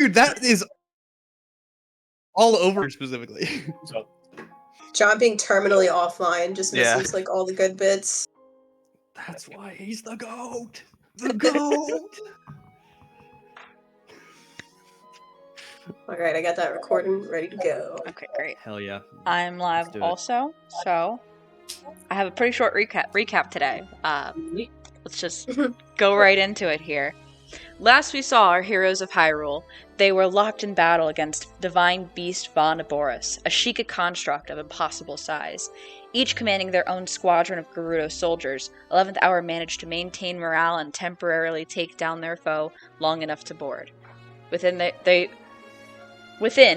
Dude, that is all over specifically. So, John being terminally offline just Yeah. misses like all the good bits. That's why he's the GOAT. The GOAT. All right, I got that recording ready to go. Okay, great. Hell yeah. I'm live Let's do it. also, so I have a pretty short recap today. Let's just go right into it here. Last we saw our heroes of Hyrule. They were locked in battle against divine beast Vonaboris, a Sheikah construct of impossible size. Each commanding their own squadron of Gerudo soldiers, 11th Hour managed to maintain morale and temporarily take down their foe long enough to board. Within,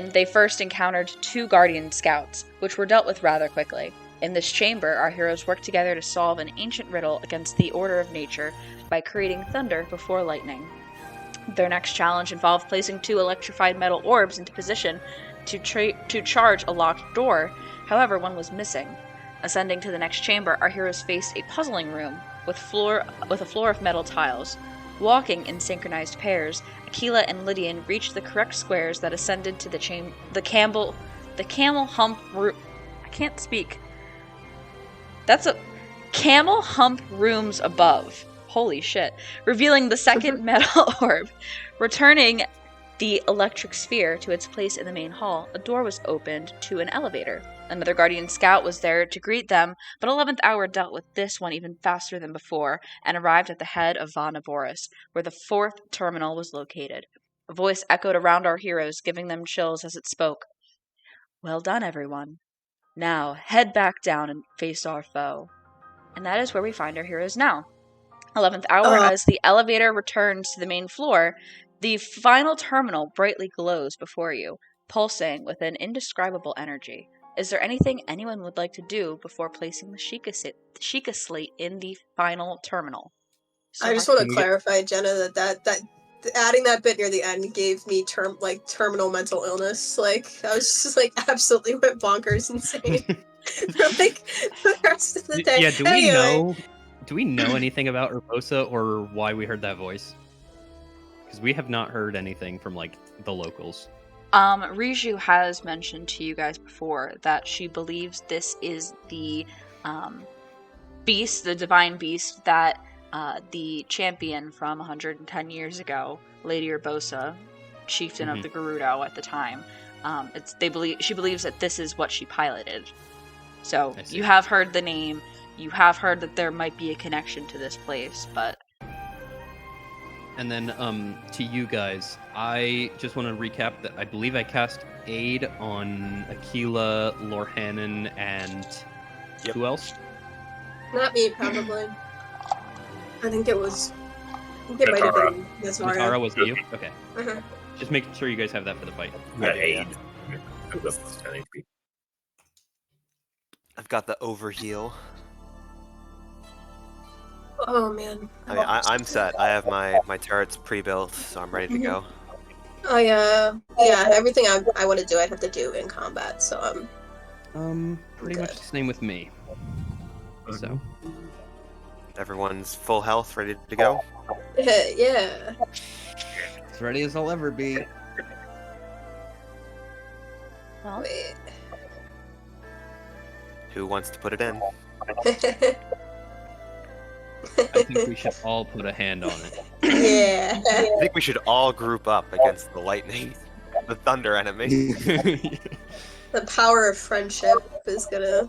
they first encountered 2 Guardian Scouts, which were dealt with rather quickly. In this chamber, our heroes worked together to solve an ancient riddle against the order of nature by creating thunder before lightning. Their next challenge involved placing 2 electrified metal orbs into position to charge a locked door. However, one was missing. Ascending to the next chamber, our heroes faced a puzzling room with a floor of metal tiles. Walking in synchronized pairs, Aquila and Lydian reached the correct squares that ascended to the camel hump room. I can't speak. That's a camel hump rooms above. Holy shit. Revealing the second metal orb. Returning the electric sphere to its place in the main hall, a door was opened to an elevator. Another Guardian Scout was there to greet them, but 11th Hour dealt with this one even faster than before and arrived at the head of Vonaboris, where the 4th terminal was located. A voice echoed around our heroes, giving them chills as it spoke. Well done, everyone. Now, head back down and face our foe. And that is where we find our heroes now. 11th Hour, as the elevator returns to the main floor, the final terminal brightly glows before you, pulsing with an indescribable energy. Is there anything anyone would like to do before placing the Sheikah slate in the final terminal? So I just want to clarify, Jenna, that adding that bit near the end gave me terminal mental illness. Like, I was just like absolutely went bonkers insane for like the rest of the day. Yeah, do we know anything about Urbosa or why we heard that voice? Because we have not heard anything from like the locals. Riju has mentioned to you guys before that she believes this is the beast, the divine beast that the champion from 110 years ago, Lady Urbosa, chieftain of the Gerudo at the time, she believes that this is what she piloted. So you have heard the name, you have heard that there might be a connection to this place, but... And then to you guys, I just want to recap that I believe I cast Aid on Aquila, Lorhanan, and who else? Not me, probably. I think it might have been Nazara. Natara, was it you? Okay. Uh-huh. Just make sure you guys have that for the fight. Aid. I've got the overheal. Oh man. I mean, I'm set. I have my turrets pre-built, so I'm ready to go. Yeah, everything I want to do, I'd have to do in combat, so Pretty much the same with me. So. Everyone's full health, ready to go? yeah. As ready as I'll ever be. Well, Wait. Who wants to put it in? I think we should all put a hand on it. Yeah. I think we should all group up against the lightning, the thunder enemy. The power of friendship is gonna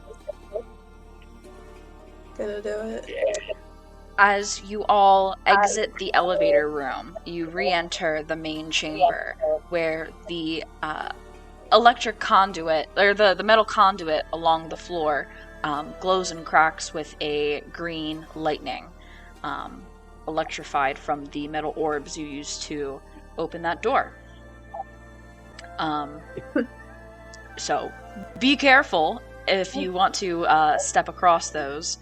do it. as you all exit the elevator room, you re-enter the main chamber, where the electric conduit, or the metal conduit along the floor, glows and cracks with a green lightning, electrified from the metal orbs you used to open that door. So be careful if you want to step across those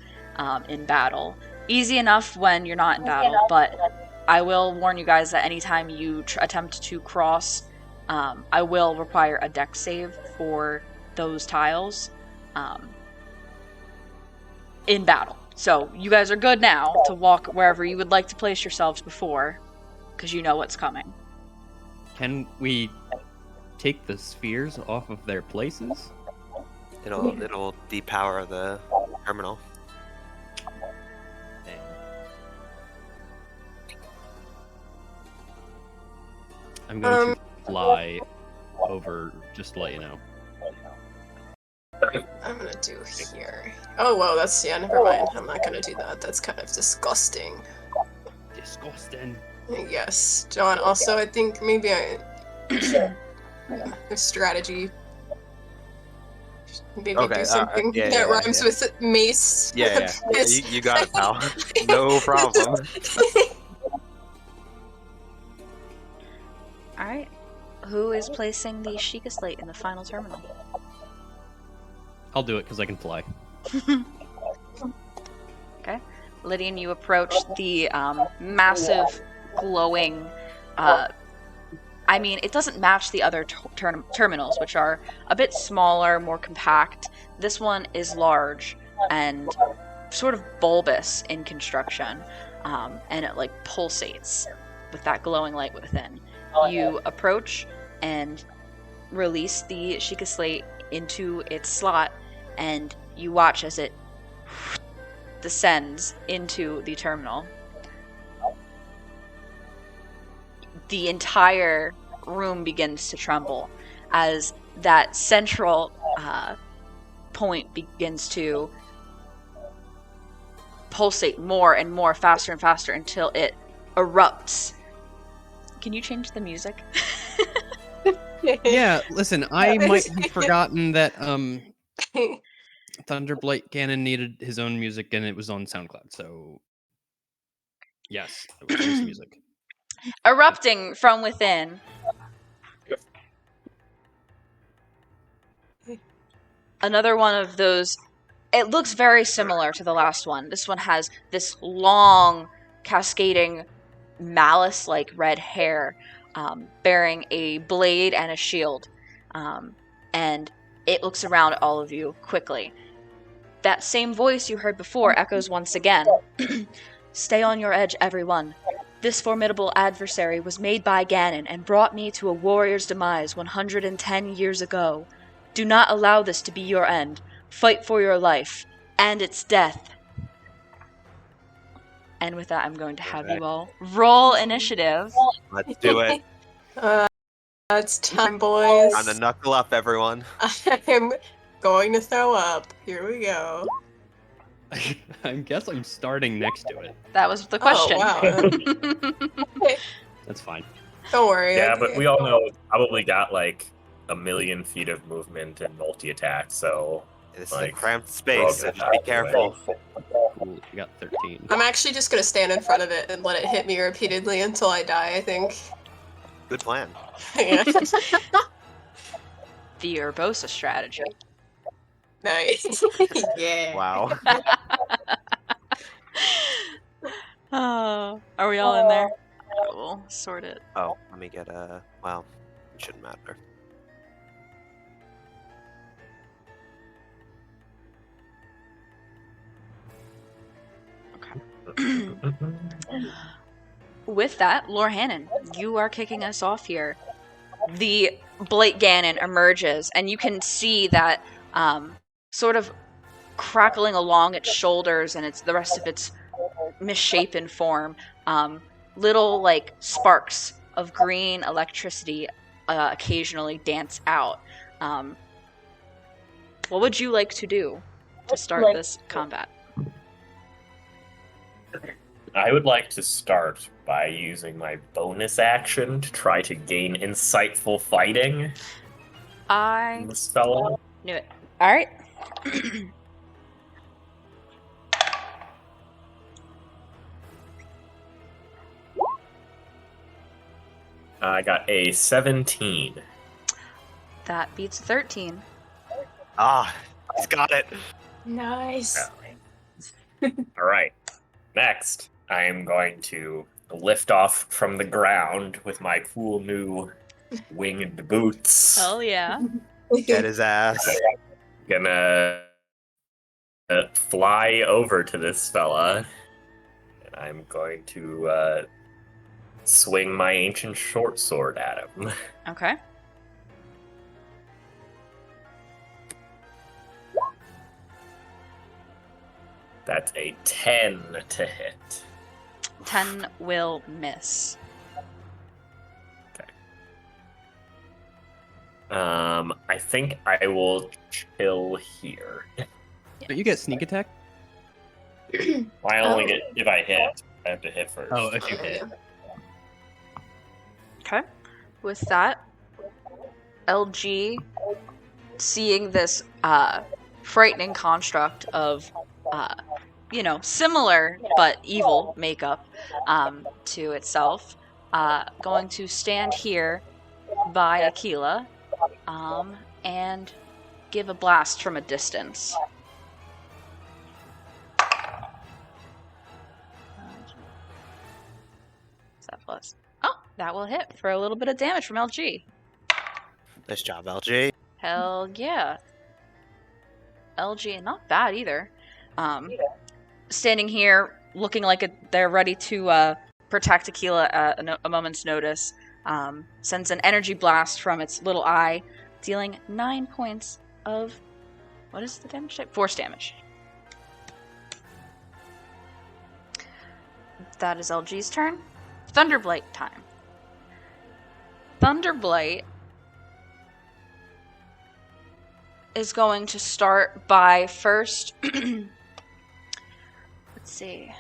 in battle. Easy enough when you're not in battle, but I will warn you guys that anytime you attempt to cross, I will require a dex save for those tiles in battle. So you guys are good now to walk wherever you would like to place yourselves before, because you know what's coming. Can we take the spheres off of their places? It'll depower the terminal. Damn. I'm going to fly over, just to let you know. I'm gonna do here. Oh, whoa, that's, yeah, never mind. I'm not gonna do that. That's kind of disgusting. Disgusting. Yes, John, also, I think maybe a strategy. Maybe Okay, do something yeah, that yeah, rhymes yeah. with mace. Yeah. You got it, pal. No problem. Alright. Who is placing the Sheikah Slate in the final terminal? I'll do it because I can fly. Okay. Lydian, you approach the massive, glowing... I mean, it doesn't match the other terminals, which are a bit smaller, more compact. This one is large and sort of bulbous in construction, and it, like, pulsates with that glowing light within. You approach and release the Sheikah Slate into its slot, and you watch as it descends into the terminal. The entire room begins to tremble as that central point begins to pulsate more and more, faster and faster, until it erupts. Can you change the music? Yeah, listen, I might have forgotten that Thunderblight Ganon needed his own music and it was on SoundCloud, so yes, I will change the music. Erupting from within. Another one of those. It looks very similar to the last one. This one has this long, cascading, malice-like red hair, bearing a blade and a shield. And it looks around at all of you quickly. That same voice you heard before echoes once again. Stay on your edge, everyone. This formidable adversary was made by Ganon and brought me to a warrior's demise 110 years ago. Do not allow this to be your end. Fight for your life and its death. And with that, I'm going to have you all roll initiative. Let's do it. It's time, boys. Time to knuckle up, everyone. I'm going to throw up. Here we go. I guess I'm starting next to it. That was the question. Oh, wow. That's fine. Don't worry. Yeah, but we all know it's probably got like 1,000,000 feet of movement and multi-attack, so This is like, a cramped we're all space, so good just be that way. careful. Cool, you got 13. I'm actually just gonna stand in front of it and let it hit me repeatedly until I die, I think. Good plan. Yeah. The Urbosa strategy. Nice. Yeah. Wow. Oh, are we all in there? We'll sort it. Oh, let me get a. Well, it shouldn't matter. With that, Lorhannon, you are kicking us off here. The Blake Ganon emerges, and you can see that sort of crackling along its shoulders and the rest of its misshapen form, little like sparks of green electricity occasionally dance out. What would you like to do to start this combat? I would like to start by using my bonus action to try to gain insightful fighting I in the spell. knew it. All right. I got a 17. That beats 13. Ah, he's got it. Nice. All right. Next, I am going to lift off from the ground with my cool new winged boots. Hell yeah. Get his ass. Gonna fly over to this fella. And I'm going to swing my ancient short sword at him. Okay. That's a 10 to hit. 10 will miss. I think I will chill here. Don't you get sneak attack? I only get if I hit. I have to hit first. Oh, if you hit. Okay. With that, LG, seeing this frightening construct of, similar but evil makeup to itself, going to stand here by Aquila and give a blast from a distance. What's that plus? Oh, that will hit for a little bit of damage from LG. Nice job, LG. Hell yeah. LG, not bad either. Standing here, looking like they're ready to protect Aquila at a moment's notice, sends an energy blast from its little eye, dealing 9 points of... What is the damage type? Force damage. That is LG's turn. Thunderblight time. Thunderblight is going to start by first... Let's see.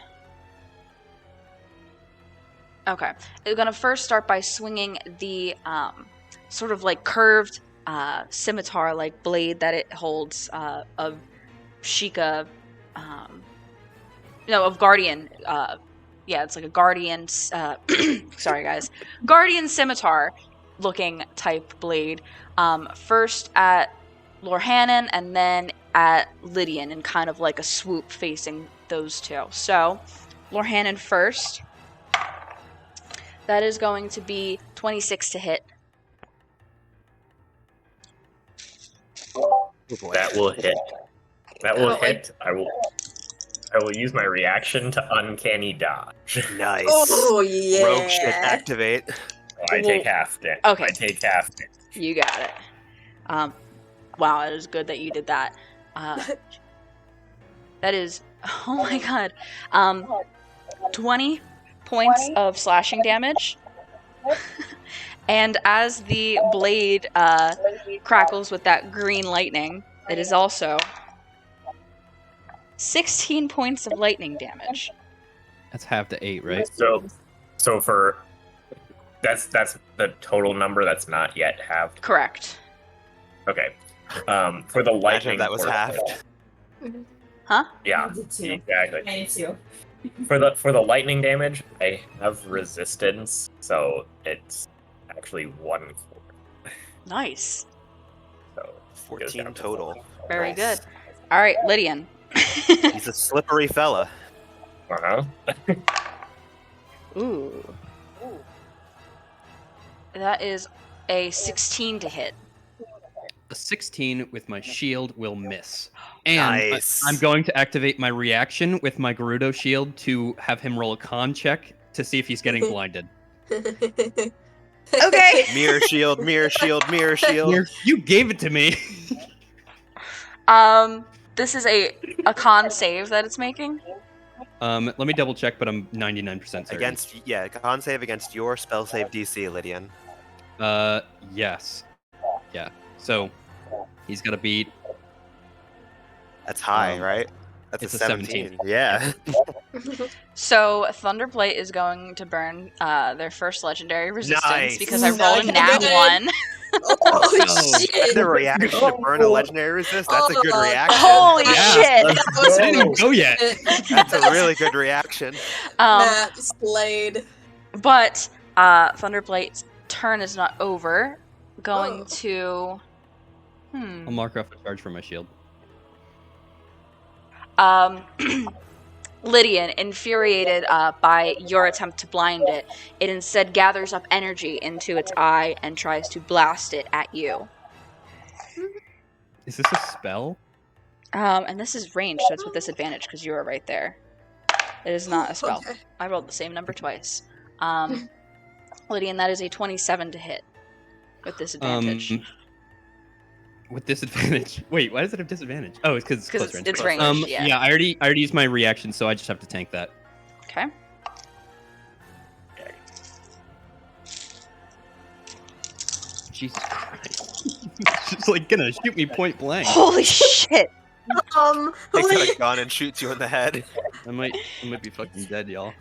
Okay. It's going to first start by swinging the sort of like curved scimitar-like blade that it holds of Sheikah, of Guardian. It's like a Guardian, sorry guys, Guardian scimitar-looking type blade. First at Lorhannon and then at Lydian in kind of like a swoop facing those two. So, Lorhannon first. That is going to be 26 to hit. That will hit. That will hit. I will use my reaction to uncanny dodge. Nice. Oh yeah. Rogue shit activate. I take half damage. Okay. I take half damage. You got it. Wow, it is good that you did that. That is, oh my god, 20 points of slashing damage. And as the blade crackles with that green lightning, it is also 16 points of lightning damage. That's half to 8, right? So for that's the total number that's not yet halved. Correct. Okay. For the lightning, Imagine that was halved. Huh? Yeah, I did too. exactly. I did too. For the lightning damage, I have resistance, so it's actually 1/4. Nice. So 14 total. Very Nice. good. All right, Lydian. He's a slippery fella. Uh-huh. Ooh. That is a 16 to hit. A 16 with my shield will miss. And Nice. I'm going to activate my reaction with my Gerudo shield to have him roll a con check to see if he's getting blinded. Okay. Mirror shield, mirror shield, mirror shield. You gave it to me. This is a con save that it's making. Let me double check, but I'm 99% certain. Con save against your spell save DC, Lydian. Yes. Yeah. So, he's got to beat. That's high, right? That's it's a a 17. Yeah. So Thunderblight is going to burn their first legendary resistance Nice. because I rolled a nat Nice. 1. Oh No. shit! The reaction to burn a legendary resist, that's a good Oh, reaction. Holy Yeah. shit! That was I didn't even go yet. That's a really good reaction. Matt Slade. But Thunderblight's turn is not over. Going Oh. to... I'll mark off a charge for my shield. Lydian, infuriated by your attempt to blind it, it instead gathers up energy into its eye and tries to blast it at you. Is this a spell? And this is ranged, so it's with disadvantage because you are right there. It is not a spell. Okay. I rolled the same number twice. Lydian, that is a 27 to hit with disadvantage. With disadvantage. Wait, why does it have disadvantage? Oh, it's because it's 'Cause close range. it's Close ranged, range. yeah. I already used my reaction, so I just have to tank that. Okay. Okay. Jesus Christ. It's like gonna shoot me point blank. Holy shit! Takes out Holy, a gun and shoots you in the head. I might be fucking dead, y'all.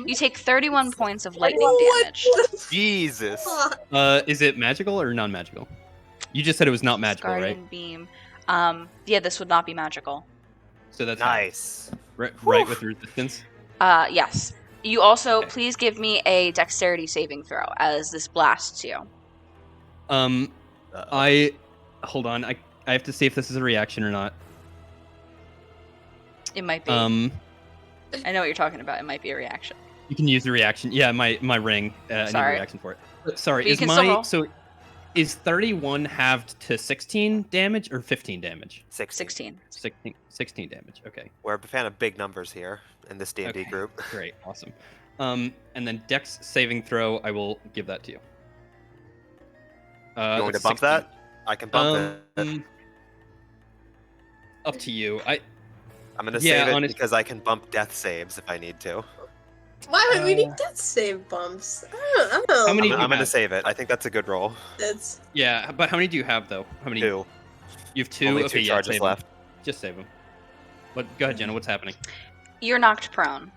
You take 31 points of lightning what damage. the Jesus. fuck? Is it magical or non-magical? You just said it was not magical, Guardian right? beam. Yeah, this would not be magical. So that's Nice. right with resistance. Yes. You also, Okay. please give me a dexterity saving throw as this blasts you. I hold on. I have to see if this is a reaction or not. It might be. I know what you're talking about. It might be a reaction. You can use the reaction. Yeah, my ring. I need a Sorry. reaction for it. Sorry, But you is can still my roll. so is 31 halved to 16 damage or 15 damage? 16. 16 damage. Okay. We're a fan of big numbers here in this D&D Okay. group. Great. Awesome. And then Dex saving throw, I will give that to you. You want me to that's bump 16. that? I can bump it. Up to you. I'm gonna yeah, save it honest- because I can bump death saves if I need to. Why would we need death save bumps? I don't know. How many do you I'm gonna have? save it. I think that's a good roll. That's Yeah, but how many do you have though? How many? 2. You have 2. Only Okay, 2 yeah, charges save 'em. left. Just save them. But go ahead, Jenna. What's happening? You're knocked prone.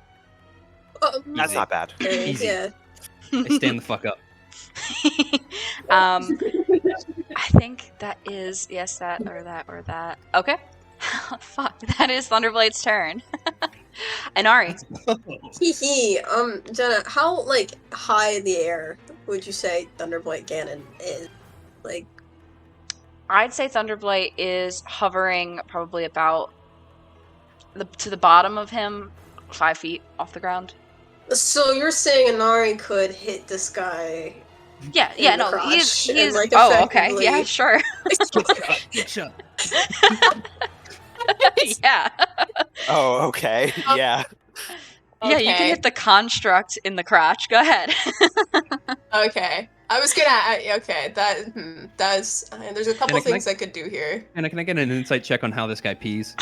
That's not bad. Easy. Yeah. I stand the fuck up. I think that is that or that. Okay. Fuck. That is Thunderblight's turn. Inari. Hee. Jenna, how like high in the air would you say Thunderblight Ganon is? Like, I'd say Thunderblight is hovering probably about to the bottom of him, 5 feet off the ground. so you're saying Inari could hit this guy? Yeah, In the no, he's crotch and, like, oh, okay, effectively- yeah, sure. Good shot. Yeah. Oh, okay. Yeah. Yeah, you can hit the construct in the crotch. Go ahead. Okay. I was gonna. Okay, that's. There's a couple And can I- things I could do here. And can I get an insight check on how this guy pees?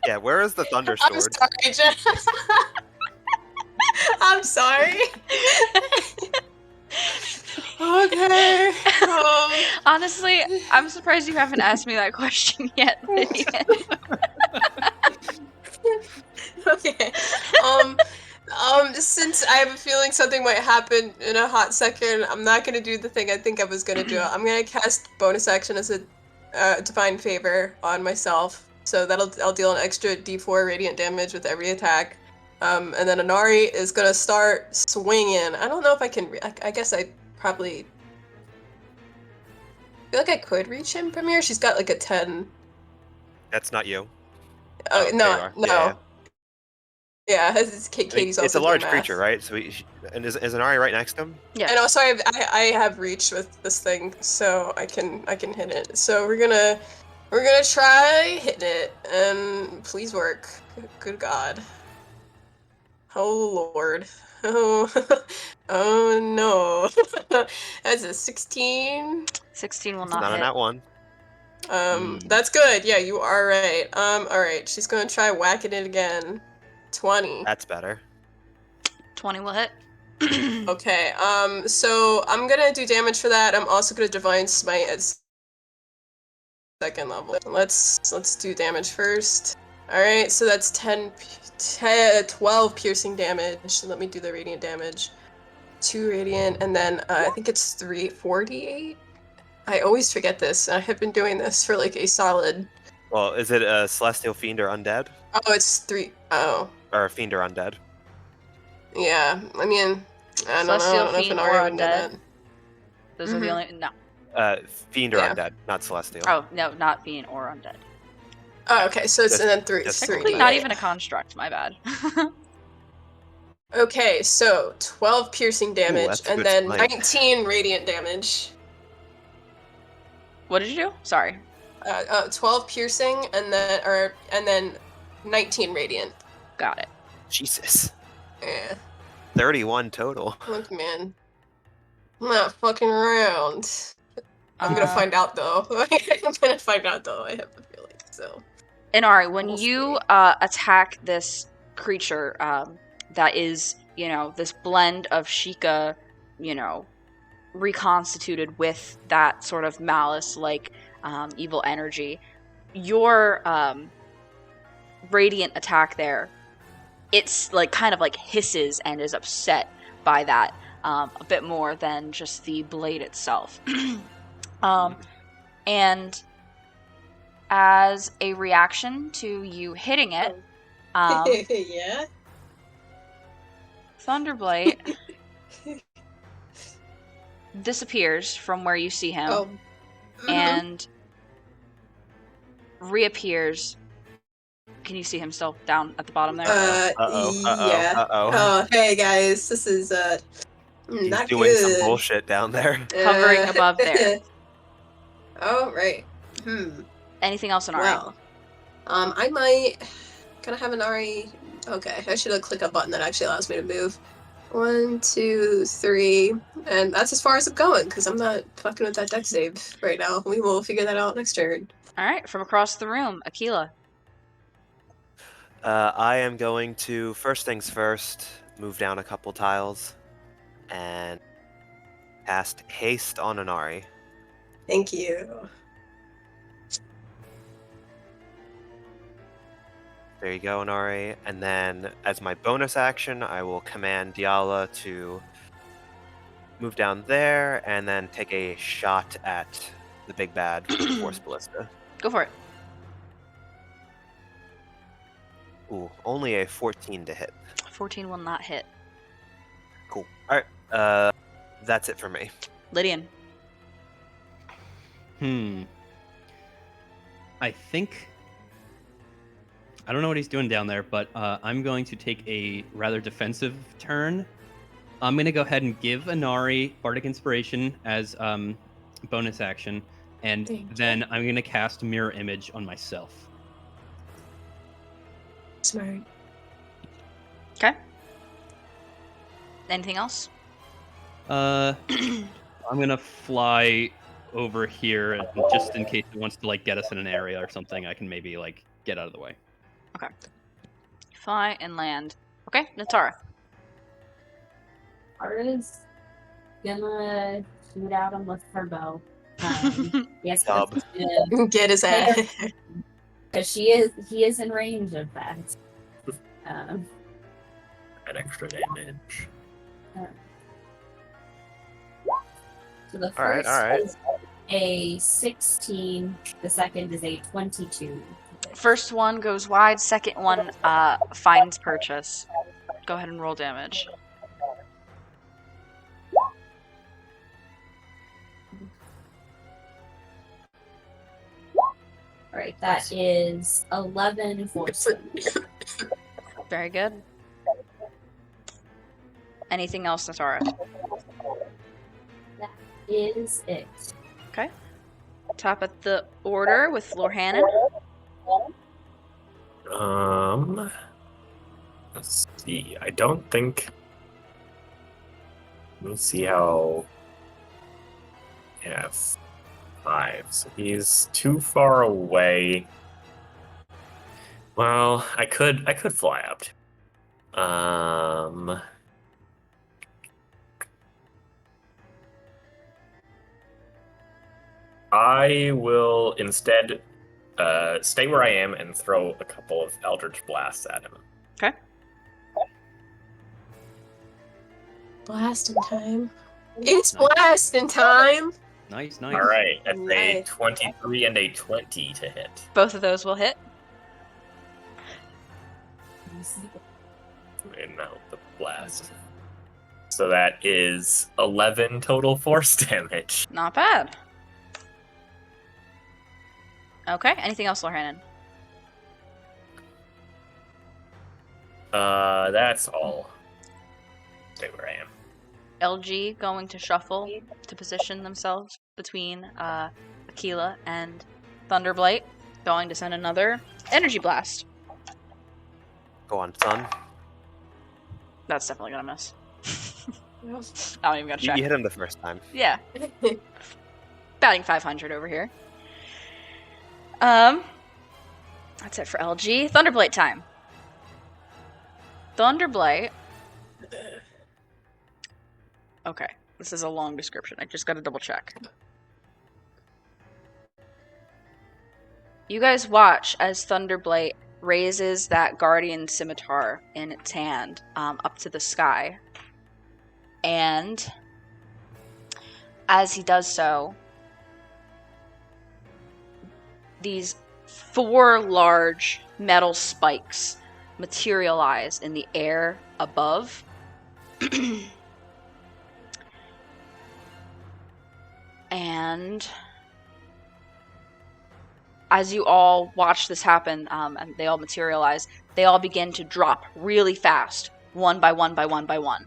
Yeah, where is the thunder I'm sword? sorry, Jen. I'm sorry. Okay. Honestly, I'm surprised you haven't asked me that question yet, Lydian. Okay. Since I have a feeling something might happen in a hot second, I'm not gonna do the thing I think I was gonna do. I'm gonna cast bonus action as a divine favor on myself. So I'll deal an extra D4 radiant damage with every attack. And then Inari is gonna start swinging. I don't know if I can. I guess I probably feel like I could reach him from here. She's got like a 10. That's not you. Oh, there you no, are. no. Yeah, Yeah, Katie's also it's a doing large math. creature, right? So and is Inari right next to him? Yeah. And also I have reach with this thing, so I can hit it. So we're gonna try hitting it, and please work. Good God. Oh Lord. Oh, oh no. That's a 16. 16 will Not not on hit. that one. That's good. Yeah, you are right. All right. She's gonna try whacking it again. 20. That's better. 20 will hit. Okay. So I'm gonna do damage for that. I'm also gonna divine smite at second level. Let's do damage first. All right. So that's 12 piercing damage. So let me do the radiant damage. 2 radiant, and then I think it's 4d8. I always forget this. I have been doing this for like a solid. Well, is it a celestial fiend or undead? Oh, it's 3. Oh, Or a fiend or undead? yeah. I mean, I don't know. Celestial I don't know if fiend Inari or would know undead? that. Those are the only. No. Fiend or Yeah. undead, not celestial. Oh, no, not being or undead. Oh, okay. So it's Just- and then 3. just It's Technically 3d8. not even a construct, my bad. Okay, so 12 piercing damage that's a and good then smite. 19 radiant damage. What did you do? Sorry. 12 piercing and then 19 radiant. Got it. Jesus. Yeah. 31 total. Look, man. I'm not fucking around. I'm gonna find out though. I'm gonna find out though. I have a feeling. So. Inari, when We'll you see. attack this creature that is, this blend of Sheikah, reconstituted with that sort of malice-like evil energy, your radiant attack there, it's like kind of like hisses and is upset by that a bit more than just the blade itself. And as a reaction to you hitting it, Yeah. Thunderblight disappears from where you see him Oh. and reappears. Can you see him still down at the bottom there? Yeah. Uh-oh. Oh, hey guys, this is He's not doing good. some bullshit down there. Hovering above there. Oh, right. Anything else, Inari? Well, I might. Can I have an Ari? Okay, I should have clicked a button that actually allows me to move. 1, 2, 3, and that's as far as I'm going because I'm not fucking with that deck save right now. We will figure that out next turn. All right, from across the room, Aquila. I am going to, first things first, move down a couple tiles and cast Haste on Inari. Thank you. There you go, Inari. And then, as my bonus action, I will command Diala to move down there and then take a shot at the big bad with the Force Ballista. Go for it. Ooh, only a 14 to hit. 14 will not hit. Cool. Alright, that's it for me. Lydian. I think... I don't know what he's doing down there, but I'm going to take a rather defensive turn. I'm going to go ahead and give Inari Bardic Inspiration as bonus action, and then I'm going to cast Mirror Image on myself. Smart. Okay. Anything else? I'm going to fly over here, and just in case it wants to like get us in an area or something, I can maybe like get out of the way. Okay. Fly and land. Okay, Natara. Ara's gonna shoot out him with her bow. Yes, Dub. Get his ass. because he is in range of that. An extra damage. So the All right, first all right. is a 16. The second is a 22. First one goes wide, second one finds purchase. Go ahead and roll damage. Alright, that is 11 force damage. Very good. Anything else, Natara? That is it. Okay. Top at the order with Lorhannon. Let's see. I don't think. Let me see how. Yeah, 5. So he's too far away. Well, I could fly up. I will instead stay where I am and throw a couple of Eldritch Blasts at him. Okay. Blasting time. It's blasting time. Nice. All right, that's a Nice. 23 and a 20 to hit. Both of those will hit. And now the blast. So that is 11 total force damage. Not bad. Okay, anything else, Lorhannon? That's all. Stay where I am. LG going to shuffle to position themselves between Aquila and Thunderblight. Going to send another energy blast. Go on, son. That's definitely gonna miss. I don't even gotta You check. hit him the first time. Yeah. Batting 500 over here. That's it for LG. Thunderblight time. Thunderblight. Okay, this is a long description. I just gotta double check. You guys watch as Thunderblight raises that guardian scimitar in its hand up to the sky. And as he does so, these 4 large metal spikes materialize in the air above. And as you all watch this happen, and they all materialize, they all begin to drop really fast, one by one by one by one.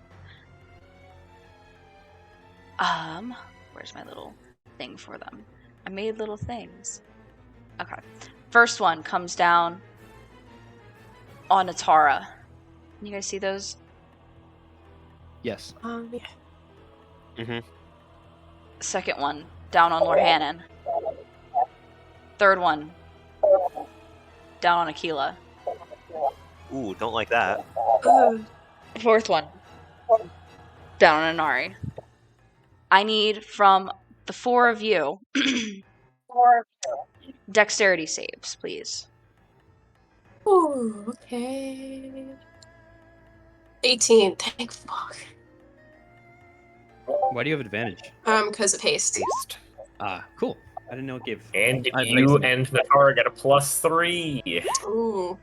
Where's my little thing for them? I made little things. Okay. First one comes down on Natara. Can you guys see those? Yes. Yeah. Mm-hmm. Second one down on Lord Hannon. Third one down on Aquila. Ooh, don't like that. Fourth one down on Inari. I need from the 4 of you dexterity saves, please. Ooh, okay. 18. Thank fuck. Why do you have advantage? Because of haste. Haste. Ah, cool. I didn't know it gave. And I have you haste. and Natara get a +3. Ooh.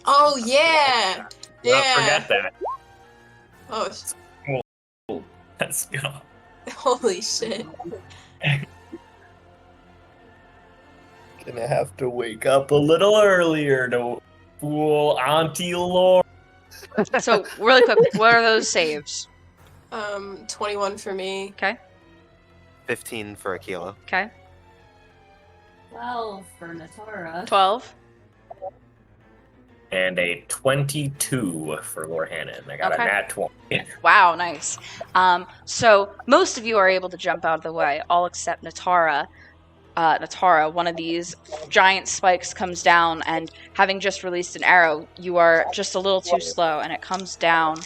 Oh yeah. Do not Yeah. forget that. Oh, Let's go. holy shit. Gonna have to wake up a little earlier to fool Auntie Laura. So, really quick, what are those saves? 21 for me. Okay, 15 for Aquila. okay. 12 for Natara. 12. And a 22 for Lorhannon. I got Okay. a nat 20. Wow, nice. So, most of you are able to jump out of the way, all except Natara. Natara, one of these giant spikes comes down, and having just released an arrow, you are just a little too slow, and it comes down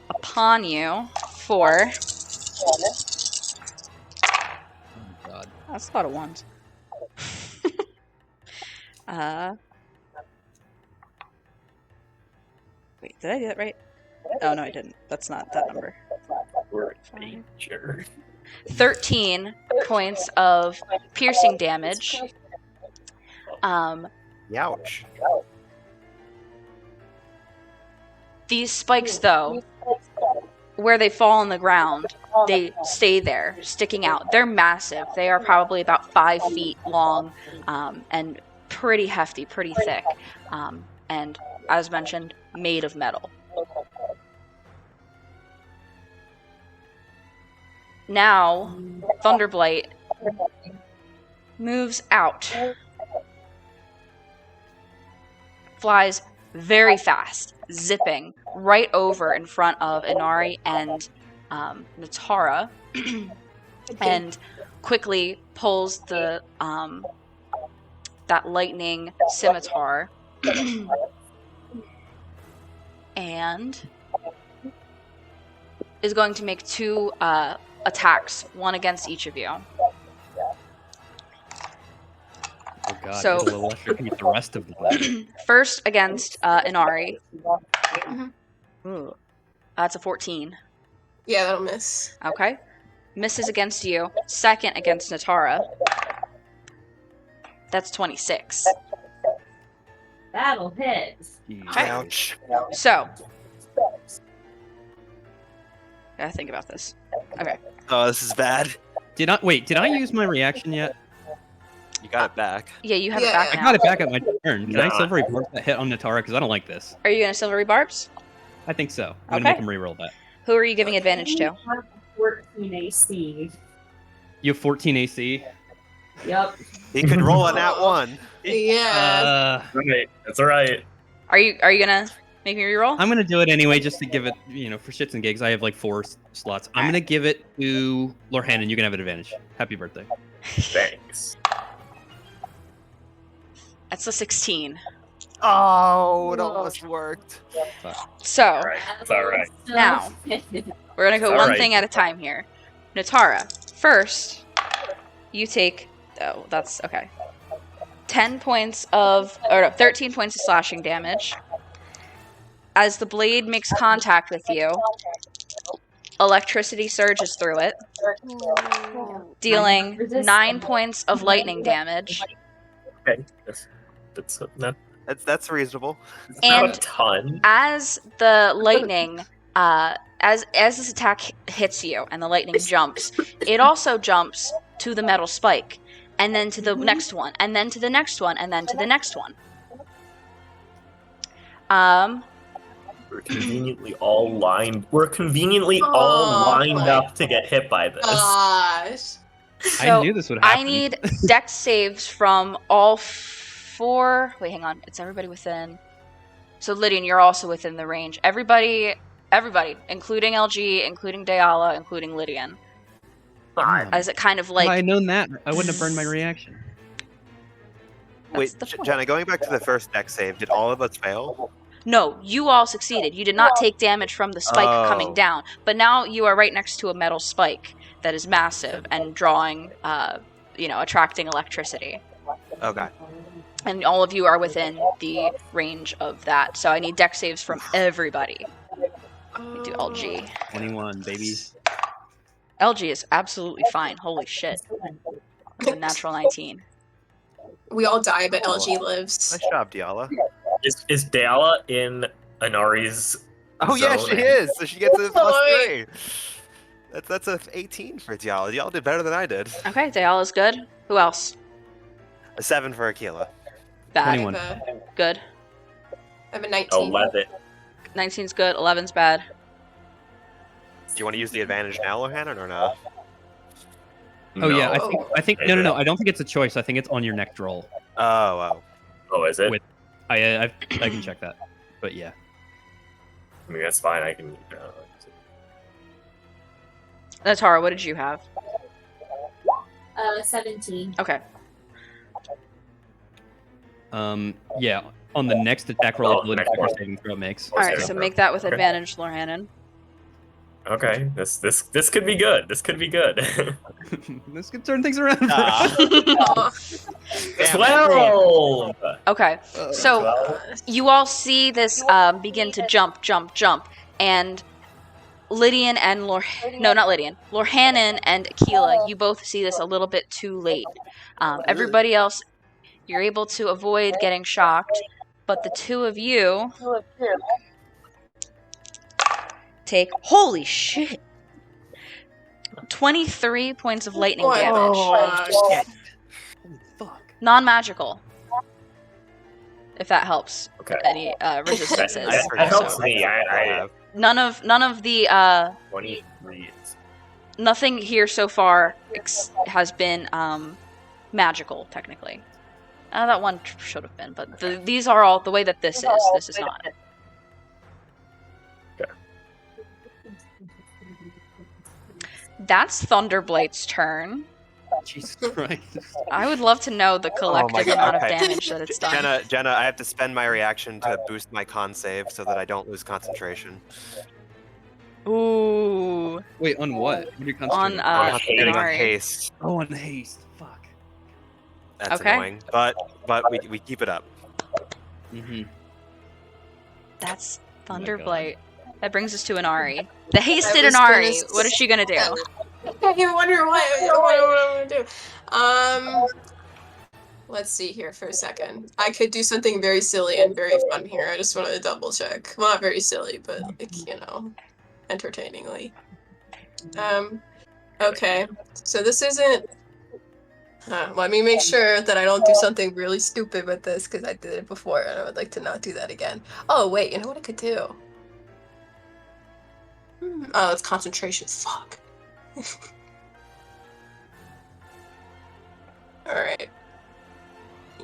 upon you for... Oh, God. That's a lot of ones. Wait, did I do that right? Oh, no, I didn't. That's not that number. We're in danger. 13 points of piercing damage. Youch. These spikes, though, where they fall on the ground, they stay there, sticking out. They're massive. They are probably about 5 feet long, and pretty hefty, pretty thick. And, as mentioned, made of metal. Now, Thunderblight moves out. Flies very fast, zipping right over in front of Inari and Natara, and quickly pulls the that lightning scimitar and is going to make 2 attacks, one against each of you. Oh, God. So- It'll electrocute the rest of them. First against Inari. Mhm. Ooh. That's a 14. Yeah, that'll miss. Okay. Misses against you. Second against Natara. That's 26. That'll hit. Ouch. So. Gotta think about this. Okay. Oh, this is bad. Did I use my reaction yet? You got it back. Yeah, you have it Yeah. back I now. got it back at my turn. Can I Nah. silvery barb that hit on Natara? Because I don't like this. Are you gonna silvery barbs? I think so. I'm Okay. gonna make him reroll that. Who are you giving advantage to? 14 AC. You have 14 AC. Yep. He could roll a nat 1. Yeah. Right. That's right. Are you gonna Make me reroll. I'm gonna do it anyway, just to give it, for shits and gigs. I have like 4 slots. I'm gonna give it to Lorhan, and you can have an advantage. Happy birthday. Thanks. That's a 16. Oh, it almost worked. So, Alright, it's alright. Now. we're going to go It's one alright. thing at a time here. Natara, first, you take... Oh, that's... Okay. 13 points of slashing damage. As the blade makes contact with you, electricity surges through it, dealing 9 points of lightning damage. Okay. That's reasonable. It's not a And ton. as the lightning, as this attack hits you and the lightning jumps, it also jumps to the metal spike, and then to the next one, and then to the next one, and then to the next one. We're conveniently all lined. We're conveniently all Oh, lined my up to get hit by this. Gosh. So I knew this would happen. I need dex saves from all 4. Wait, hang on. It's everybody within. So Lydian, you're also within the range. Everybody, including LG, including Dayala, including Lydian. As it kind of If I like. had known that, I wouldn't have burned my reaction. Wait, the point. Jenna, going back to the first deck save, did all of us fail? No, you all succeeded. You did not take damage from the spike coming Oh. down, but now you are right next to a metal spike that is massive and drawing, attracting electricity. Okay. And all of you are within the range of that. So I need dex saves from everybody. We do LG. 21, baby. LG is absolutely fine. Holy shit. It's a natural 19. We all die, but LG lives. Nice job, Diala. Is Dayala in Anari's Oh yeah, zone? she is. So she gets a Boy. +3. That's a 18 for Diala. Diala did better than I did. Okay, Dayala is good. Who else? A 7 for Aquila. Bad. 21. Good. I have a 19. 11. 19's good. 11's bad. Do you want to use the advantage now, Lohannon, or no? Oh yeah, No. I think no. I don't think it's a choice. I think it's on your next roll. Oh. Oh, is it? With- I can check that, but yeah. I mean, that's fine. I can. Natara, what did you have? 17. Okay. Yeah. On the next attack roll, Oh, ability next check or one. saving throw makes. Alright, Okay. so make that with Okay. advantage, Lorhannon. Okay, this could be good. This could be good. This could turn things around. Ah. Aw. 12. Okay, so 12. you all see this begin to jump, and Lydian and Lorhannon and Aquila, you both see this a little bit too late. Everybody else, you're able to avoid getting shocked, but the two of you take, holy shit, 23 points of lightning Oh, damage. gosh. Holy fuck. Non-magical. If that helps. Okay. Any resistances. That helps also. me. I None of the 23 is. nothing here so far has been magical technically. That one should have been, but these are all the way that this is. This is not. That's Thunderblight's turn. Jesus Christ. I would love to know the collective God, amount of okay. damage that it's done. Jenna, I have to spend my reaction to boost my con save so that I don't lose concentration. Ooh. Wait, on what? What are you On concentrating I'm concentrating on Inari. haste. Oh, on haste. Fuck. That's Okay. annoying, but we keep it up. Mm-hmm. That's Oh my Thunderblight. That brings us to Inari. The hasted I was Inari. gonna What is she gonna do? I wonder what I'm gonna do. Let's see here for a second. I could do something very silly and very fun here. I just wanted to double check. Well, not very silly, but like, entertainingly. Okay. So this isn't. Let me make sure that I don't do something really stupid with this because I did it before and I would like to not do that again. Oh wait, you know what I could do? Oh, it's concentration. Fuck. Alright.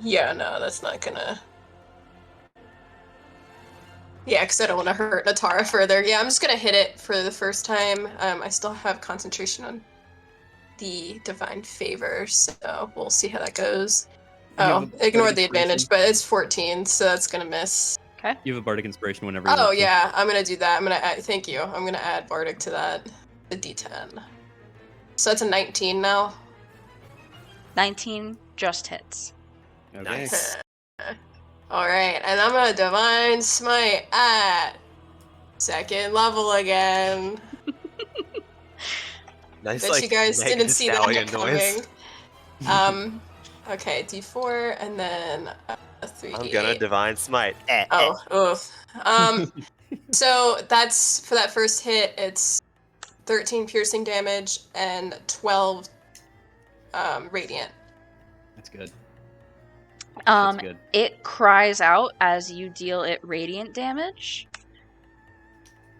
Yeah, no, that's not gonna... Yeah, because I don't want to hurt Natara further. Yeah, I'm just gonna hit it for the first time. I still have concentration on the divine favor, so we'll see how that goes. You have Oh, a ignore bardic the advantage, inspiration? but it's 14, so that's gonna miss. Okay. You have a bardic inspiration whenever you Oh want to. yeah, I'm gonna do that. I'm gonna add. Thank you. I'm gonna add bardic to that. The D10. So that's a 19 now. 19 just hits. Okay. Nice. All right, and I'm gonna divine smite at 2nd level again. Nice, Bet like, you guys mega didn't see that stallion noise. coming. Okay, D4 and then a 3D8. I'm gonna divine smite. Oh, so that's for that first hit. It's 13 piercing damage and 12 radiant. That's good. Um, That's good. it cries out as you deal it radiant damage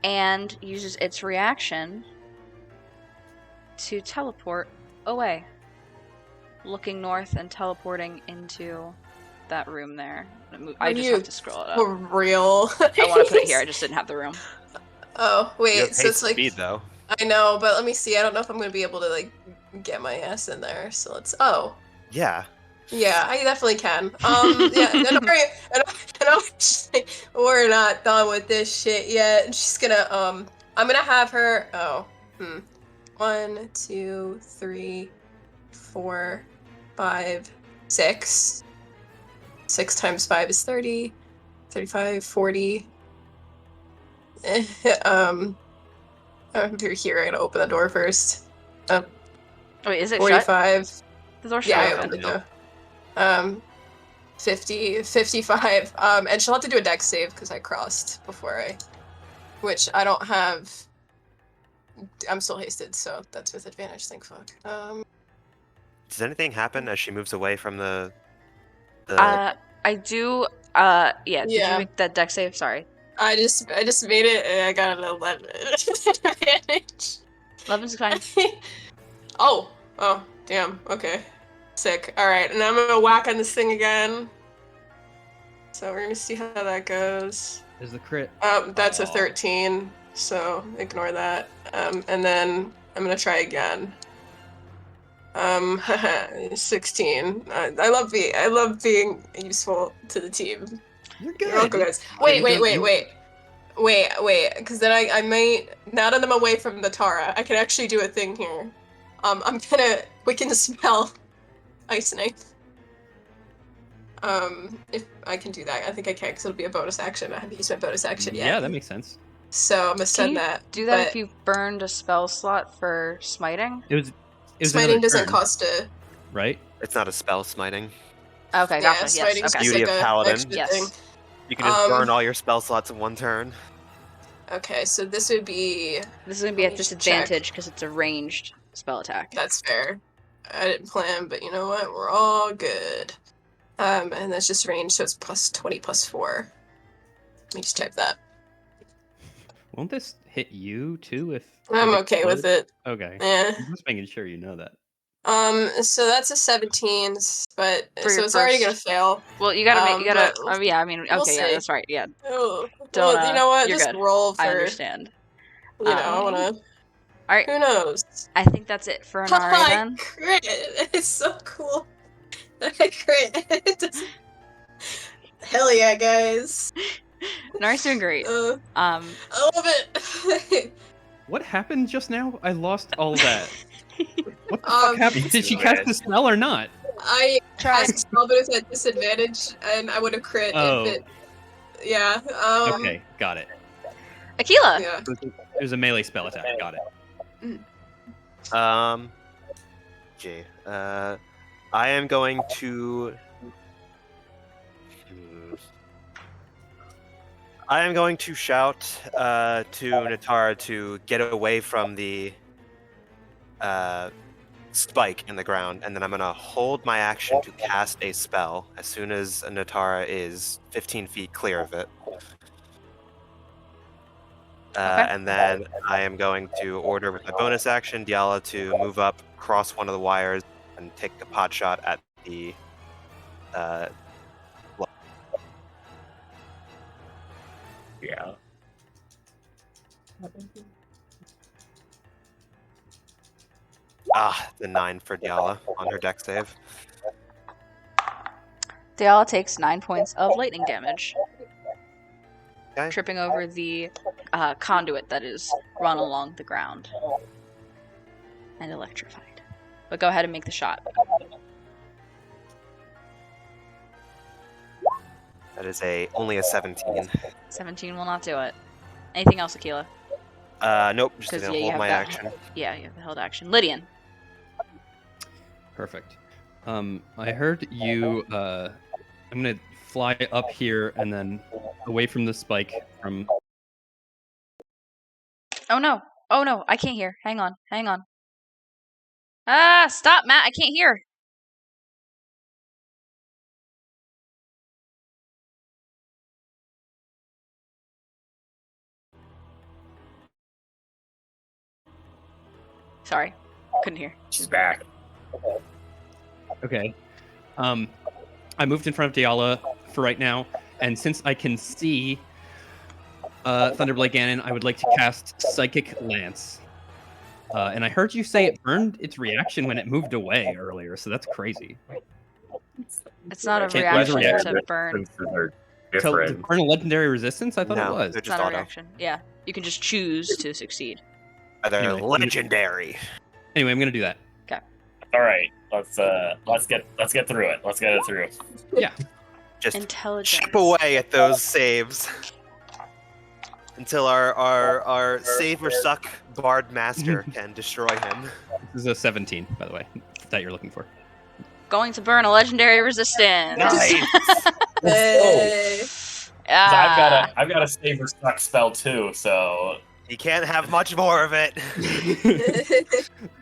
and uses its reaction to teleport away, looking north and teleporting into that room there. I just have to scroll it up. For real. I want to put it here. I just didn't have the room. Oh You wait, have so pace it's and like speed though. I know, but let me see. I don't know if I'm gonna be able to like get my ass in there. So let's. Oh. Yeah. Yeah, I definitely can. Yeah, and we're not done with this shit yet. She's gonna, I'm gonna have her, 1, 2, 3, 4, 5, 6. 6 times 5 is 30, 35, 40. If you're here, I gotta open the door first. Wait, is it 45. shut? The door's Yeah, I shut. opened the door. 50, 55, and she'll have to do a dex save because I crossed before which I don't have. I'm still hasted, so that's with advantage. Thank fuck. Does anything happen as she moves away from the? I do. Yeah. Did Yeah. you make that deck save? Sorry. I just made it, and I got an 11 advantage. 11's fine. Oh, damn. Okay, sick. All right, and I'm gonna whack on this thing again. So we're gonna see how that goes. There's the crit. That's a Aw. 13, so ignore that. And then I'm gonna try again. 16. I love being useful to the team. You're good. You're welcome, guys. You Wait, because then I might, now that I'm away from the Tara, I can actually do a thing here. I'm gonna Wiccan Spell Ice Knife. If I can do that, I think I can, because it'll be a bonus action. I haven't used my bonus action yet. Yeah, that makes sense. So I'm gonna send Can you that. do that but if you burned a spell slot for smiting? It was smiting another doesn't turn, cost a. right? It's not a spell smiting. Okay, Yeah, gotcha. Yes. smiting's Okay. just Beauty like of a Paladin. extra Yes. thing. You can just burn all your spell slots in one turn. Okay, so this would be. This is gonna be Let at me check. disadvantage because it's a ranged spell attack. That's fair. I didn't plan, but you know what? We're all good. And that's just range, so it's plus 20 plus 4. Let me just type that. Won't this hit you too if I'm it okay with explodes? it. Okay. Yeah. I'm just making sure you know that. So that's a 17, but For so your it's already first- gonna fail. Well, you gotta make. You gotta. but Yeah. I mean. Okay. we'll Yeah. see. That's right. Yeah. Oh, Don't. well, you know what? You're Just good. roll for. I understand. You know, I wanna. All right. Who knows? I think that's it for Anari I then. crit! It's so cool. I crit. Hell yeah, guys. Anari's doing great. I Um. love it. What happened just now? I lost all that. What the Um, fuck happened? Did she cast the spell or not? I Try. cast a spell, but it's at disadvantage, and I would have crit Oh. if it. Yeah. Okay, got it. Akila. Yeah. It was a melee spell attack. Got it. Gee. I am going to. I am going to shout to Natara to get away from the spike in the ground, and then I'm going to hold my action to cast a spell as soon as Natara is 15 feet clear of it. And then I am going to order with my bonus action Diala to move up, cross one of the wires, and take a pot shot at the Yeah. The 9 for Diala on her deck save. Diala takes 9 points of lightning damage, Okay. tripping over the conduit that is run along the ground and electrified. But go ahead and make the shot. That is only a 17. 17 will not do it. Anything else, Aquila? Nope, just 'Cause, gonna yeah, you hold have my that- action. Yeah, you have the held action. Lydian. Perfect. I heard you. I'm gonna fly up here and then away from the spike. From Oh no! Oh no! I can't hear. Hang on. Hang on. Ah! Stop, Matt! I can't hear. Sorry, couldn't hear. She's back. okay. I moved in front of Diala for right now, and since I can see Thunderblight Ganon, I would like to cast Psychic Lance. And I heard you say it burned its reaction when it moved away earlier, so that's crazy. It's not a Can't use a reaction to reaction. burn. They're To different. burn a legendary resistance? I thought No, it was. they're It's just not a auto. reaction. Yeah, you can just choose to succeed. They're Anyway. legendary. Anyway, I'm gonna do that. All right, let's get through it. Let's get it through. Just Intelligence. chip away at those saves until our save or suck bard master can destroy him. This is a 17, by the way, that you're looking for. Going to burn a legendary resistance. Hey. Ah. I've got a save or suck spell too, so He can't have much more of it.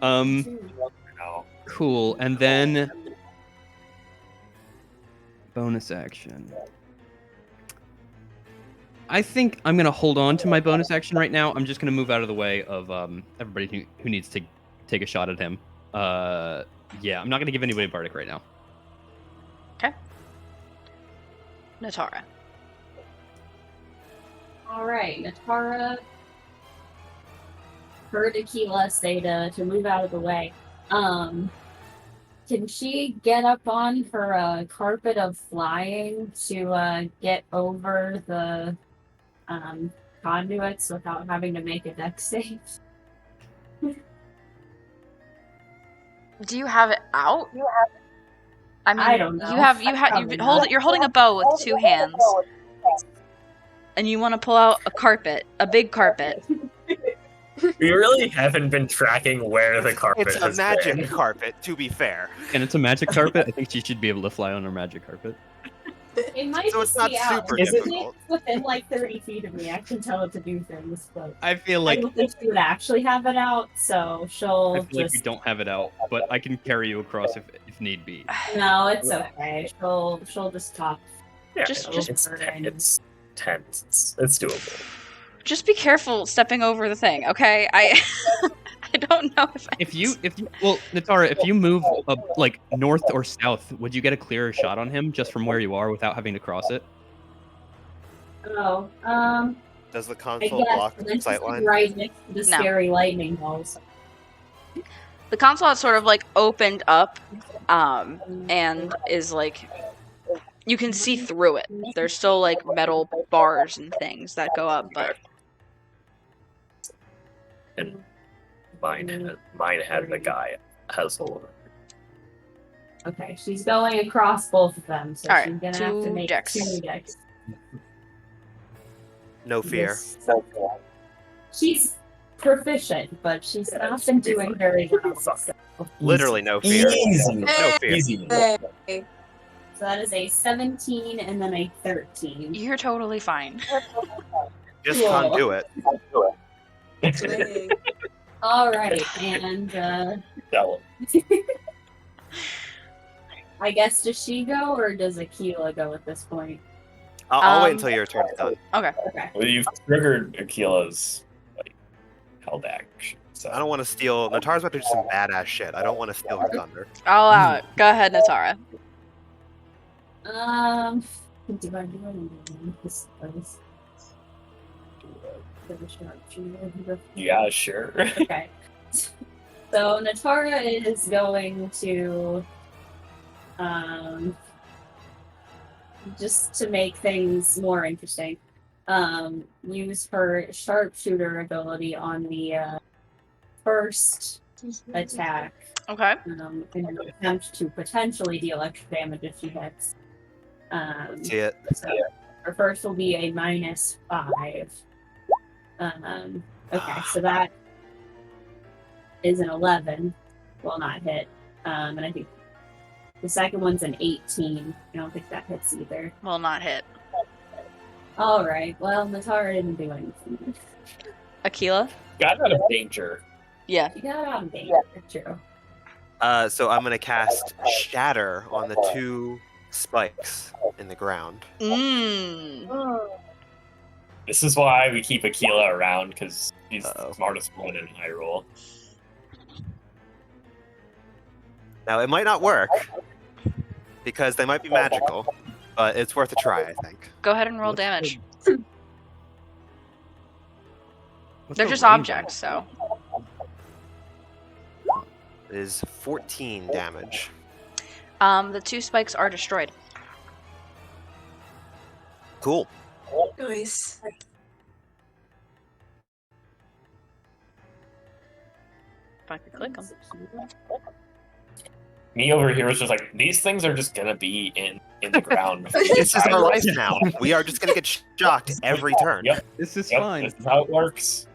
no. Cool. And then bonus action. I think I'm gonna hold on to my bonus action right now. I'm just gonna move out of the way of everybody who needs to take a shot at him. Yeah, I'm not gonna give anybody Bardic right now. Natara. All right, Natara heard Aquila say to move out of the way. Can she get up on her carpet of flying to get over the conduits without having to make a dex save? Do you have it out? I mean, I don't know. you're holding a bow with 2 hands, and you want to pull out a big carpet. We really haven't been tracking where the carpet It's a has magic been. carpet, to be fair. And it's a magic carpet. I think she should be able to fly on her magic carpet. It might So just it's not be out. super It's difficult. within like 30 feet of me. I can tell it to do things, but I feel I like don't think she would actually have it out, so she'll I feel like we just... don't have it out, but I can carry you across if need be. No, it's okay. She'll just talk. Yeah, Just- it's tense. It's doable. Just be careful stepping over the thing, okay? I don't know If you well, Natara, if you move like north or south, would you get a clearer shot on him just from where you are without having to cross it? Oh, Does the I console guess. block And then she's sightline? right next to the No. scary lightning balls. The console has sort of like opened up, and is like you can see through it. There's still like metal bars and things that go up, but And mine had the guy has a little. Okay, she's going across both of them, so Alright, she's gonna have to 2 make dex. 2 decks. No fear. This- She's proficient, but she's Yeah, not she'll been be doing fine. very well. Fine. So Literally no fear. Easy. No fear. Easy. Hey. that is a 17 and then a 13. you're totally fine. Just Cool. conduit. Hey. Alright, and Tell I guess does she go or does Aquila go at this point? I'll wait Um, until your turn's done. Okay. Okay. Well, you've triggered Aquila's held action. So I don't want to steal. Natara's about to do some badass shit. I don't want to steal her thunder. I'll allow it. Go ahead, Natara. Do I do anything with this? for the sharpshooter? Yeah, sure. Okay. So Natara is going to, just to make things more interesting, use her sharpshooter ability on the first attack Okay. in an attempt to potentially deal extra damage if she hits. See it. So her first will be a -5. Okay, so that is an 11. Will not hit. And I think the second one's an 18. I don't think that hits either. Will not hit. Alright, well, Natara didn't do anything. Akila? Got out of danger. Yeah. She got out of danger, true. So I'm gonna cast Shatter on the 2 spikes in the ground. This is why we keep Aquila around, because he's Uh-oh. the smartest one in Hyrule. Now it might not work because they might be magical, but it's worth a try, I think. Go ahead and roll What's damage. the- what's They're the just range on objects, it? so. It is 14 damage. The 2 spikes are destroyed. Cool. Nice. If I could click them. Me over here was just like, these things are just gonna be in the ground. This is our life now. We are just gonna get shocked every turn. Yep, This is yep, fine. this is how it works.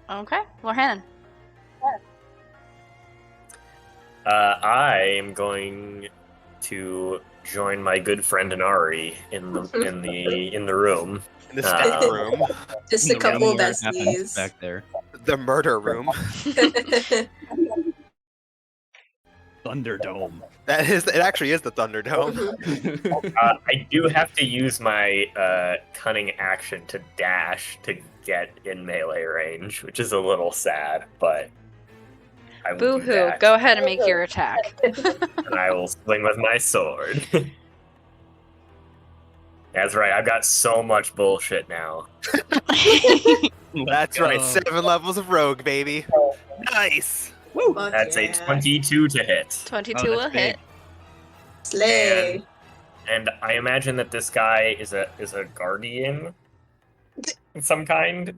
Okay. Lorhannon. I am going to join my good friend Inari in the room. In the stat room, Just a No, couple of what happens besties. back there. the murder room. Thunderdome. It actually is the Thunderdome. I do have to use my cunning action to dash to get in melee range, which is a little sad, but I will Boo do hoo. that. Go ahead and make your attack. And I will swing with my sword. That's right, I've got so much bullshit now. That's right, go. 7 levels of rogue, baby. Nice. Woo! Fuck That's yeah. a 22 to hit. 22 Oh, will that's hit. Slay. And I imagine that this guy is a guardian of some kind.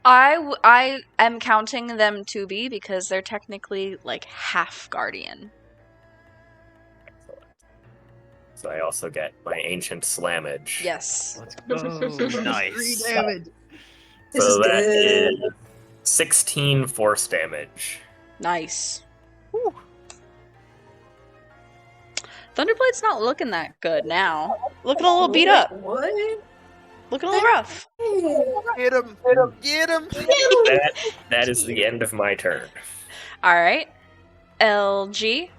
I am counting them to be because they're technically like half guardian. Excellent. So I also get my ancient slammage. Yes. Let's go. Nice. 3 damage. This So is that good. is 16 force damage. Nice. Thunderblight's not looking that good now. Looking a little beat up. What? Looking a little rough. Get him. Get him. That is the end of my turn. All right. LG.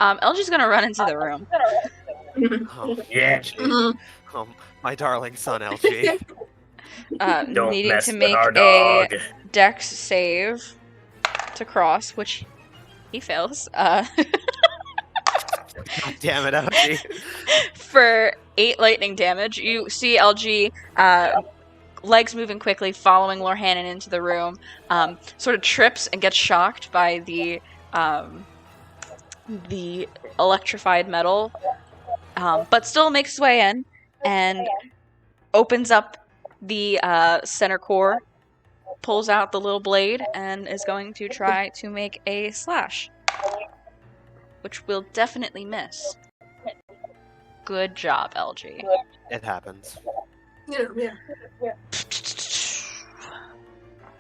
LG's gonna run into the room. Oh, Yeah. LG. Oh, my darling son, LG. Don't Needing mess to with make our a dog. dex save to cross, which he fails. God damn it, LG. For 8 lightning damage. You see LG legs moving quickly, following Lorhannon into the room, sort of trips and gets shocked by the electrified metal, but still makes his way in and opens up the center core, pulls out the little blade, and is going to try to make a slash, which will definitely miss. Good job, LG. It happens. Yeah.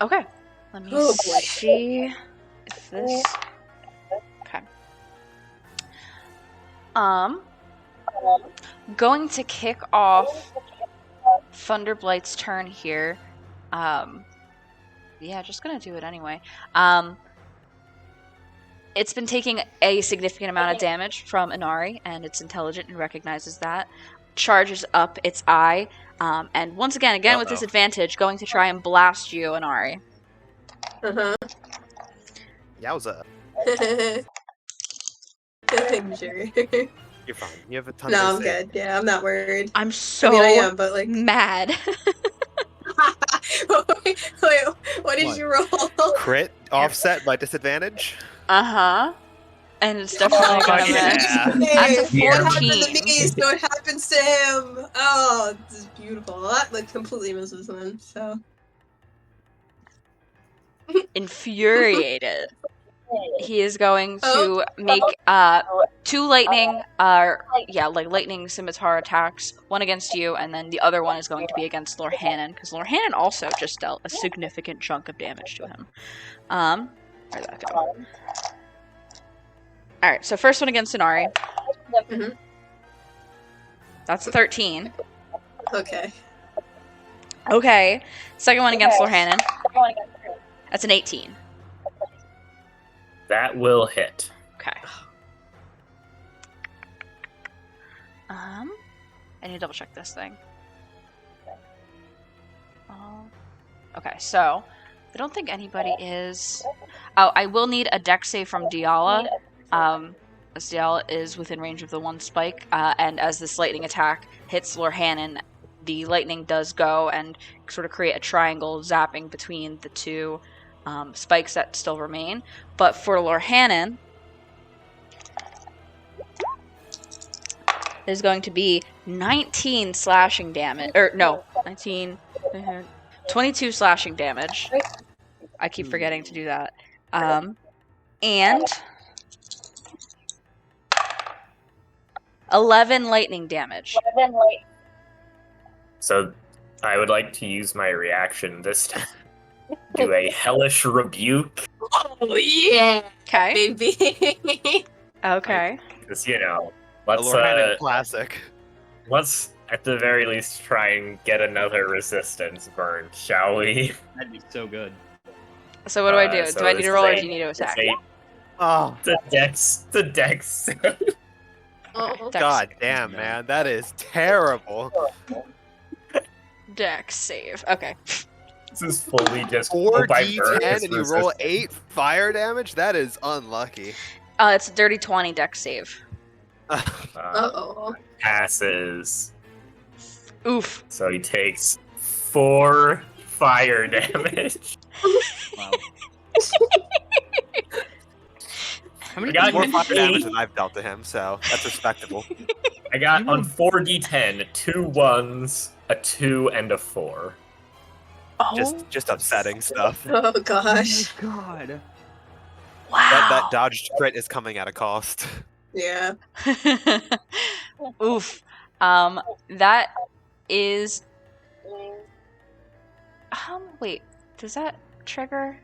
Okay, let me Oh, boy. see if this. Okay. Going to kick off Thunderblight's turn here. Yeah, just gonna do it anyway. It's been taking a significant amount of damage from Inari, and it's intelligent and recognizes that. Charges up its eye, and once again with Uh-oh. disadvantage, going to try and blast you, Inari. Uh-huh. Yowza. Sure. You're fine. You have a ton No, of I'm good. Yeah, I'm not worried. I'm so I mean, I am, but like. mad. Wait, what did What? you roll? Crit offset by disadvantage. Uh-huh. And it's definitely Oh, gonna yeah. miss. That's a Hey, what happened 14. to me? So it happens to him. Oh, this is beautiful. That like completely misses him. So Infuriated. He is going Oh. to make 2 lightning lightning scimitar attacks, one against you, and then the other one is going to be against Lorhannon, because Lorhannon also just dealt a significant chunk of damage to him. Where'd that go? Alright, so first one against Inari. Mhm. That's a 13. Okay. Okay. Second one against Lorhannon. That's an 18. That will hit. Okay. I need to double check this thing. Okay, so I don't think anybody is. Oh, I will need a dex save from Diala. As Diala is within range of the one spike, and as this lightning attack hits Lorhannon, the lightning does go and sort of create a triangle zapping between the two spikes that still remain. But for Lorhannon, there's going to be 19 slashing damage. 22 slashing damage. I keep forgetting to do that. And 11 lightning damage. So I would like to use my reaction this time. Do a hellish rebuke. Oh yeah, Okay. baby. Okay. Because, you know, A let's Lorhannon classic. let's at the very least try and get another resistance burn, shall we? That'd be so good. So what do I do? So Do I need this to is roll or a- do you need to attack? It's Oh, the dex. Oh. Dex- god damn, man. That is terrible. Dex save. Okay. This is fully just hope I burn 4d10 this and you roll resistance. 8 fire damage? That is unlucky. It's a dirty 20 dex save. Oh. Passes. Oof. So he takes 4 fire damage. Wow. How many We got did you More hit? fire damage than I've dealt to him, so that's respectable. I got on 4d10 2 1s, a 2, and a 4. Oh. Just upsetting stuff. Oh gosh. Oh my god. Wow. That dodged crit is coming at a cost. Yeah. Oof. That is. Wait. Does that trigger?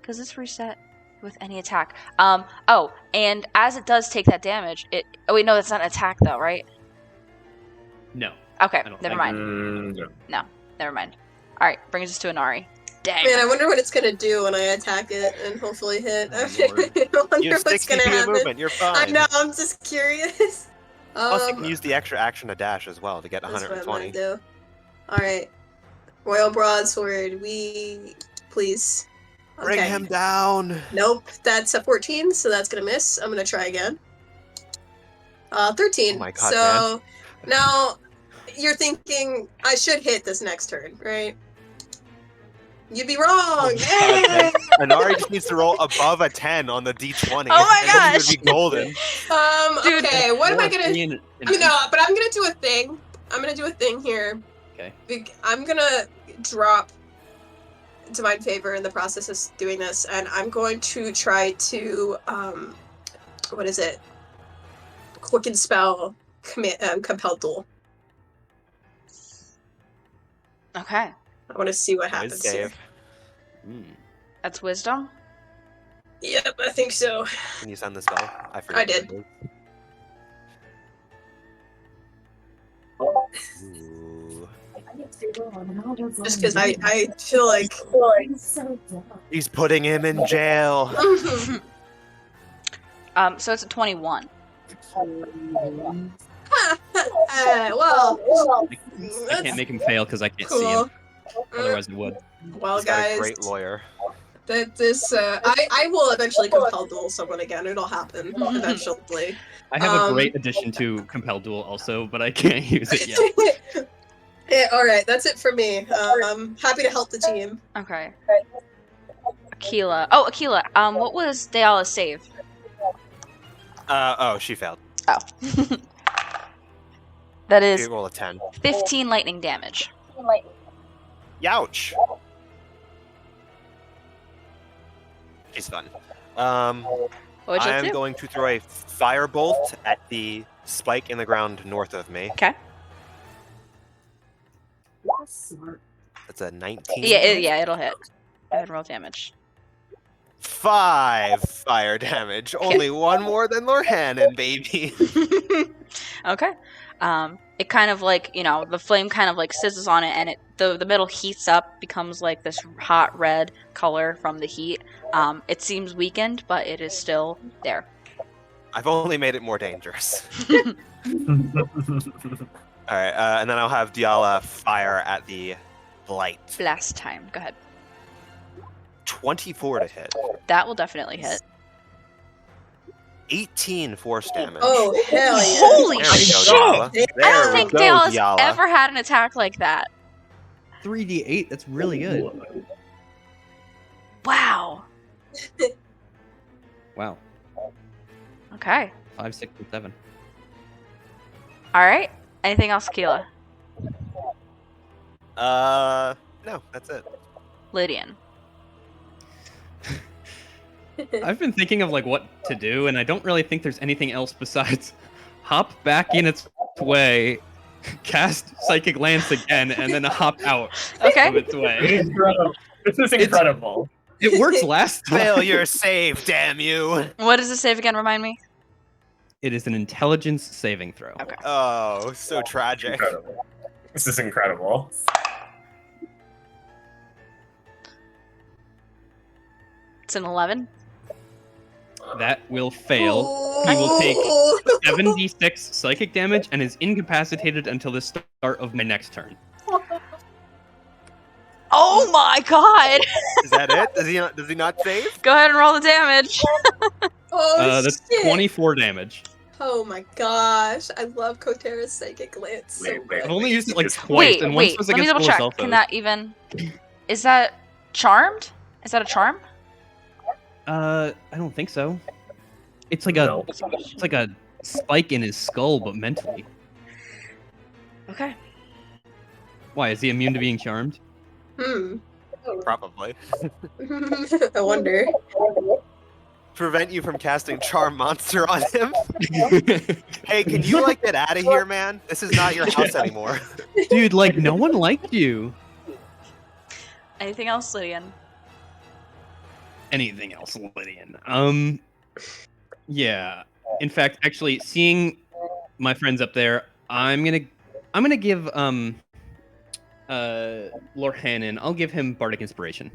Because this reset with any attack. Oh, and as it does take that damage, it. Oh wait, no, that's not an attack though, right? No. Okay, I don't never think- mind. No. Never mind. All right, brings us to Inari. Dang. Man, I wonder what it's gonna do when I attack it and hopefully hit. Oh, I wonder You have what's 6 gonna CP of happen. movement, you're fine. I know. I'm just curious. Plus, you can use the extra action to dash as well to get That's what I'm 120. gonna do. All right, Royal Broadsword. We please. Bring Okay. him down. Nope, that's a 14, so that's gonna miss. I'm gonna try again. 13. Oh my God, so now you're thinking I should hit this next turn, right? You'd be wrong. Yay! Inari just needs to roll above a 10 on the d20. Oh my and then he gosh. would be golden. Dude. Okay, what am I Roll a gonna? three and But I'm gonna do a thing. I'm gonna do a thing here. Okay. I'm gonna drop Divine Favor in the process of doing this, and I'm going to try to what is it? Quicken Spell, Compelled Duel. Okay, I want to see what Nice happens here. save. that's wisdom. Yep, I think so. Can you send the spell? I forget. I did. what it is. Ooh. Just because I feel like. He's putting him in jail. So it's a 21. Well, I can't make him fail because I can't see cool. him. Otherwise, I would. Well, He's got a guys, great lawyer. That this I will eventually compel duel someone again. It'll happen eventually. I have a great addition to Compel Duel also, but I can't use it yet. Yeah, all right, that's it for me. Happy to help the team. Okay. Aquila. Oh, Aquila. What was Diala's save? She failed. Oh. That is You roll a 10. 15 lightning damage. Youch. She's fun. What'd you I'm do? going to throw a firebolt at the spike in the ground north of me. Okay. Smart. That's a 19. Yeah, it'll hit. Go ahead and roll damage. 5 fire damage. Only one more than Lorhannon, baby. Okay. It kind of like, the flame kind of like sizzles on it, and the metal heats up, becomes like this hot red color from the heat. It seems weakened, but it is still there. I've only made it more dangerous. All right, and then I'll have Diala fire at the blight. Last time. Go ahead. 24 to hit. That will definitely hit. 18 force damage. Oh hell yeah! Holy There we go, shit! Diala. I I don't There we think go, Dale's Diala. ever had an attack like that. 3d8, that's really good. Wow. Wow. Okay. 5, 6, and 7. All right. Anything else, Keela? No, that's it. Lydian. I've been thinking of like what to do, and I don't really think there's anything else besides hop back in its way, cast Psychic Lance again, and then hop out of Okay. its way. Incredible. This is incredible. It worked last time. Failure save, damn you. What does the save again? Remind me. It is an intelligence saving throw. Okay. Oh, so tragic. Incredible. This is incredible. It's an 11. That will fail. He will take 76 psychic damage and is incapacitated until the start of my next turn. Oh my god! Is that it? Does he not save? Go ahead and roll the damage. Oh That's shit! 24 damage. Oh my gosh, I love Kotera's Psychic Lance so Wait, I've only used it like twice, Wait, and once wait. was Let me against double check. Olaf Can Elfos. that even? Is that charmed? Is that a charm? I don't think so. It's like No. it's like a spike in his skull, but mentally. Okay. Why is he immune to being charmed? Probably. I wonder. Prevent you from casting Charm Monster on him? Hey, can you get out of here, man? This is not your house anymore. Dude, like no one liked you. Anything else, Lydian? Anything else, Lydian? Yeah. In fact, actually, seeing my friends up there, I'm gonna give Lorhannon, I'll give him Bardic Inspiration,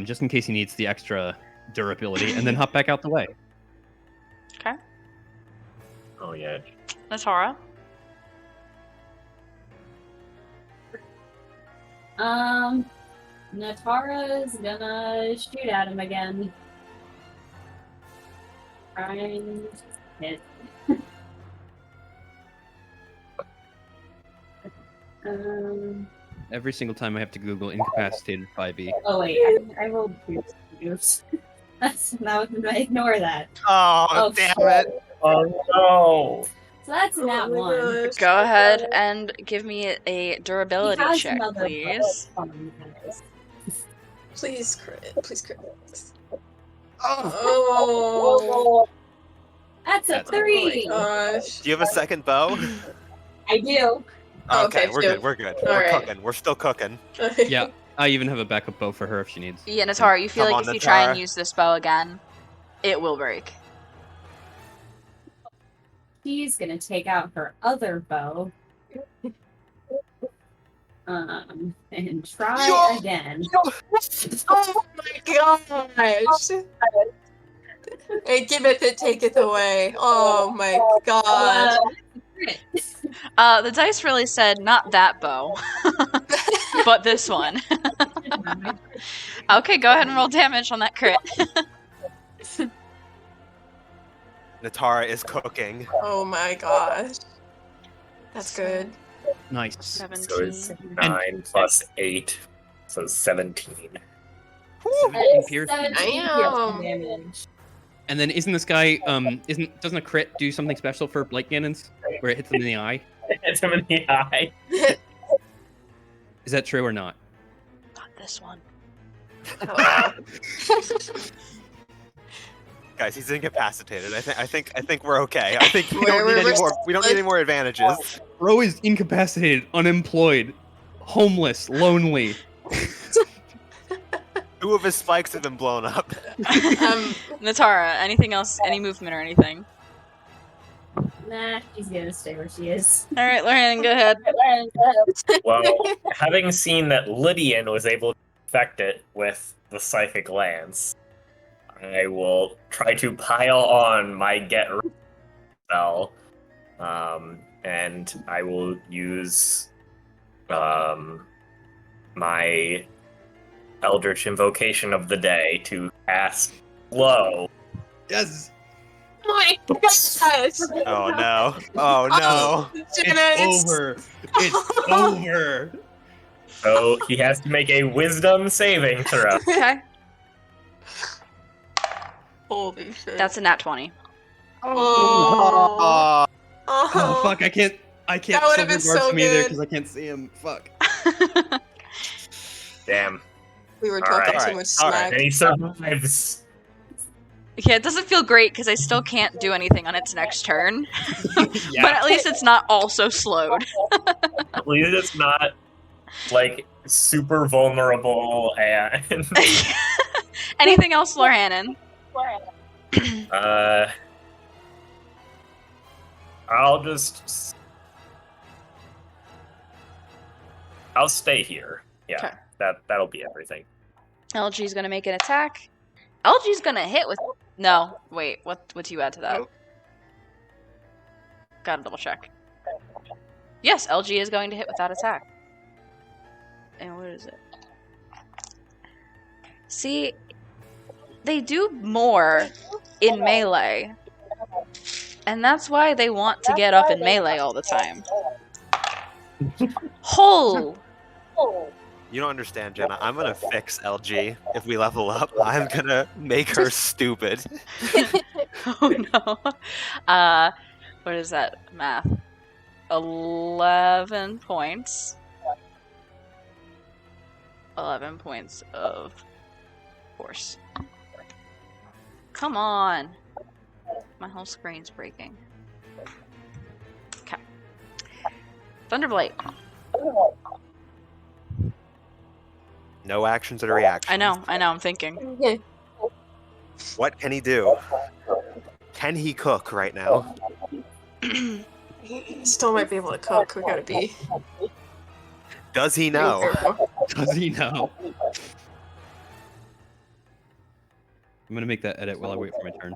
just in case he needs the extra durability, and then hop back out the way. Okay. Oh yeah. Natara. Natara's gonna shoot at him again. Trying to hit. Every single time I have to Google incapacitated 5e. Oh wait, I rolled two. Oops. Ignore that. Oh, damn it. Oh no. So that's Oh not my one. gosh. Go ahead and give me a durability He has check, another please. bone. Please crit. Please crit. Oh. Oh, That's a That's- 3. gosh. Do you have a second bow? I do. Oh, Okay, okay, we're so- good. We're good. all We're right. cooking. We're still cooking. Yeah, I even have a backup bow for her if she needs. Yeah, Natara, you feel Come like on, if you try Natara. and use this bow again, it will break. She's gonna take out her other bow. And try again. Oh my gosh! Hey, give it to take it away. Oh my god. The dice really said not that bow, but this one. Okay, go ahead and roll damage on that crit. Natara is cooking. Oh my gosh. That's good. Nice. 17. So it's 9 plus 8, so 17. 17 pierce. 17 Damn. damage. And then isn't this guy doesn't a crit do something special for blight Ganons where it hits them in the eye? Hits him in the eye. Is that true or not? Not this one. Oh. Guys, he's incapacitated. I think we're okay. I think we We're- don't need we're any more. We don't need any more advantages. Bro is incapacitated, unemployed, homeless, lonely. 2 of his spikes have been blown up. Natara, anything else? Any movement or anything? Nah, she's gonna stay where she is. All right, Lauren, go ahead. Well, having seen that Lydian was able to affect it with the Psychic Lance, I will try to pile on my Get Rid spell, and I will use my Eldritch Invocation of the Day to cast Glow. Yes. Oh my gosh. Oh no! Oh no! Jenna, It's over. It's over. So he has to make a Wisdom saving throw. Okay, Holy shit. that's a nat 20. Oh. Oh fuck! I can't. That would've been silver so guard me there good. because I can't see him. Fuck. Damn. We were All talking right, too much all right. smack. And he survives. Yeah, it doesn't feel great because I still can't do anything on its next turn. Yeah. But at least it's not also slowed. At least it's not like super vulnerable and Anything else, Lorhannon? I'll stay here. Yeah. Okay. That'll be everything. LG's gonna make an attack. LG's gonna hit with. No, wait. What do you add to that? Gotta double check. Yes, LG is going to hit with that attack. And what is it? See, they do more in melee. And that's why they want to get up in melee all the time. Hole! You don't understand, Jenna. I'm gonna fix LG if we level up. I'm gonna make her stupid. Oh no. What is that math? 11 points. 11 points of force. Come on. My whole screen's breaking. Okay. Thunderblight. No actions or reactions. I know, I'm thinking. What can he do? Can he cook right now? He still might be able to cook. We gotta be. Does he know? careful. Does he know? I'm gonna make that edit while I wait for my turn.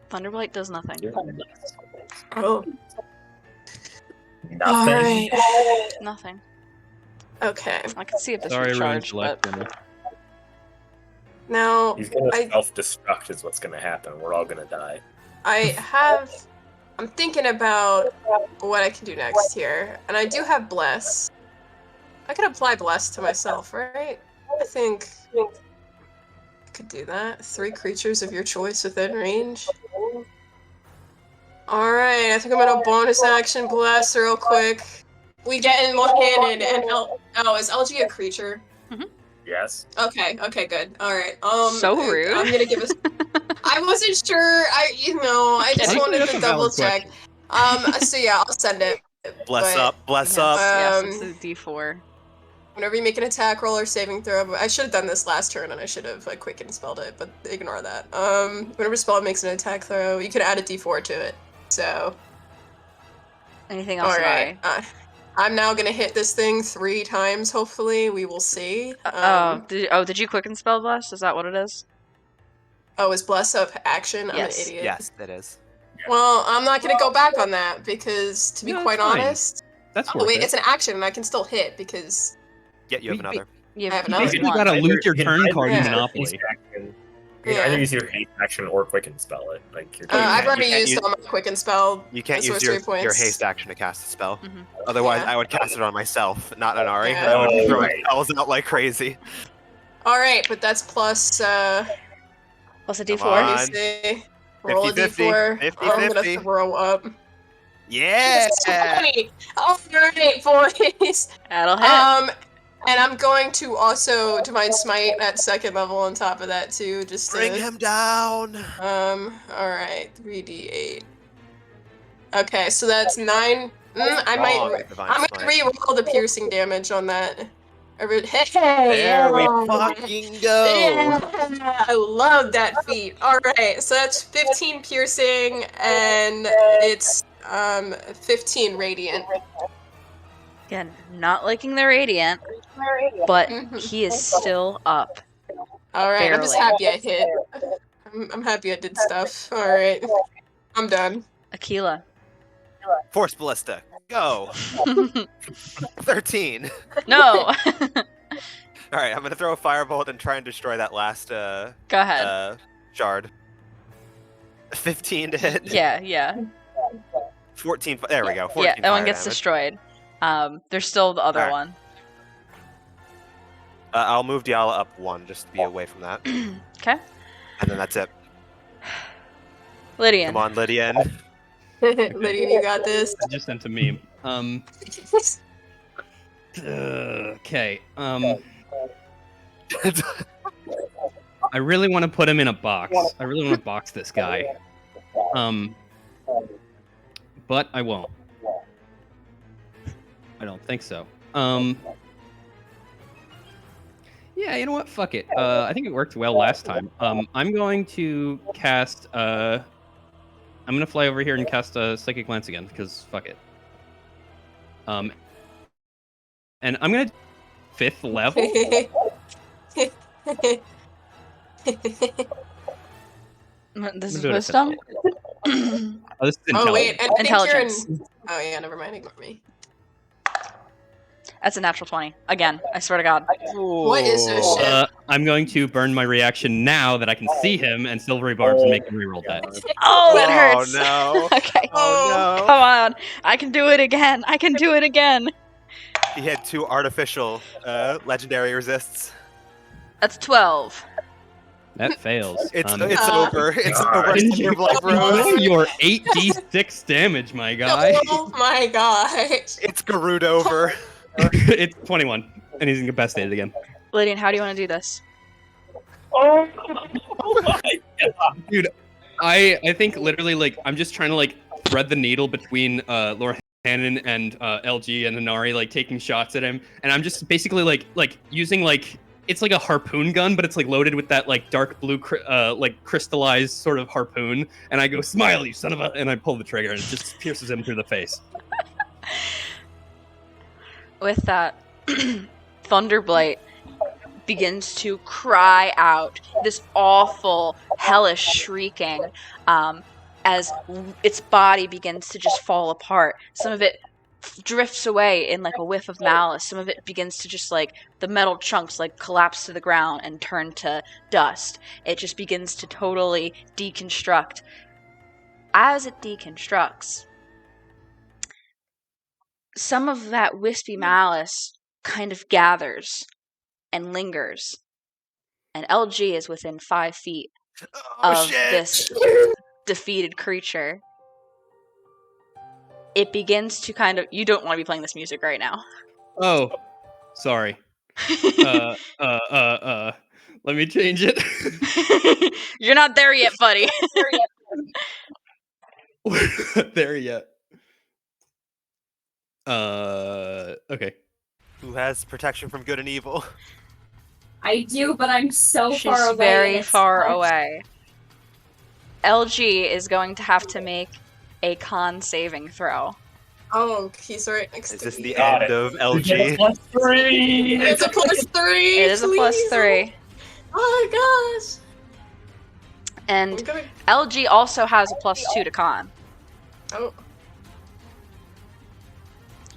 Thunderblight does nothing. Oh. Nothing. Alright. Nothing. Okay. I can see if this Sorry, I ruined recharged, your life, but Jenna. Now, He's gonna I- self-destruct is what's gonna happen. We're all gonna die. I'm thinking about what I can do next here. And I do have Bless. I could apply Bless to myself, right? I think I could do that. 3 creatures of your choice within range. Alright, I think I'm gonna bonus action Bless real quick. We get in one-handed and is LG a creature? Yes. Okay, good. Alright. So rude. I'm gonna give us I wasn't sure. I just Okay. wanted That's to a double valid check. So yeah, I'll send it. Bless But up, bless yes, up. yes, Um, it's a D4. Whenever you make an attack roll or saving throw, I should have done this last turn and I should have quick spelled it, but ignore that. Whenever spell makes an attack throw, you could add a D4 to it. So Anything else? alright. I'm now gonna hit this thing 3 times, hopefully. We will see. Did you quicken spell blast? Is that what it is? Oh, is Bless up action? I'm Yes. an idiot. Yes, it is. Well, I'm not gonna go back on that because, to be No, quite that's fine. honest. That's Oh worth wait, it. it's an action, and I can still hit because. Yeah, you have Wait, another. You I have have another Basically, you one. gotta loot your You can turn either card in use Monopoly. You can Yeah. either use your haste action or quicken spell it. Like you're Oh, you I've can't- already you can't used use- all my quicken spell. You can't and use sorcery your points. haste action to cast a spell. Mhm. Otherwise, Yeah. I would cast it on myself, not on Ari. Yeah. I would be Oh, throwing right. spells out like crazy. All right, but that's plus. Plus a Come D4. on. Let me see. Roll a 50-50, d4. 50-50. I'm gonna throw up. Yeah! It's 20. All right, boys. That'll hit. And I'm going to also Divine Smite at 2nd level on top of that too, just to. Bring him down! All right, 3d8. Okay, so that's 9. I might. Strong Divine I'm Smite. gonna re-roll the piercing damage on that. Hey, There we yeah. fucking go! Yeah, I love that feat. All right, so that's 15 piercing and it's 15 radiant. Again, not liking the radiant, but Mhm. he is still up. All right, I'm just Barely. happy I hit. I'm happy I did stuff. All right, I'm done. Aquila. Force Ballista, go! 13. No. Alright, I'm gonna throw a firebolt and try and destroy that last Go ahead. shard. 15 to hit. Yeah. 14. There we go. 14 Yeah, that one fire gets damage. destroyed. There's still the other Alright. one. I'll move Diala up 1 just to be away from that. Okay. And then that's it. Lydian. Come on, Lydian. Lydian, you got this. I just sent a meme. Okay. I really want to put him in a box. I really want to box this guy. But I won't. I don't think so. Yeah, you know what? Fuck it. I think it worked well last time. I'm going to cast. I'm gonna fly over here and cast a Psychic Glance again because fuck it. And I'm gonna 5th level. This is do it at wisdom. Oh, this is Oh wait, intelligence. and I think you're in. Intelligence. Oh yeah, never mind. Ignore me. That's a natural 20. Again, I swear to God. What is this shit? I'm going to burn my reaction now that I can see him and Silvery Barbs and make him reroll that. Oh, that hurts. Oh no. Okay. Oh no. Come on. I can do it again. I can do it again. He had 2 artificial legendary resists. That's 12. That fails. It's Oh, over. It's God. over. Thunderblight Rose. Roll your 8d6 damage, my guy. Oh my god. It's Garud over. It's 21, and he's incapacitated again. Lydian, how do you want to do this? Oh my god. Dude, I think literally like I'm just trying to like thread the needle between Laura Hannon and LG and Inari, like taking shots at him, and I'm just basically like using like it's like a harpoon gun, but it's like loaded with that like dark blue like crystallized sort of harpoon, and I go, "Smile, you son of a!" and I pull the trigger, and it just pierces him through the face. With that, Thunderblight begins to cry out this awful, hellish shrieking as its body begins to just fall apart. Some of it drifts away in like a whiff of malice. Some of it begins to just like the metal chunks like collapse to the ground and turn to dust. It just begins to totally deconstruct. As it deconstructs, some of that wispy malice kind of gathers and lingers. And LG is within 5 feet Oh of shit! this defeated creature. It begins to kind of... You don't want to be playing this music right now. Oh, sorry. Let me change it. You're not there yet, buddy. We're not there yet. Okay. Who has protection from good and evil? I do, but I'm so She's far away. very and it's far hard. away. LG is going to have to make a con saving throw. Oh, he's right next Is to this me. the Got end it. of You LG? get a +3. It's a +3. It is a please. +3. Oh my gosh. And I'm gonna. LG also has a +2 to con. Oh,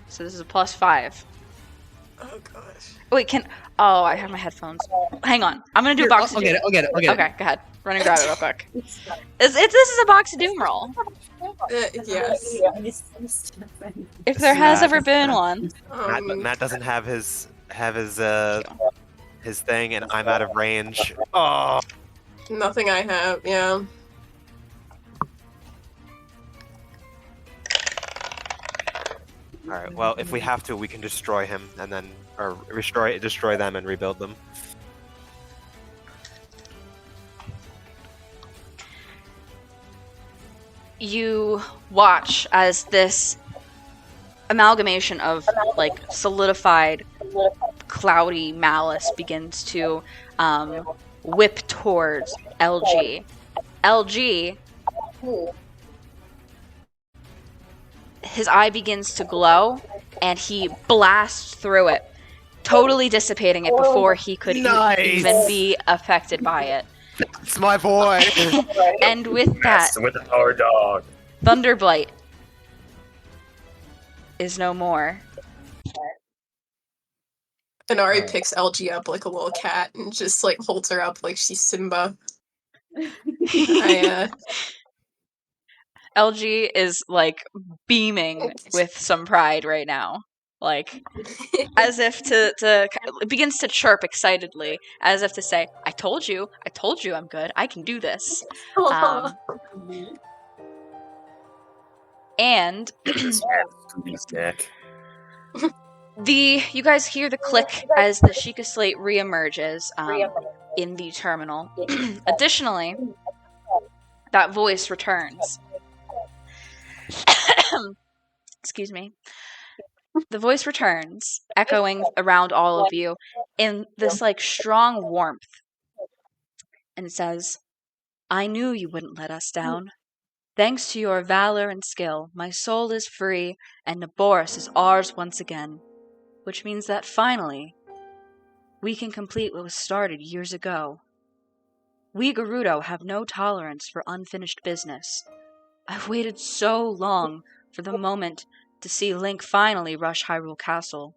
So this is a +5. oh gosh. Wait, oh, I have my headphones. Hang on. I'm gonna do a box I'll of get doom. it. I'll get it. I'll get Okay, go ahead. Run and grab it real quick. This is a box of doom roll. Yes. If there has Matt. ever been one. Matt doesn't have his Thank you. his thing, and I'm out of range. Oh, Nothing I have. Yeah. all right. Well, if we have to, we can destroy him and then, or destroy them and rebuild them. You watch as this amalgamation of like solidified cloudy malice begins to whip towards LG. LG, his eye begins to glow and he blasts through it, totally dissipating it before he could even be affected by it. It's my boy. And with that, Yes, with our dog. Thunderblight is no more. And Ari picks LG up like a little cat and just like holds her up like she's Simba. LG is like beaming with some pride right now. Like as if to it begins to chirp excitedly, as if to say, I told you I'm good. I can do this. And Neck. you guys hear the click as the Sheikah Slate reemerges in the terminal. Additionally, that voice returns. Excuse me. The voice returns, echoing around all of you in this like strong warmth. And it says, I knew you wouldn't let us down. Thanks to your valor and skill, my soul is free, and Naboris is ours once again. Which means that finally, we can complete what was started years ago. We Gerudo have no tolerance for unfinished business. I've waited so long for the moment to see Link finally rush Hyrule Castle.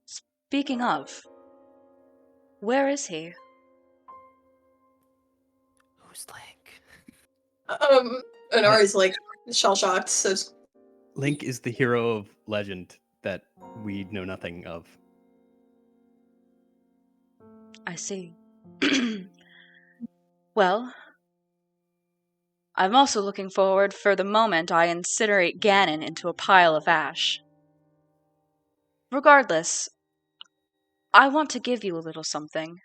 Speaking of, where is he? Who's Link? And Ari's like shell shocked. So Link is the hero of legend that we know nothing of. I see. Well, I'm also looking forward for the moment I incinerate Ganon into a pile of ash. Regardless, I want to give you a little something.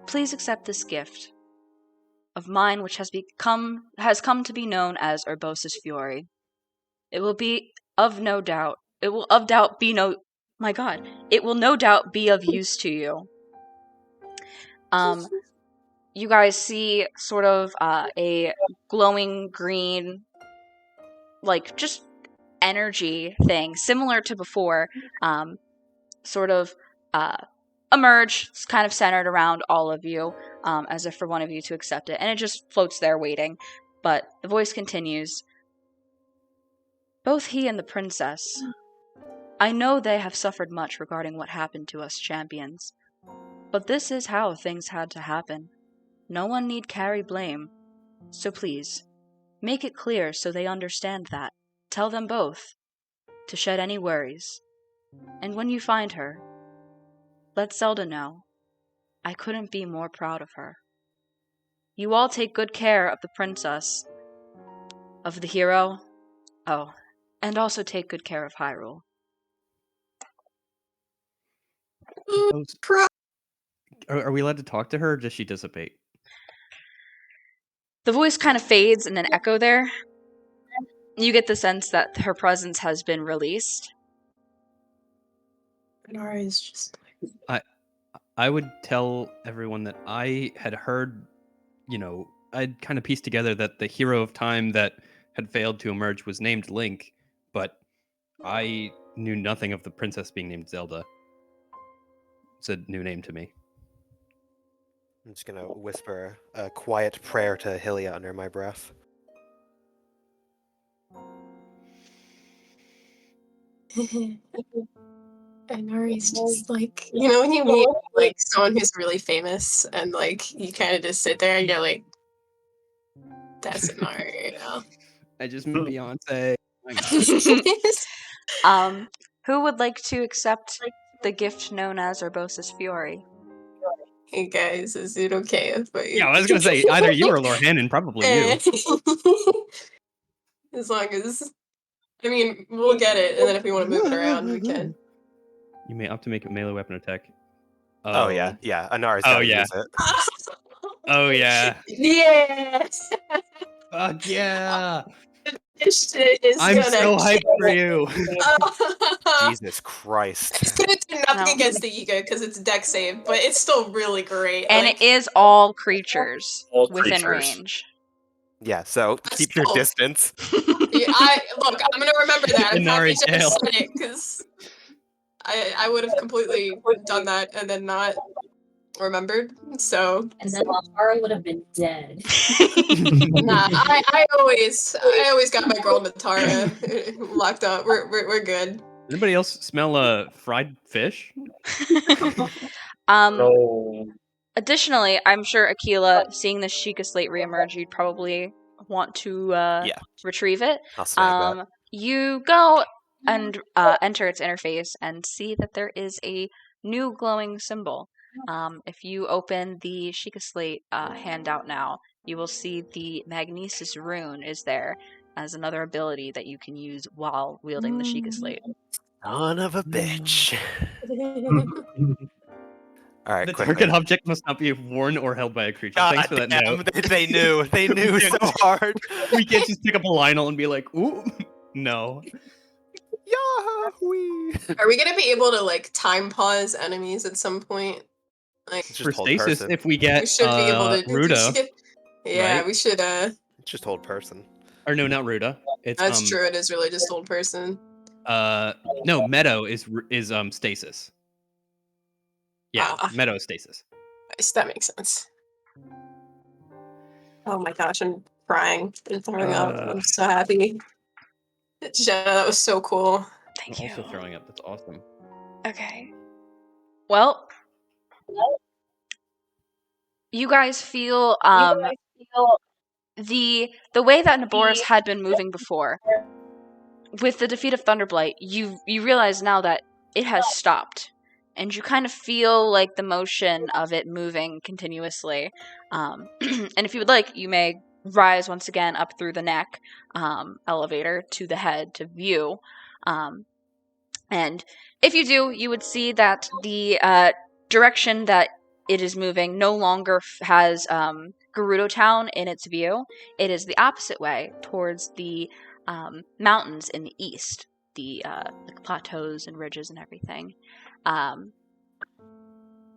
Please accept this gift of mine, which has come to be known as Urbosa's Fury. It will no doubt be of use to you. You guys see sort of a glowing green, like just energy thing, similar to before, sort of emerge. It's kind of centered around all of you, as if for one of you to accept it, and it just floats there waiting. But the voice continues. Both he and the princess, I know they have suffered much regarding what happened to us champions, but this is how things had to happen. No one need carry blame. So please, make it clear so they understand that. Tell them both to shed any worries. And when you find her, let Zelda know. I couldn't be more proud of her. You all take good care of the princess, of the hero. Oh, and also take good care of Hyrule. Are we allowed to talk to her, or does she dissipate? The voice kind of fades in an echo there. You get the sense that her presence has been released. Ari is just I would tell everyone that I had heard, I'd kind of pieced together that the hero of time that had failed to emerge was named Link, but I knew nothing of the princess being named Zelda. It's a new name to me. I'm just gonna whisper a quiet prayer to Hylia under my breath. And Nari's just like, you know, when you meet like someone who's really famous and like you kind of just sit there and you're like, that's an Nari, you know. I just met Beyonce. Who would like to accept the gift known as Urbosa's Fury? Hey guys, is it okay if I... Yeah, I was gonna say either you or Lorhannon, probably you. As long as, I mean, we'll get it, and then if we want to move it around, we can. You may opt to make a melee weapon attack. Oh yeah, Anar's Oh, gotta yeah. use it. Oh yeah. Yeah. Fuck yeah. This shit is I'm gonna so hyped kill. for you. Jesus Christ. It's gonna do nothing No. against the ego because it's deck save, but it's still really great. And like, it is all creatures All within creatures. range. Yeah, so keep your cool. distance. yeah, look, I'm gonna remember that. I'm Inari happy to jail. said it because I would have completely done that and then not remembered. So And then Latara would have been dead. nah, I always got my girl Natara locked up. We're good. Anybody else smell fried fish? No. Additionally, I'm sure Aquila, seeing the Sheikah slate reemerge, you'd probably want to retrieve it. I'll snag that. You go and enter its interface and see that there is a new glowing symbol. If you open the Sheikah slate handout now, you will see the Magnesis rune is there as another ability that you can use while wielding the Sheikah slate. Son of a bitch. Alright, The quickly. target object must not be worn or held by a creature. God Thanks for that damn, note. they knew. They knew so hard. We can't just pick up a Lionel and be like, ooh, no. Yahweh! Are we gonna be able to like time pause enemies at some point? Like It's For just hold stasis, person. if we we get should be able to. Ruda, Yeah, right? we should. It's just hold person. or no, not Ruda. It's That's true. It is really just old person. No, Meadow is stasis. Yeah, Ah. Meadow is stasis. Nice, that makes sense. Oh my gosh, I'm crying and throwing up. I'm so happy. Jenna, that was so cool. Thank I'm you. also throwing up. That's awesome. Okay. Well, you guys feel the way that Naboris had been moving before. With the defeat of Thunderblight, you realize now that it has stopped, and you kind of feel like the motion of it moving continuously. And if you would like, you may rise once again up through the neck elevator to the head to view. And if you do, you would see that the direction that it is moving no longer has Gerudo Town in its view. It is the opposite way, towards the mountains in the east, the plateaus and ridges and everything.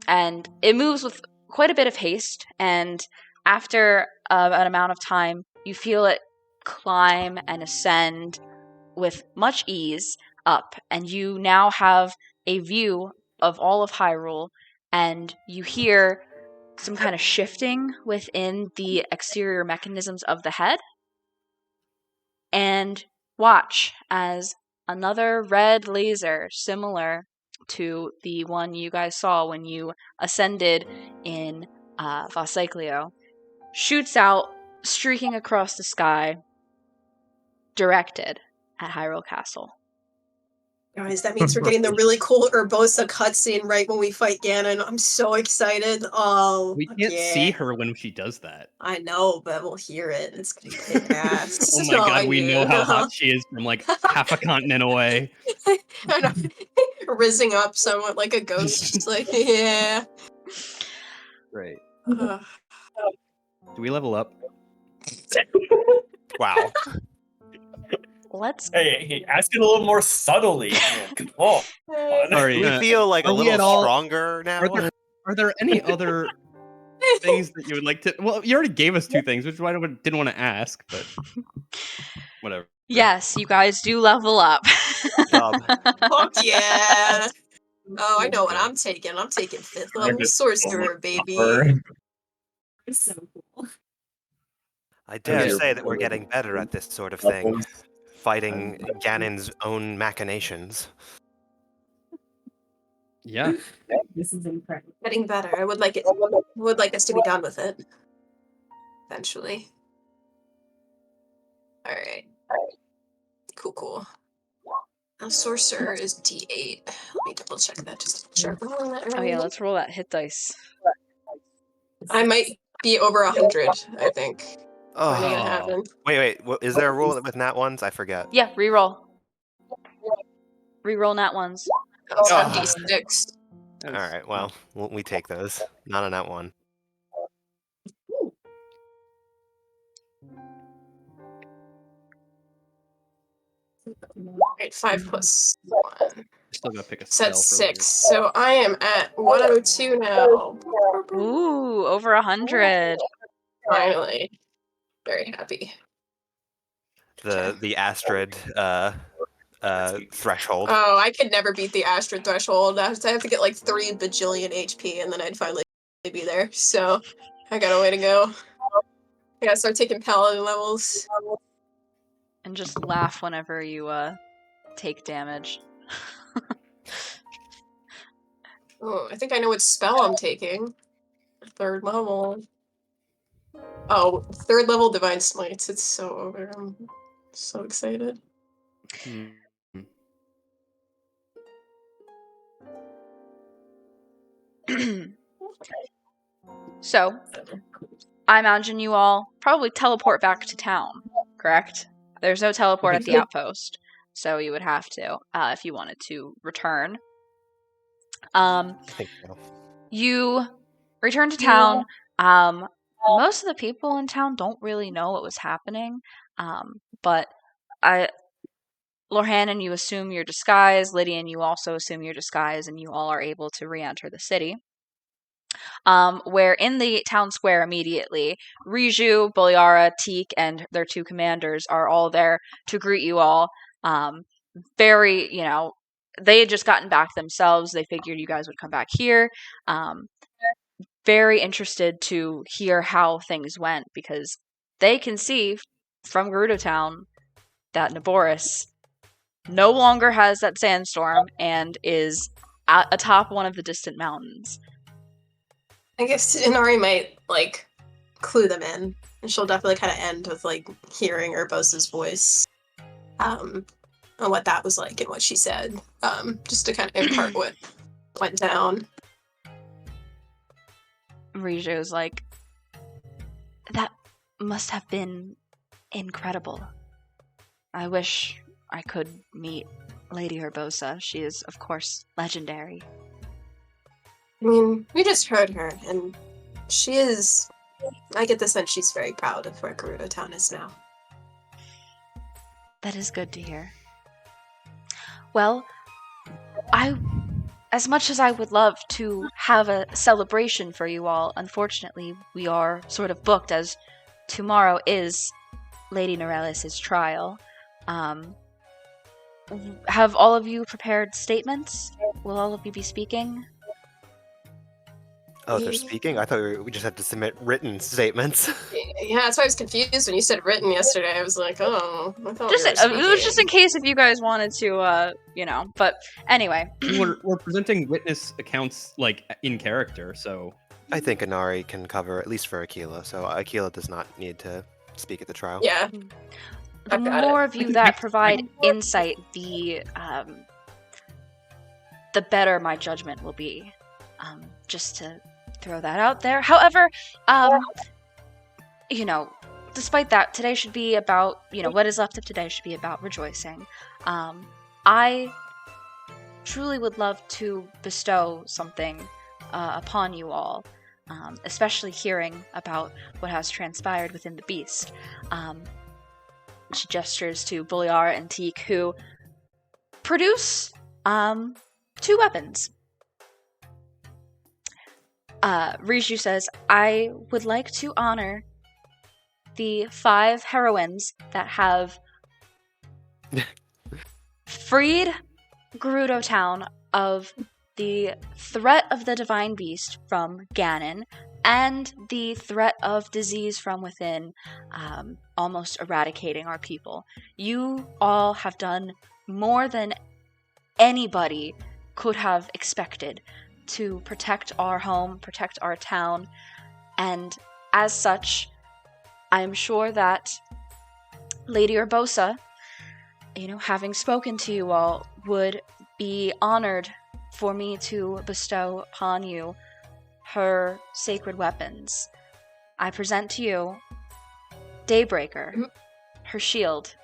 And it moves with quite a bit of haste, and after an amount of time, you feel it climb and ascend with much ease up, and you now have a view of all of Hyrule, and you hear some kind of shifting within the exterior mechanisms of the head, and watch as another red laser, similar to the one you guys saw when you ascended in Valcyclio, shoots out, streaking across the sky, directed at Hyrule Castle. Guys, that means we're getting the really cool Urbosa cutscene right when we fight Ganon. I'm so excited. Oh, We can't see her when she does that. I know, but we'll hear it. It's gonna kick ass. Oh my god, we know how hot she is from like half a continent away. I know. Rizzing up somewhat like a ghost. Just like, yeah. Great. Ugh. Do we level up? Wow. Let's. Hey, ask it a little more subtly. Come on. Sorry. Do we feel like a are we little at all- stronger now? Are there any other things that you would like to? Well, you already gave us two things, which is why I didn't want to ask, but whatever. Yes, you guys do level up. Fuck yeah. Oh, I know what I'm taking. I'm taking 5th level sorcerer, baby. It's so cool. I dare Yeah. say that we're getting better at this sort of thing, fighting Ganon's own machinations. Yeah. This is incredible. Getting better. I would like us to be done with it. Eventually. Alright. Cool. Now sorcerer is D8. Let me double check that just to make sure. Oh yeah, let's roll that hit dice. I might be over 100, I think. Finding it Oh, happen. wait. Is there a rule with nat ones? I forget. Yeah, reroll. Reroll nat ones. That's Oh. on D6. All right. Well, we take those. Not a nat one. Alright, 5 plus 1. Still gotta pick a spell. That's for later. 6. So I am at 102 now. Ooh, over 100. Finally. Very happy. The Astrid threshold. Oh, I could never beat the Astrid threshold. I have to get like 3 bajillion HP and then I'd finally be there. So I got a way to go. I gotta start taking paladin levels. And just laugh whenever you take damage. Oh, I think I know what spell I'm taking. 3rd level. Oh, 3rd level Divine Smites. It's so over. I'm so excited. Hmm. So, I imagine you all probably teleport back to town, correct? There's no teleport at the outpost, so you would have to, if you wanted to return. I think so. You return to town. Most of the people in town don't really know what was happening, but Lorhannon, you assume your disguise. Lydian, you also assume your disguise, and you all are able to re-enter the city. Where in the town square immediately, Riju, Bolyara, Teak, and their 2 commanders are all there to greet you all. Very, they had just gotten back themselves. They figured you guys would come back here. Very interested to hear how things went because they can see from Gerudo Town that Naboris no longer has that sandstorm and is atop one of the distant mountains. I guess Inari might, clue them in. And she'll definitely kind of end with, hearing Urbosa's voice. On what that was like and what she said. Just to kind of impart what went down. Riju's like, that must have been incredible. I wish I could meet Lady Urbosa. She is, of course, legendary. I mean, we just heard her, and she is... I get the sense she's very proud of where Gerudo Town is now. That is good to hear. Well, as much as I would love to have a celebration for you all, unfortunately, we are sort of booked as tomorrow is Lady Norelis' trial. Have all of you prepared statements? Will all of you be speaking? Oh, they're speaking? I thought we just had to submit written statements. Yeah, that's why I was confused when you said written yesterday. I was like, oh, I thought Just, we were it was just in case if you guys wanted to, But anyway. We're presenting witness accounts, in character, so... I think Inari can cover, at least for Aquila, so Aquila does not need to speak at the trial. Yeah. The more of you that provide insight, the better my judgment will be. Just to throw that out there. However, despite that, today should be about, what is left of today should be about rejoicing. I truly would love to bestow something upon you all, especially hearing about what has transpired within the beast. She gestures to Bolyara and Teak, who produce 2 weapons. Riju says, I would like to honor the 5 heroines that have freed Gerudo Town of the threat of the Divine Beast from Ganon and the threat of disease from within almost eradicating our people. You all have done more than anybody could have expected to protect our home, protect our town, and as such, I am sure that Lady Urbosa, having spoken to you all, would be honored for me to bestow upon you her sacred weapons. I present to you Daybreaker, her shield,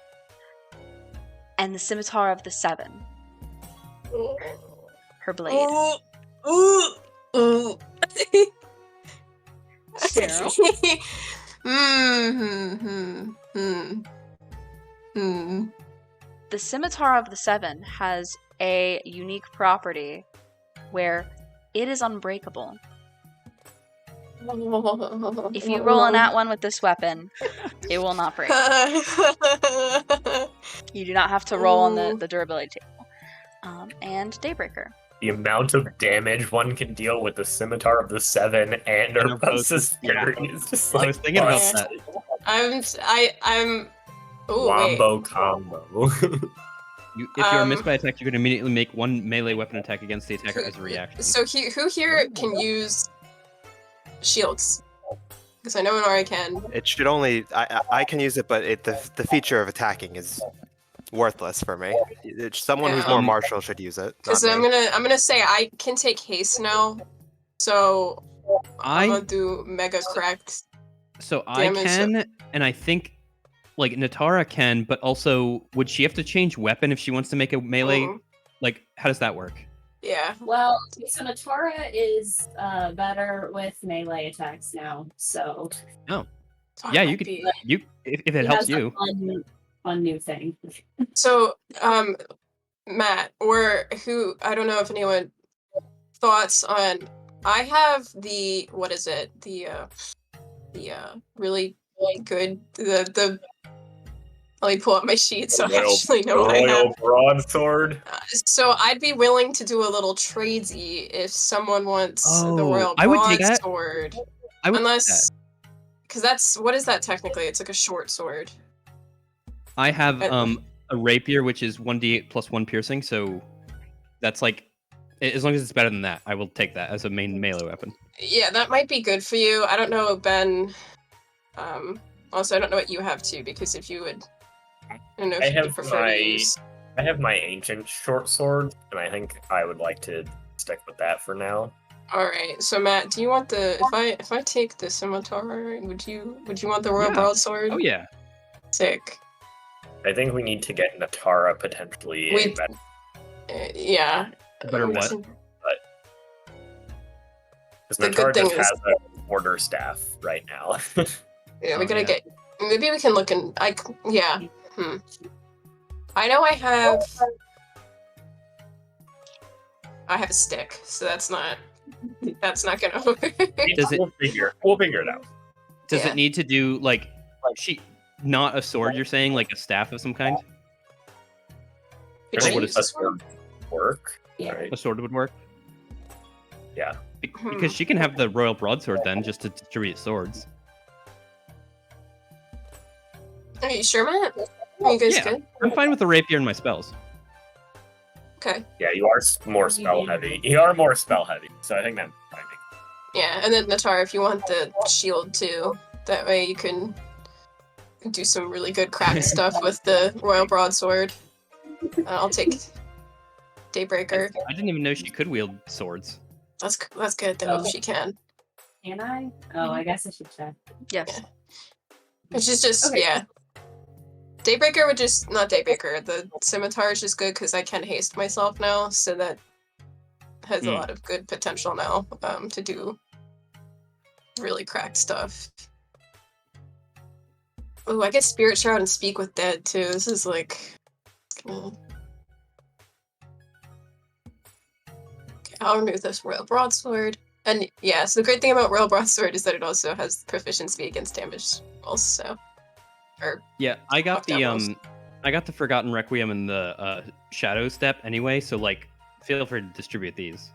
and the Scimitar of the Seven, her blade. Cheryl? The Scimitar of the Seven has a unique property where it is unbreakable. If you roll an @1 with this weapon, it will not break. You do not have to roll on the durability table. And Daybreaker. The amount of damage one can deal with the Scimitar of the Seven and Urbosa's Spirit is just like I was thinking about that. I'm. Ooh, Wombo wait. combo. If you're missed by attack, you can immediately make one melee weapon attack against the attacker as a reaction. So who here can use shields? Because I know Inari can. It should only I can use it, but the feature of attacking is worthless for me. Someone who's more martial should use it. Because I'm gonna say I can take haste now, so I'm gonna do mega cracked. So I can, and I think like Natara can, but also would she have to change weapon if she wants to make a melee? Like, how does that work? Yeah. Well, so Natara is better with melee attacks now, so. Oh. Yeah, you could. If it helps you. Fun new thing. So, Matt, or who, I don't know if anyone thoughts on. I have the really good the. Let me pull up my sheet so I actually know what I have. Royal Broadsword. So I'd be willing to do a little tradesy if someone wants the Royal Broadsword. I would Unless, because what is that technically? It's like a short sword. I have a rapier, which is 1d8 plus 1 piercing, so that's like, as long as it's better than that, I will take that as a main melee weapon. Yeah, that might be good for you. I don't know, Ben. Also, I don't know what you have too, because if you would, I don't know if you prefer to use. I have my ancient short sword, and I think I would like to stick with that for now. All right, so Matt, do you want the if I take the scimitar, would you want the Royal Broadsword? Oh yeah. Sick. I think we need to get Natara potentially. Yeah. Better what? Because Natara just has a border staff right now. Yeah, we gotta get. Maybe we can look in. I know I have a stick, so that's not gonna work. We'll figure it out. Does it need to do like not a sword? You're saying like a staff of some kind? Or would a sword work? Yeah. Right? A sword would work. Yeah. Because she can have the Royal Broadsword then, just to distribute swords. Are you sure, Matt? Are you guys good? I'm fine with the rapier and my spells. Okay. Yeah, you are more spell heavy. You are more spell heavy, so I think that's fine. Yeah, and then Natara, if you want the shield too, that way you can do some really good crack stuff with the Royal Broadsword. I'll take Daybreaker. I didn't even know she could wield swords. That's good though if she can. Can I? Oh, I guess I should check. Yes. Which is just yeah. Daybreaker would just not Daybreaker. The scimitar is just good because I can haste myself now, so that has a lot of good potential now to do really cracked stuff. Oh, I get Spirit Shroud and Speak with Dead too. This is like. Okay, I'll remove this Royal Broadsword. And yeah, so the great thing about Royal Broadsword is that it also has proficiency against damage also. Yeah, I got the Forgotten Requiem and the Shadow Step anyway, so feel free to distribute these.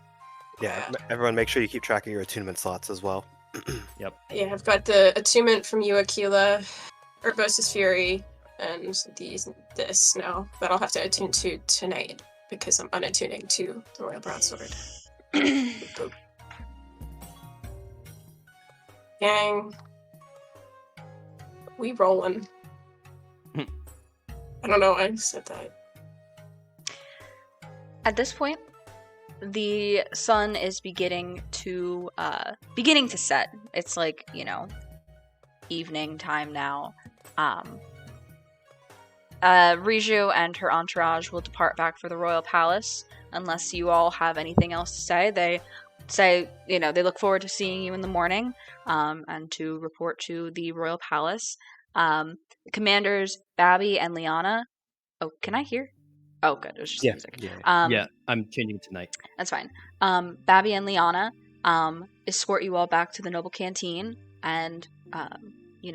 Yeah, everyone make sure you keep track of your attunement slots as well. Yep. Yeah, I've got the attunement from you, Aquila, Urbosa's Fury, and this now that I'll have to attune to tonight because I'm unattuning to the Royal Broadsword. Gang, we rolling. I don't know why I said that. At this point, the sun is beginning to set. It's like, evening time now. Riju and her entourage will depart back for the royal palace unless you all have anything else to say. They say, they look forward to seeing you in the morning, and to report to the royal palace. The commanders, Babby and Liana. Oh, can I hear? Oh, good. It was just music. Yeah, I'm changing tonight. That's fine. Babby and Liana escort you all back to the noble canteen, and they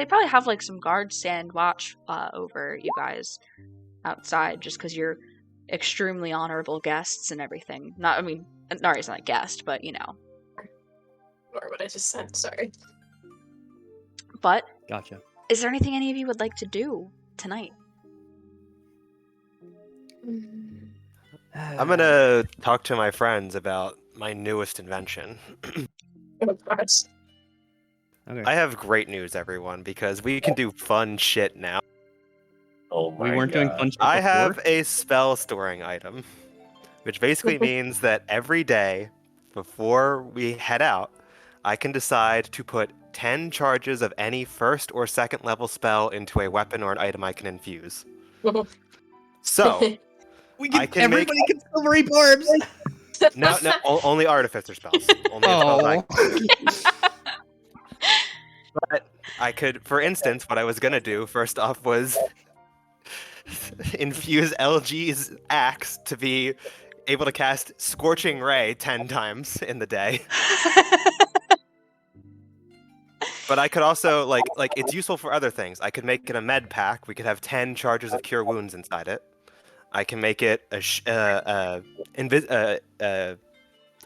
probably have like some guards stand watch over you guys outside, just because you're extremely honorable guests and everything. Nari's not a guest, but Or what I just said. Sorry. But Gotcha. is there anything any of you would like to do tonight? I'm gonna talk to my friends about my newest invention. Oh gosh. Okay. I have great news, everyone, because we can do fun shit now. Oh my We weren't doing fun shit I before? have a spell storing item, which basically means that every day before we head out, I can decide to put 10 charges of any first or second level spell into a weapon or an item I can infuse. So, everybody can silvery barbs. no, only artificer spells. Only spells I can. But I could, for instance, what I was gonna do first off was infuse LG's axe to be able to cast Scorching Ray 10 times in the day. But I could also like it's useful for other things. I could make it a med pack. We could have 10 charges of Cure Wounds inside it. I can make it a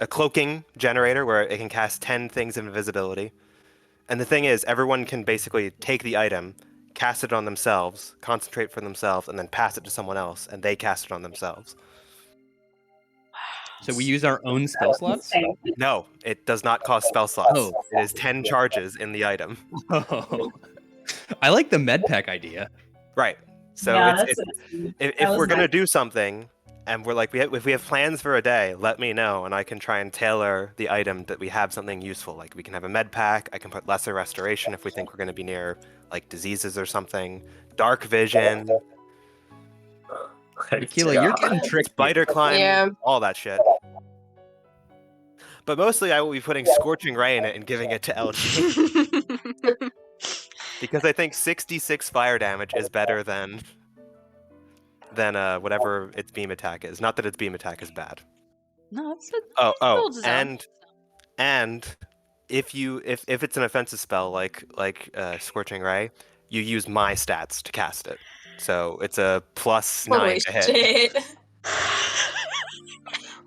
cloaking generator where it can cast 10 things of invisibility. And the thing is, everyone can basically take the item, cast it on themselves, concentrate for themselves, and then pass it to someone else, and they cast it on themselves. So we use our own spell slots? No, it does not cost spell slots. Oh. It is 10 charges in the item. Oh. I like the med pack idea. Right. So Yeah, if we're gonna do something, and we're like, if we have plans for a day, let me know, and I can try and tailor the item that we have something useful. Like we can have a med pack. I can put lesser restoration if we think we're gonna be near like diseases or something. Dark vision, Aquila, you're getting tricked. spider climb, Yeah. all that shit. But mostly, I will be putting Scorching Ray in it and giving it to LG. Because I think 66 fire damage is better than whatever its beam attack is. Not that its beam attack is bad. No, it's a and if it's an offensive spell like Scorching Ray, you use my stats to cast it. So it's a +9 Holy to hit. shit.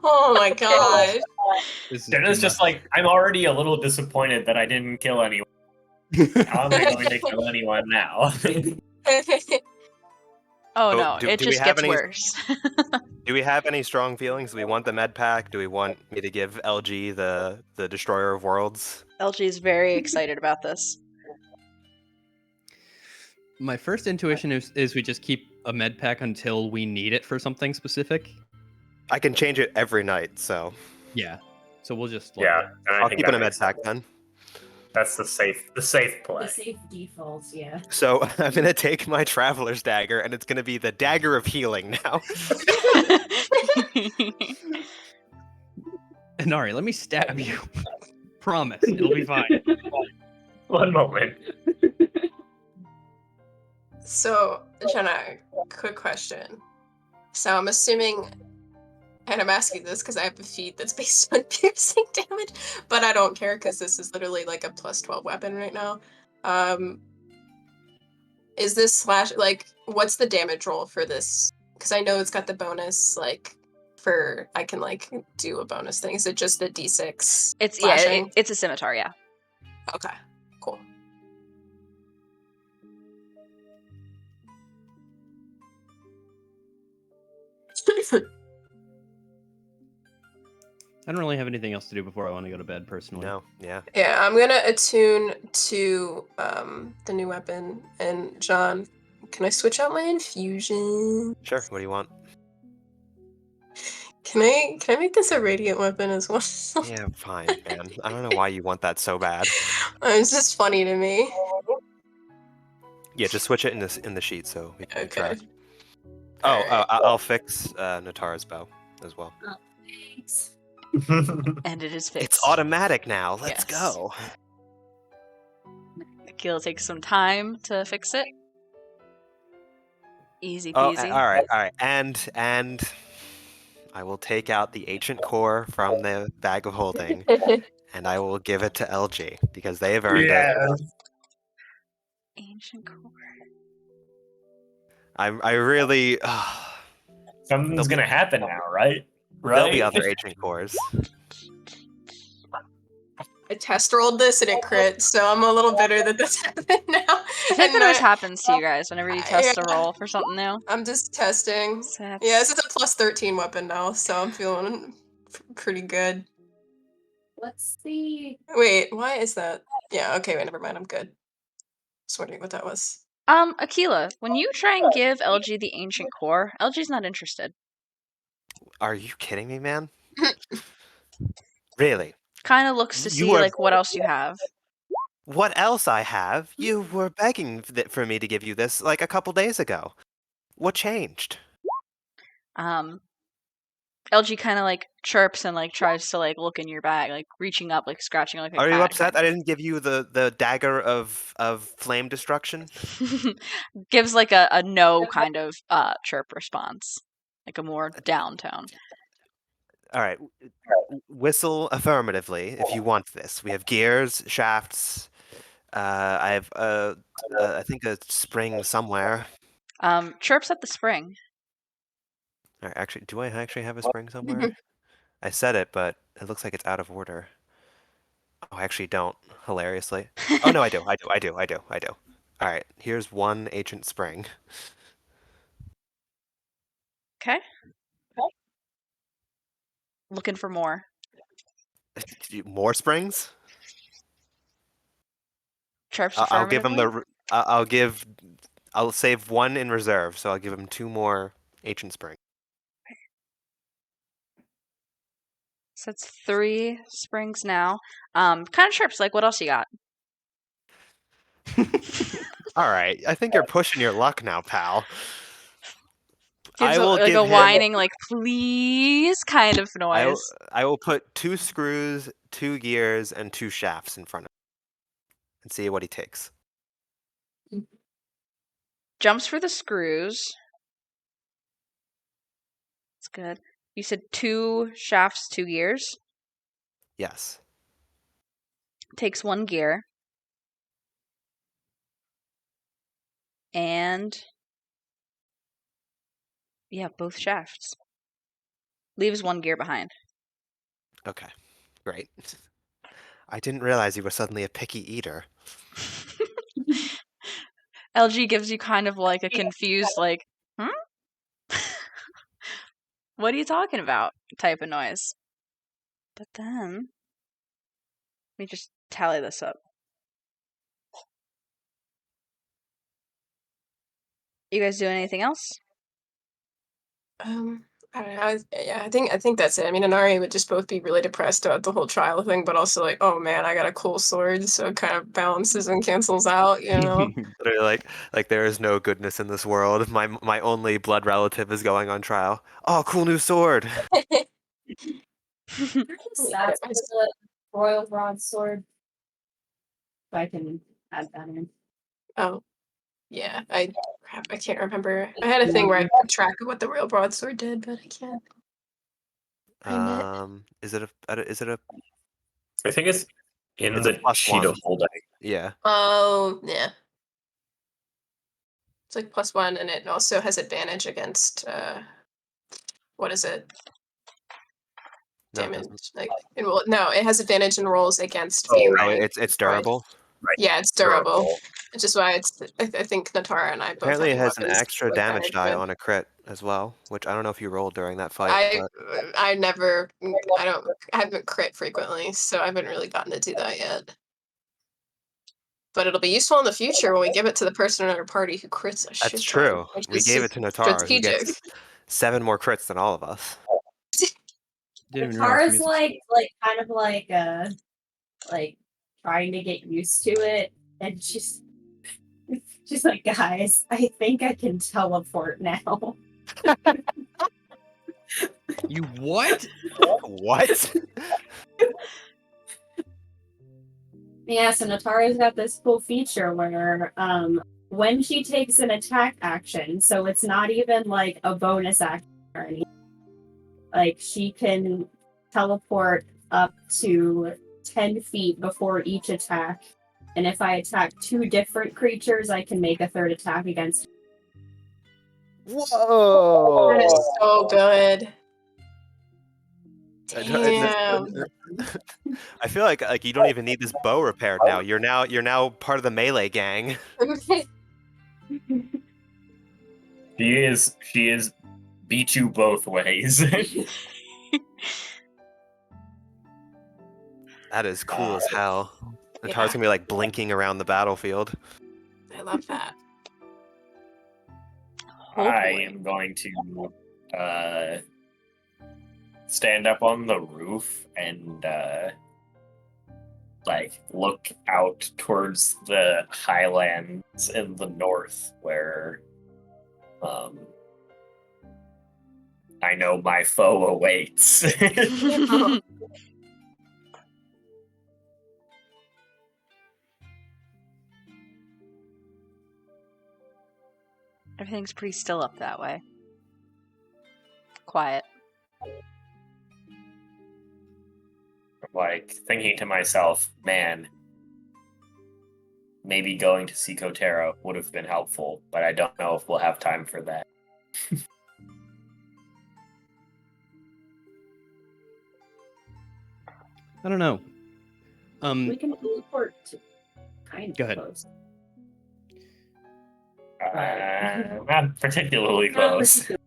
Oh my god. Jenna's just like, I'm already a little disappointed that I didn't kill anyone. How am I going to kill anyone now? Oh Oh, no, do it we just have gets any- worse. Do we have any strong feelings? Do we want the med pack? Do we want me to give LG the Destroyer of Worlds? LG is very excited about this. My first intuition is we just keep a med pack until we need it for something specific. I can change it every night, so Yeah. So we'll just Yeah, and I I'll think keep it that a med makes pack sense. then. That's the safe play. The safe defaults, yeah. So I'm gonna take my Traveler's Dagger, and it's gonna be the Dagger of Healing now. Inari, let me stab you. Promise, it'll be fine. One moment. So, Jenna, quick question. So I'm assuming, and I'm asking this because I have a feat that's based on piercing damage, but I don't care because this is literally like a +12 weapon right now. Is this what's the damage roll for this? Because I know it's got the bonus, like, I can like do a bonus thing? Is it just the D6? It's slashing? it's a scimitar, yeah. Okay, cool. I don't really have anything else to do before I want to go to bed, personally. No, yeah. Yeah, I'm gonna attune to the new weapon. And John, can I switch out my infusion? Sure. What do you want? Can I make this a radiant weapon as well? Yeah, fine, man. I don't know why you want that so bad. It's just funny to me. Yeah, just switch it in the sheet so we can Okay. track. Oh, I'll fix Natara's bow as well. Oh, thanks. And it is fixed. It's automatic now. Let's Yes. go. Akila takes some time to fix it. Easy Oh, peasy. all right. And I will take out the ancient core from the bag of holding, and I will give it to LG because they have earned it. Ancient core. I really. Something's gonna happen now, right? There'll be other ancient cores. I test rolled this and it crit, so I'm a little bitter that this happened now. I think that always happens to you guys whenever you test a roll for something new. I'm just testing. So that's- Yeah, this is a plus 13 weapon now, so I'm feeling pretty good. Let's see. Wait, why is that? Yeah, okay, wait, never mind, I'm good. Just wondering what that was. Akila, when you try and give LG the ancient core, LG's not interested. Are you kidding me, man? Really? Kind of looks to You see are- like what else you have. What else I have? You were begging for me to give you this like a couple days ago. What changed? LG kind of like chirps and like tries to like look in your bag, like reaching up, like scratching, like. A Are you cat, upset kind I didn't give you the dagger of flame destruction? of. Gives like a no kind of chirp response, like a more down tone. All right, whistle affirmatively if you want this. We have gears, shafts. I have I think a spring somewhere. Chirps at the spring. All right, actually, do I actually have a spring somewhere? I said it, but it looks like it's out of order. Oh, I actually don't. Hilariously. Oh no, I do. All right, here's one ancient spring. Okay. Looking for more. More springs? Chirps I'll give him affirmatively? I'll save one in reserve, so I'll give him 2 more ancient springs. So that's 3 springs now. Kind of chirps. Like, what else you got? All right, I think you're pushing your luck now, pal. Gives I will like give a him, whining, like please kind of noise. I will put 2 screws, 2 gears, and 2 shafts in front of him and see what he takes. Jumps for the screws. That's good. You said 2 shafts, 2 gears. Yes. Takes 1 gear. And yeah, both shafts. Leaves 1 gear behind. Okay. Great. I didn't realize you were suddenly a picky eater. LG gives you kind of like a confused, like, what are you talking about? Type of noise. But then, let me just tally this up. You guys doing anything else? I don't know. I think that's it. I mean, Inari would just both be really depressed about the whole trial thing, but also like, oh man, I got a cool sword, so it kind of balances and cancels out, you know. Literally, like there is no goodness in this world. My only blood relative is going on trial. Oh, cool new sword. That's the royal broadsword. If I can add that in. Oh, yeah. I can't remember. I had a thing where I kept track of what the real broadsword did, but I can't. Is it a I think it's in It's a the plus sheet of 1. holding. Yeah. Oh, yeah. It's like +1, and it also has advantage against what is it? No, it damage. doesn't. Like, no, it has advantage in rolls against Oh, fear. Oh, right. it's durable. Right. Yeah, it's durable. Which is why it's. I think Natara and I both. Apparently, it having has an weapons extra like damage that, die but on a crit as well, which I don't know if you rolled during that fight. But I haven't crit frequently, so I haven't really gotten to do that yet. But it'll be useful in the future when we give it to the person in our party who crits a shit that's ton, true. which We is gave it to Natara, who strategic. gets 7 more crits than all of us. Didn't even Natara's realize like kind of like trying to get used to it, and she's like, guys, I think I can teleport now. You what? What? Yeah, so Natara's got this cool feature where when she takes an attack action, so it's not even like a bonus action or anything, like she can teleport up to 10 feet before each attack. And if I attack 2 different creatures, I can make a 3rd attack against. Whoa! That is so good. I don't- Damn. I feel like you don't even need this bow repaired now. You're now part of the melee gang. She is beat you both ways. That is cool as hell. Yeah. Natara's gonna be like blinking around the battlefield. I love that. I boy. am going to stand up on the roof and like look out towards the highlands in the north where I know my foe awaits. Everything's pretty still up that way. Quiet. Like thinking to myself, man, maybe going to see Kotero would have been helpful, but I don't know if we'll have time for that. I don't know. We can teleport to kind of Go ahead. close. Not particularly Not close. particularly.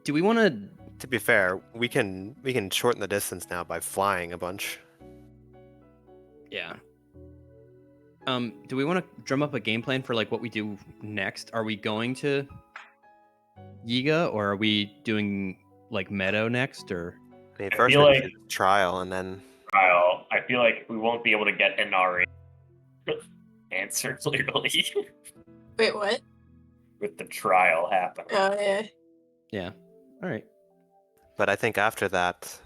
Do we want to? To be fair, we can shorten the distance now by flying a bunch. Yeah. Do we want to drum up a game plan for like what we do next? Are we going to Yiga, or are we doing like Meadow next, or? I mean, I first feel we like- do trial, and then Kyle, I feel like we won't be able to get an Ari answer clearly Wait, what? with the trial happening. Oh, yeah. Yeah. All right. but I think after that,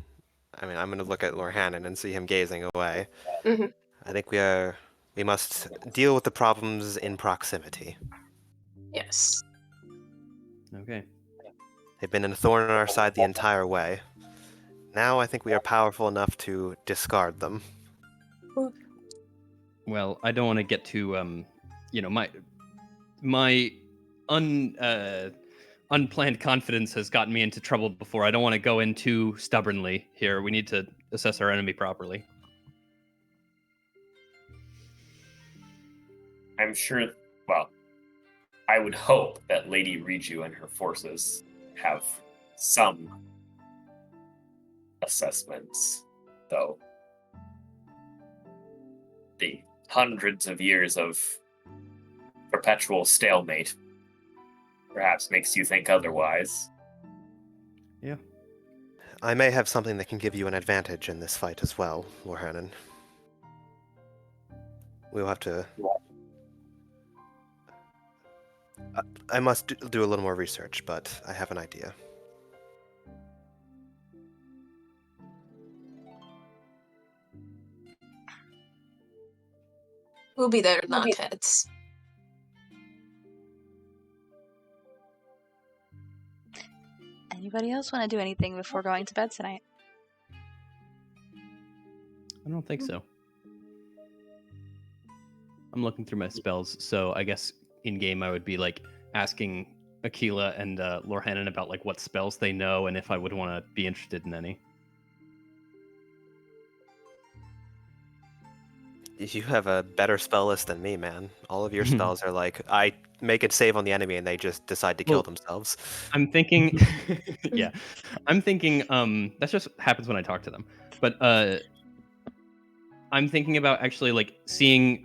I mean, I'm gonna look at Lorhannon and see him gazing away. Mhm. I think we must deal with the problems in proximity. Yes. Okay. They've been a thorn in our side the entire way. Now I think we are powerful enough to discard them. Well, I don't want to get too my unplanned confidence has gotten me into trouble before. I don't want to go in too stubbornly here. We need to assess our enemy properly. I'm sure, well, I would hope that Lady Riju and her forces have some assessments, though. The hundreds of years of perpetual stalemate perhaps makes you think otherwise. I may have something that can give you an advantage in this fight as well, Lorhannon. We'll have to... I must do a little more research, but I have an idea. We'll be there, not heads. Anybody else want to do anything before going to bed tonight? I don't think so. I'm looking through my spells, so I guess in game I would be like asking Aquila and Lorhannon about like what spells they know and if I would want to be interested in any. You have a better spell list than me, man. All of your spells are like, I make a save on the enemy and they just decide to kill Well, themselves. I'm thinking, yeah, I'm thinking. That just happens when I talk to them. But I'm thinking about actually like seeing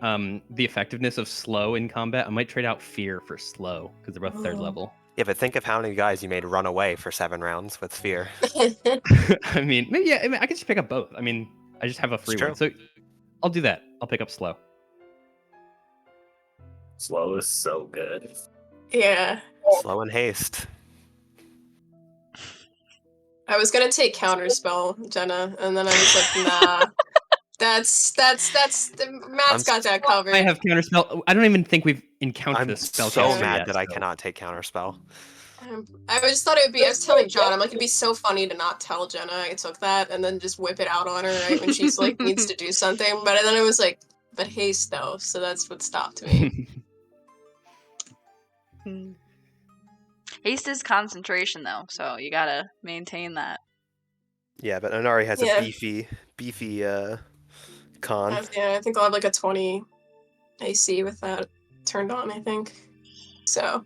the effectiveness of slow in combat. I might trade out fear for slow because they're both third Oh. level. Yeah, but think of how many guys you made run away for 7 rounds with fear. I mean, maybe yeah. I mean, I could just pick up both. I mean, I just have a free true. one, so I'll do that. I'll pick up slow. Slow is so good. Yeah. Slow and haste. I was gonna take counterspell, Jenna, and then I was like, nah. That's Matt's got that covered. I have counterspell. I don't even think we've encountered I'm this spell so caster mad yet, that I so- cannot take counterspell. I just thought it would be. I was telling John, I'm like, it'd be so funny to not tell Jenna I took that, and then just whip it out on her right when she's like needs to do something. But then it was like, but haste though, so that's what stopped me. Haste is concentration, though, so you gotta maintain that. Yeah, but Onari has Yeah. a beefy con. Yeah, I think I'll have like a 20 AC with that turned on. I think so.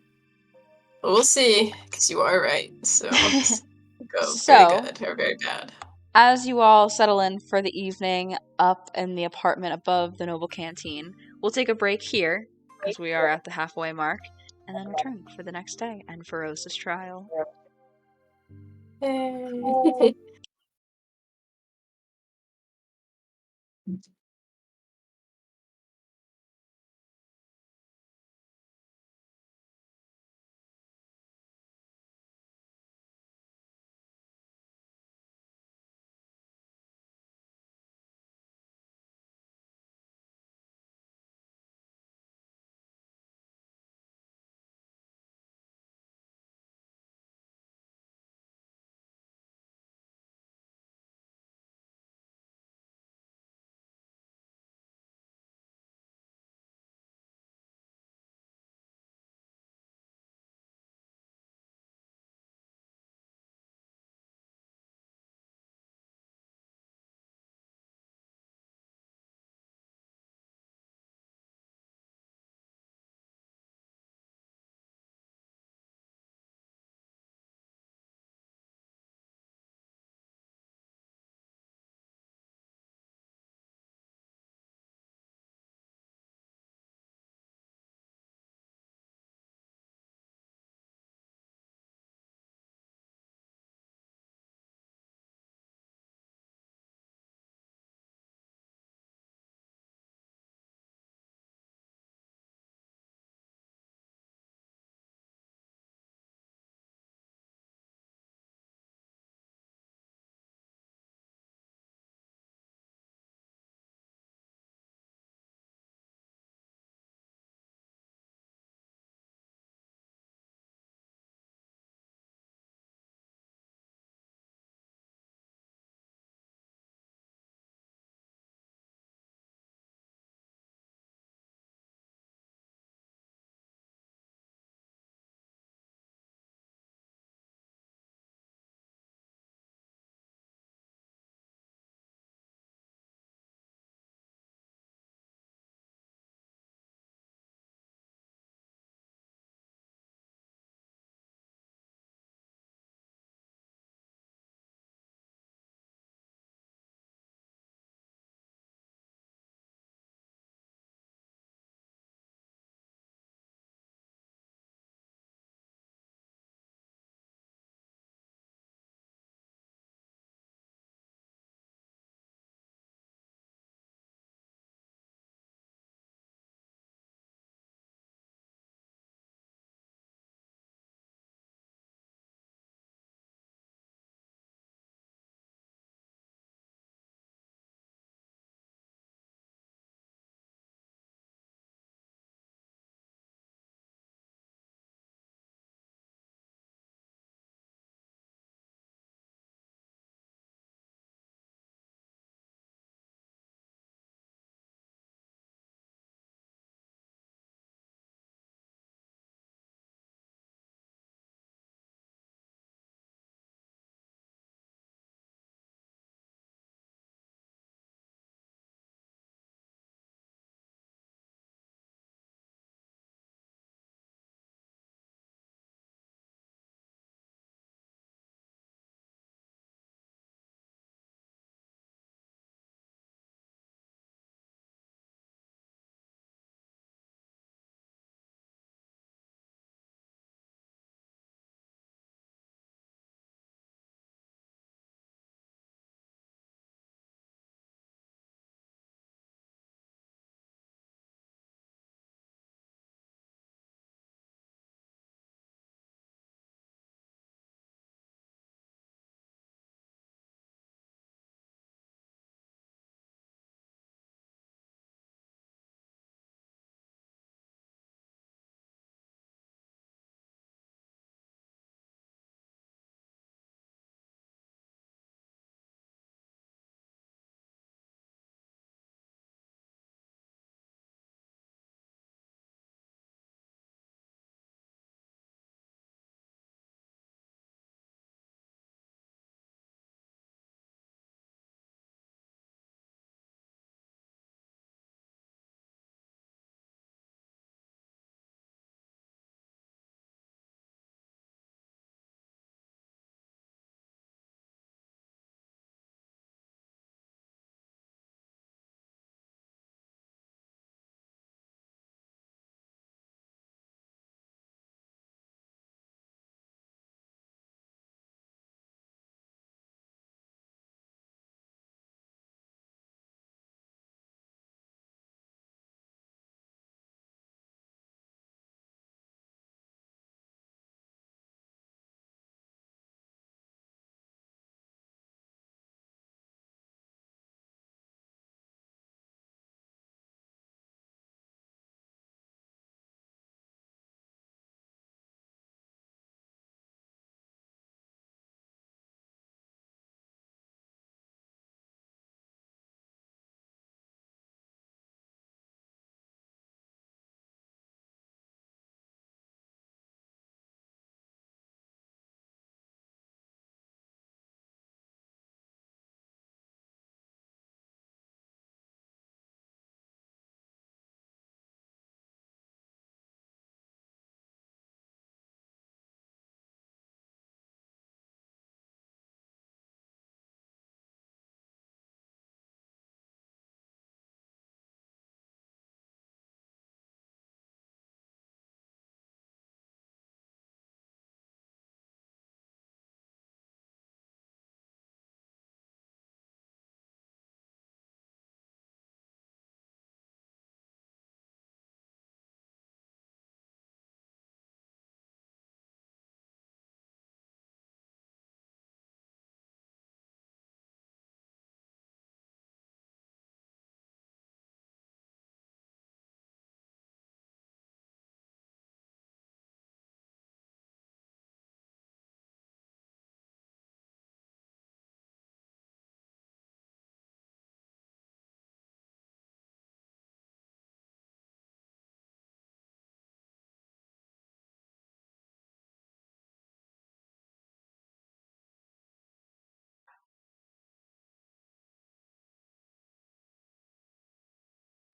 But we'll see, because you are right. So go very So- good or very bad. As you all settle in for the evening up in the apartment above the Noble Canteen, we'll take a break here, as we are at the halfway mark, and then return for the next day and Feroza's trial. Yay.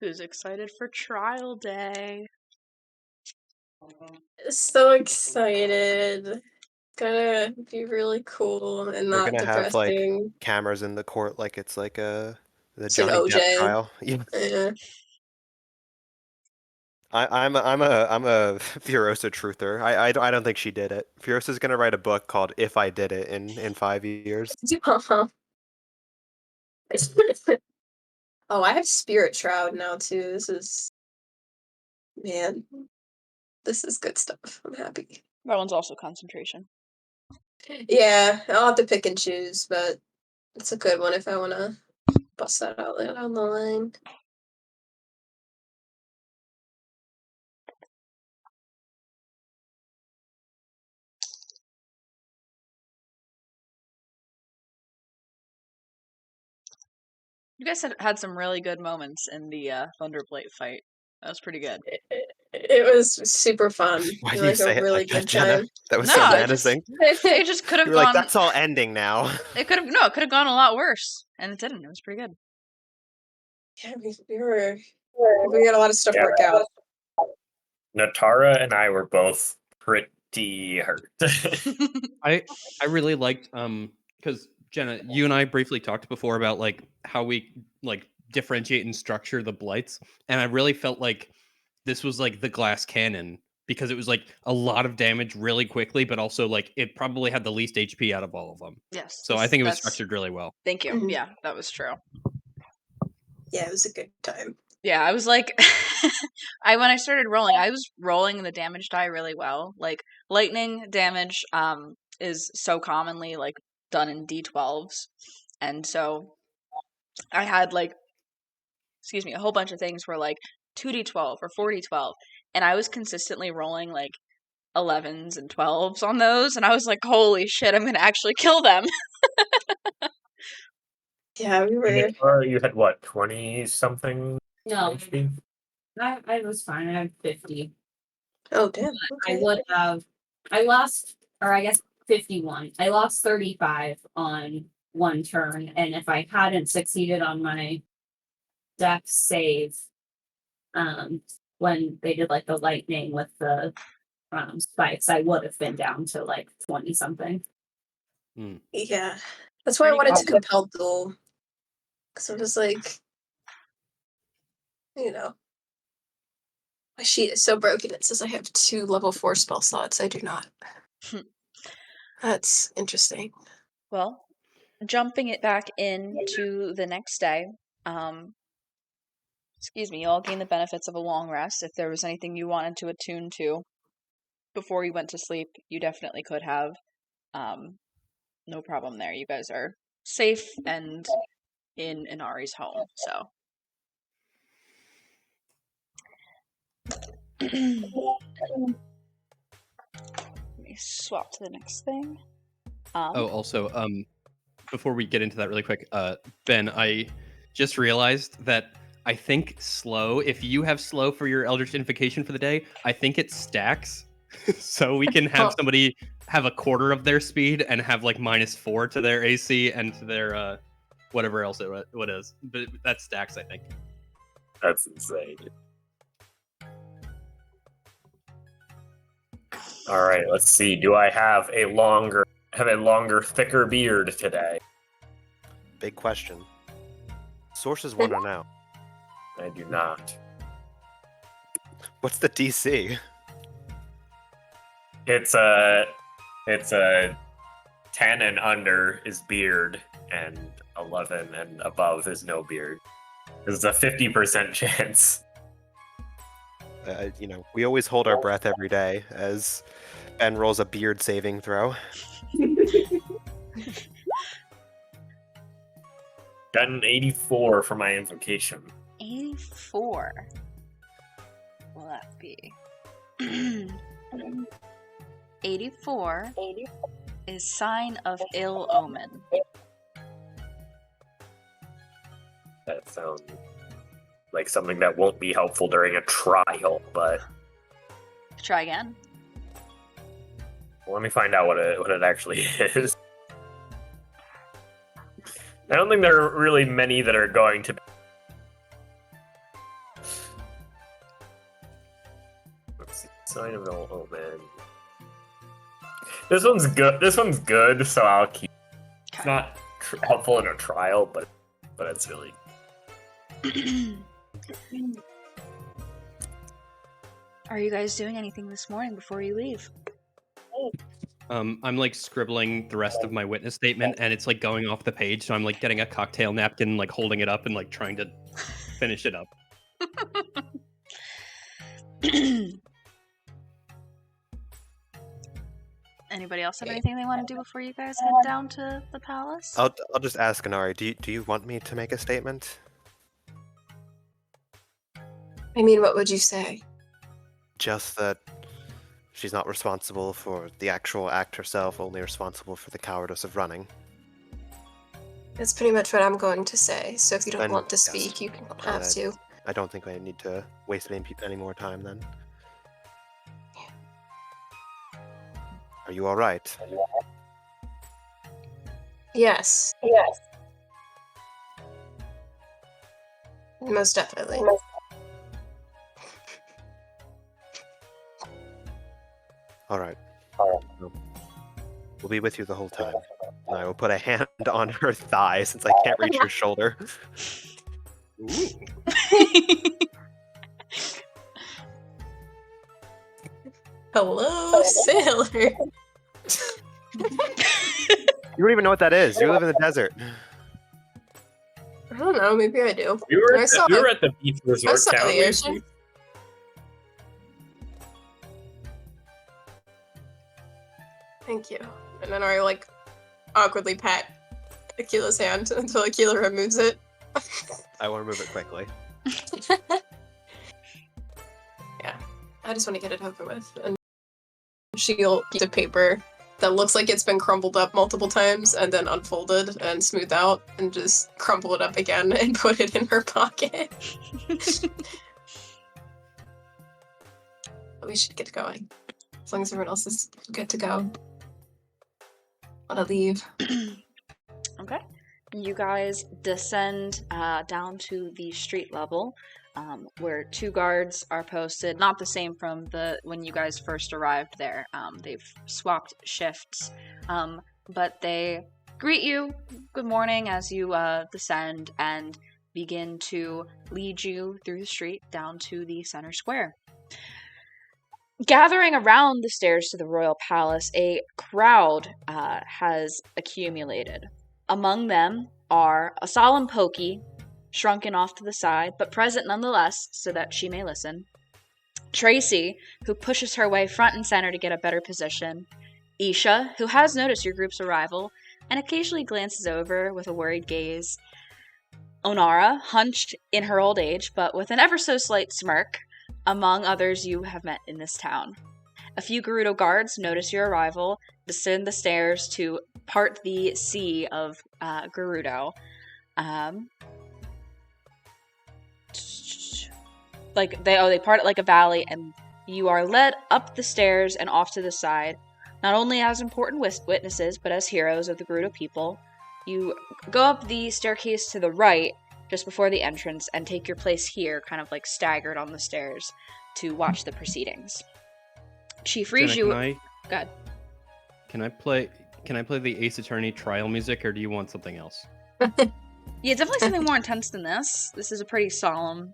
Who's excited for trial day? So excited. Gonna be really cool and They're not gonna have like depressing. cameras in the court, like it's like the It's like Johnny Depp OJ. trial. Yeah. Yeah. I'm a Furiosa truther. I don't think she did it. Furiosa's gonna write a book called "If I Did It" in 5 years. Oh, I have Spirit Shroud now too. Man, this is good stuff. I'm happy. That one's also concentration. Yeah, I'll have to pick and choose, but it's a good one if I want to bust that out on the line. You guys had some really good moments in the Thunderblight fight. That was pretty good. It was super fun. Why It do you was say a it really like that, good Jenna? time. That was No, so it just- menacing. It just could have You were like, gone. "That's all ending now." It could have gone a lot worse, and it didn't. It was pretty good. Yeah, we got a lot of stuff worked out. Natara and I were both pretty hurt. I really liked because Jenna, you and I briefly talked before about like how we like differentiate and structure the blights, and I really felt like this was like the glass cannon because it was like a lot of damage really quickly, but also like it probably had the least HP out of all of them. Yes. So I think it was that's- structured really well. Thank you. Mhm. Yeah, that was true. Yeah, it was a good time. Yeah, I was like, when I started rolling, I was rolling the damage die really well. Like lightning damage, is so commonly like done in D12s, and so I had like, excuse me, a whole bunch of things were like 2D12 or 4D12, and I was consistently rolling like 11s and 12s on those, and I was like, holy shit, I'm gonna actually kill them. Yeah, we were. Natara, you had what, 20 something No, HP? I was fine. I had 50. Oh, damn. I Okay. would have. I lost, or I guess 51. I lost 35 on one turn, and if I hadn't succeeded on my death save, when they did like the lightning with the spikes, I would have been down to like 20 something. Yeah. That's why I wanted to compel duel. Because I was like, my sheet is so broken. It says I have 2 level 4 spell slots. I do not. That's interesting. Well, jumping it back into the next day, excuse me, you all gain the benefits of a long rest. If there was anything you wanted to attune to before you went to sleep, you definitely could have. No problem there. You guys are safe and in Inari's home, so. Let me swap to the next thing. Also, before we get into that really quick, Ben, I just realized that I think slow, if you have slow for your Eldritch Invocation for the day, I think it stacks. So we can have somebody have a quarter of their speed and have like -4 to their AC and to their whatever else it is. But that stacks, I think. That's insane. All right, let's see. Do I have a longer, thicker beard today? Big question. Sources want to know. I do not. What's the DC? It's a 10 and under is beard, and 11 and above is no beard. There's a 50% chance. We always hold our breath every day as Ben rolls a beard saving throw. Got an 84 for my invocation. 84. Will that be? 84 is sign of ill omen. That sounds like something that won't be helpful during a trial, but Try again. let me find out what it actually is. I don't think there are really many that are going to Sign of Ill Omen. This one's good. This one's good, so I'll keep. It's not helpful in a trial, but it's really. Are you guys doing anything this morning before you leave? I'm like scribbling the rest of my witness statement, and it's like going off the page. So I'm like getting a cocktail napkin, like holding it up, and like trying to finish it up. Anybody else have anything they want to do before you guys head down to the palace? I'll just ask Inari, do you want me to make a statement? I mean, what would you say? Just that she's not responsible for the actual act herself, only responsible for the cowardice of running. That's pretty much what I'm going to say. So if you don't Then, want to yes. speak, you don't have to. I don't think I need to waste any more time then. Are you alright? Yes. Most definitely. Alright. We'll be with you the whole time. And I will put a hand on her thigh since I can't reach her shoulder. Ooh. Hello, sailor. You don't even know what that is. You live in the desert. I don't know. Maybe I do. We were I at saw the beach resort saw town. the ocean. Thank you. And then I like awkwardly pat Akila's hand until Akila removes it. I want to move it quickly. Yeah, I just want to get it over with. And she'll piece of paper that looks like it's been crumbled up multiple times and then unfolded and smoothed out and just crumple it up again and put it in her pocket. We should get going. As long as everyone else is good to go. Wanna leave. Okay. You guys descend down to the street level, where 2 guards are posted. Not the same from when you guys first arrived there. They've swapped shifts, but they greet you good morning as you descend and begin to lead you through the street down to the center square. Gathering around the stairs to the royal palace, a crowd has accumulated. Among them are a solemn Pokey, shrunken off to the side, but present nonetheless so that she may listen. Tracy, who pushes her way front and center to get a better position. Isha, who has noticed your group's arrival and occasionally glances over with a worried gaze. Onara, hunched in her old age, but with an ever so slight smirk, among others you have met in this town. A few Gerudo guards notice your arrival, descend the stairs to part the sea of Gerudo. They part it like a valley, and you are led up the stairs and off to the side, not only as important witnesses, but as heroes of the Gerudo people. You go up the staircase to the right, just before the entrance, and take your place here, kind of like staggered on the stairs, to watch the proceedings. Chief Riju... God. Can I play the Ace Attorney trial music, or do you want something else? Yeah, definitely something more intense than this. This is a pretty solemn,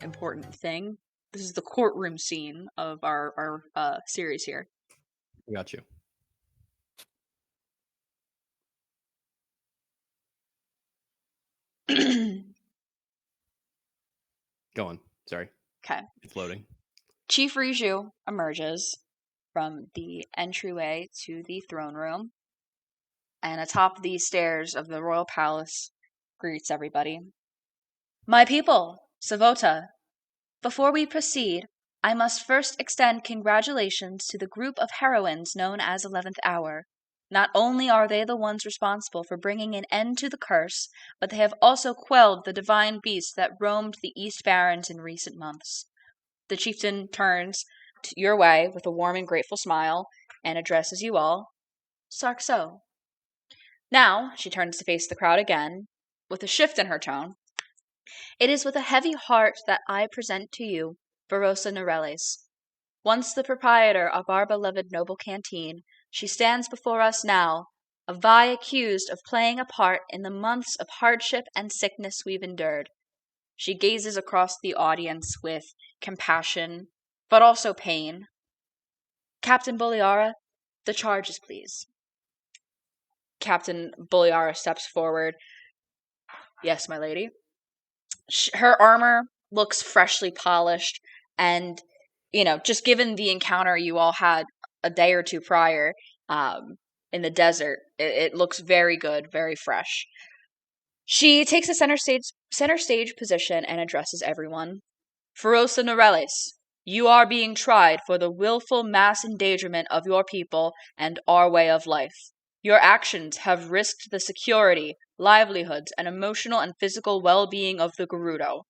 important thing. This is the courtroom scene of our series here. Got you. Go on. Sorry. Okay. It's loading. Chief Riju emerges from the entryway to the throne room, and atop the stairs of the royal palace greets everybody. My people, Savota, before we proceed, I must first extend congratulations to the group of heroines known as 11th Hour. Not only are they the ones responsible for bringing an end to the curse, but they have also quelled the divine beast that roamed the East Barrens in recent months. The chieftain turns your way with a warm and grateful smile and addresses you all. Sarkso. Now, she turns to face the crowd again, with a shift in her tone. It is with a heavy heart that I present to you Barossa Noreles. Once the proprietor of our beloved noble canteen, she stands before us now, a Vi accused of playing a part in the months of hardship and sickness we've endured. She gazes across the audience with compassion, but also pain. Captain Bulliara, the charges, please. Captain Bulliara steps forward. Yes, my lady. Her armor looks freshly polished, and, just given the encounter you all had a day or two prior in the desert, it looks very good, very fresh. She takes a center stage position and addresses everyone. Ferosa Norelis, you are being tried for the willful mass endangerment of your people and our way of life. Your actions have risked the security, livelihoods, and emotional and physical well-being of the Gerudo.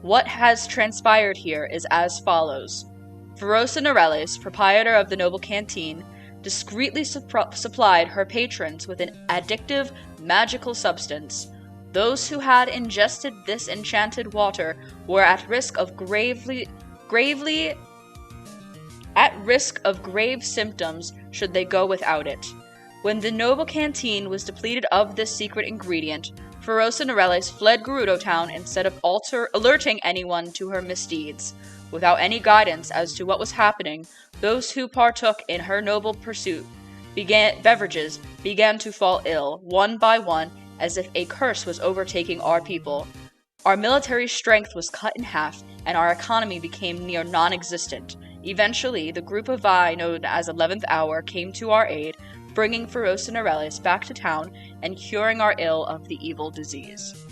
What has transpired here is as follows. Ferosa Norelis, proprietor of the Noble Canteen, discreetly supplied her patrons with an addictive, magical substance. Those who had ingested this enchanted water were at risk of grave symptoms should they go without it. When the Noble Canteen was depleted of this secret ingredient, Ferosa Norelis fled Gerudo Town instead of alerting anyone to her misdeeds. Without any guidance as to what was happening, those who partook in her noble pursuit beverages began to fall ill, one by one, as if a curse was overtaking our people. Our military strength was cut in half, and our economy became near non-existent. Eventually, the group of Vi known as 11th Hour came to our aid, bringing Ferosa Norelis back to town and curing our ill of the evil disease.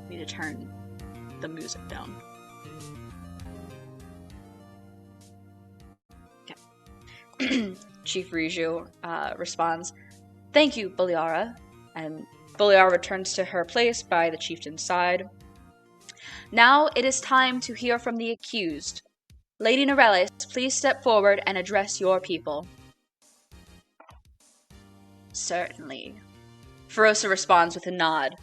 I need to turn the music down. Okay. Chief Riju responds, "Thank you, Bulliara." And Bulliara returns to her place by the chieftain's side. Now it is time to hear from the accused. Lady Norelis, please step forward and address your people. Certainly. Ferosa responds with a nod,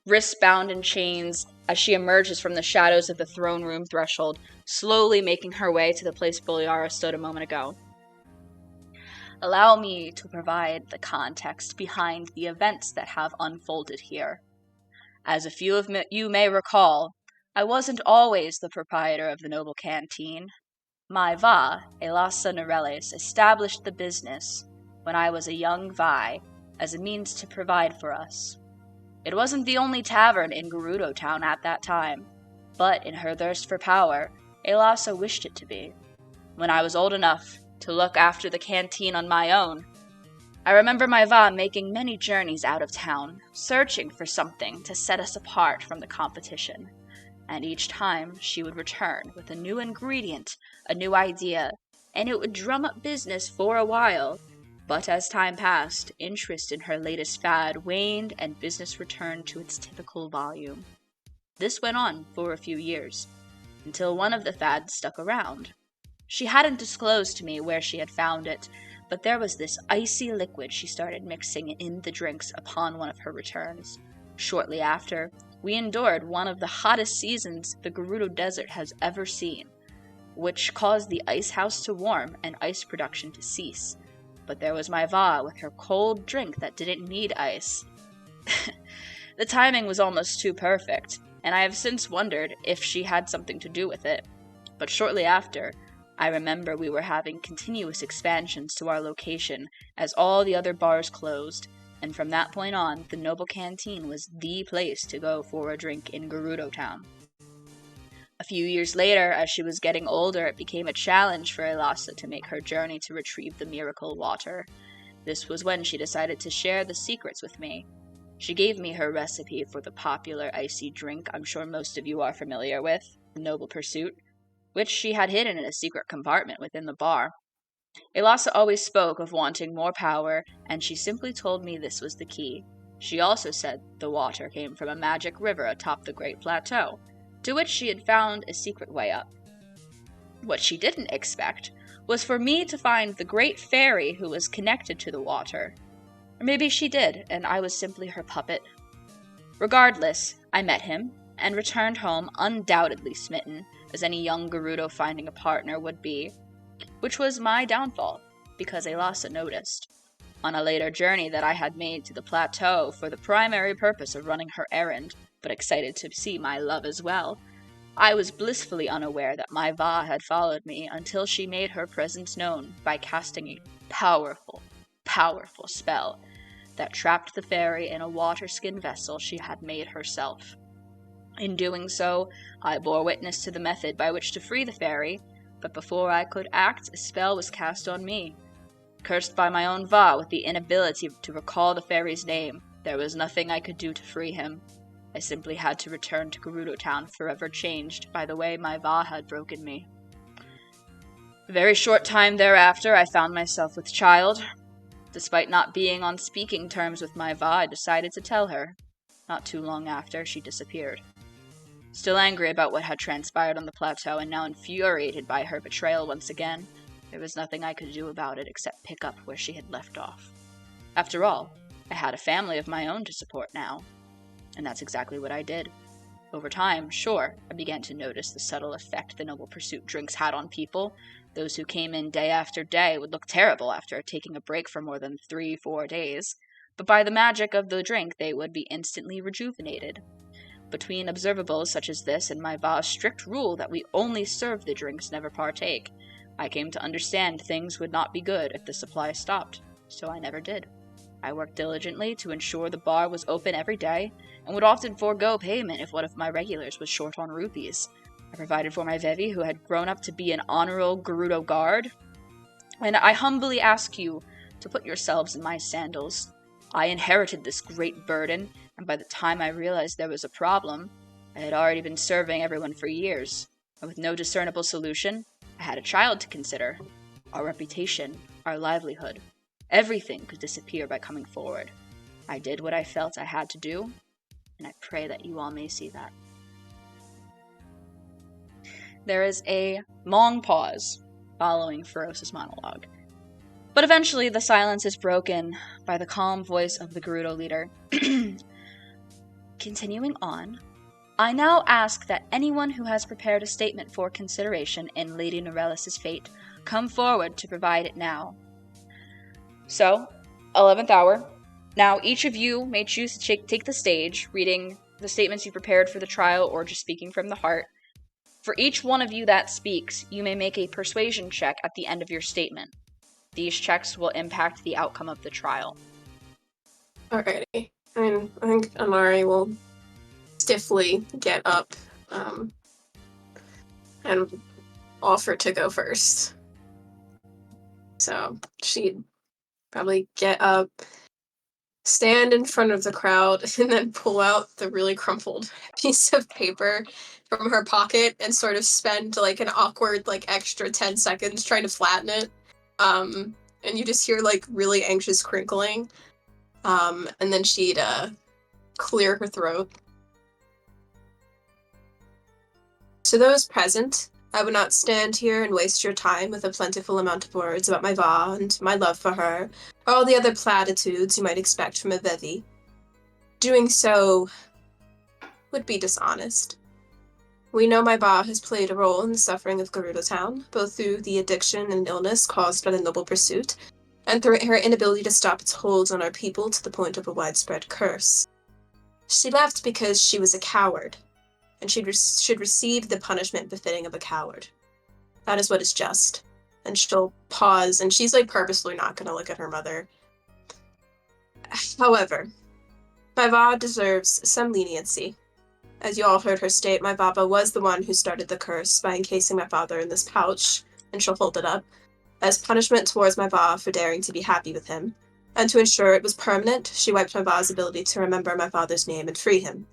wrists bound in chains as she emerges from the shadows of the throne room threshold, slowly making her way to the place Bulliara stood a moment ago. Allow me to provide the context behind the events that have unfolded here. As a few of you may recall, I wasn't always the proprietor of the Noble Canteen. My Va, Elasa Norelis, established the business when I was a young Vi as a means to provide for us. It wasn't the only tavern in Gerudo Town at that time, but in her thirst for power, Elasa wished it to be. When I was old enough to look after the canteen on my own, I remember my Va making many journeys out of town, searching for something to set us apart from the competition. And each time she would return with a new ingredient, a new idea, and it would drum up business for a while. But as time passed, interest in her latest fad waned and business returned to its typical volume. This went on for a few years, until one of the fads stuck around. She hadn't disclosed to me where she had found it, but there was this icy liquid she started mixing in the drinks upon one of her returns. Shortly after, we endured one of the hottest seasons the Gerudo Desert has ever seen, which caused the ice house to warm and ice production to cease. But there was my Va with her cold drink that didn't need ice. The timing was almost too perfect, and I have since wondered if she had something to do with it. But shortly after, I remember we were having continuous expansions to our location as all the other bars closed, and from that point on, the Noble Canteen was the place to go for a drink in Gerudo Town. A few years later, as she was getting older, it became a challenge for Elasa to make her journey to retrieve the miracle water. This was when she decided to share the secrets with me. She gave me her recipe for the popular icy drink I'm sure most of you are familiar with, the Noble Pursuit, which she had hidden in a secret compartment within the bar. Elasa always spoke of wanting more power, and she simply told me this was the key. She also said the water came from a magic river atop the Great Plateau, to which she had found a secret way up. What she didn't expect was for me to find the great fairy who was connected to the water. Or maybe she did, and I was simply her puppet. Regardless, I met him, and returned home undoubtedly smitten, as any young Gerudo finding a partner would be, which was my downfall, because Elasa noticed. On a later journey that I had made to the plateau for the primary purpose of running her errand, but excited to see my love as well, I was blissfully unaware that my Va had followed me until she made her presence known by casting a powerful, powerful spell that trapped the fairy in a water-skin vessel she had made herself. In doing so, I bore witness to the method by which to free the fairy, but before I could act, a spell was cast on me. Cursed by my own Va with the inability to recall the fairy's name, there was nothing I could do to free him. I simply had to return to Gerudo Town forever changed by the way my Va had broken me. A very short time thereafter, I found myself with child. Despite not being on speaking terms with my Va, I decided to tell her. Not too long after, she disappeared. Still angry about what had transpired on the plateau and now infuriated by her betrayal once again, there was nothing I could do about it except pick up where she had left off. After all, I had a family of my own to support now. And that's exactly what I did. Over time, sure, I began to notice the subtle effect the Noble Pursuit drinks had on people. Those who came in day after day would look terrible after taking a break for more than 3-4 days, but by the magic of the drink they would be instantly rejuvenated. Between observables such as this and my Va's strict rule that we only serve the drinks, never partake, I came to understand things would not be good if the supply stopped, so I never did. I worked diligently to ensure the bar was open every day, and would often forego payment if one of my regulars was short on rupees. I provided for my Vevi, who had grown up to be an honorable Gerudo guard, and I humbly ask you to put yourselves in my sandals. I inherited this great burden, and by the time I realized there was a problem, I had already been serving everyone for years, and with no discernible solution, I had a child to consider. Our reputation, our livelihood, everything could disappear by coming forward. I did what I felt I had to do, and I pray that you all may see that. There is a long pause following Feroce's monologue. But eventually the silence is broken by the calm voice of the Gerudo leader. Continuing on, I now ask that anyone who has prepared a statement for consideration in Lady Norelis' fate come forward to provide it now. So, 11th hour. Now, each of you may choose to take the stage, reading the statements you prepared for the trial or just speaking from the heart. For each one of you that speaks, you may make a persuasion check at the end of your statement. These checks will impact the outcome of the trial. Alrighty. I think Amari will stiffly get up and offer to go first. So she'd probably get up, stand in front of the crowd, and then pull out the really crumpled piece of paper from her pocket and sort of spend like an awkward extra 10 seconds trying to flatten it. And you just hear really anxious crinkling. And then she'd clear her throat. To those present, I would not stand here and waste your time with a plentiful amount of words about my Va and my love for her, or all the other platitudes you might expect from a Vevi. Doing so would be dishonest. We know my Va has played a role in the suffering of Gerudo Town, both through the addiction and illness caused by the Noble Pursuit, and through her inability to stop its hold on our people to the point of a widespread curse. She left because she was a coward, and she should receive the punishment befitting of a coward. That is what is just. And she'll pause, and she's purposely not going to look at her mother. However, my Va deserves some leniency. As you all heard her state, my Baba was the one who started the curse by encasing my father in this pouch, and she'll hold it up, as punishment towards my Va for daring to be happy with him. And to ensure it was permanent, she wiped my Va's ability to remember my father's name and free him.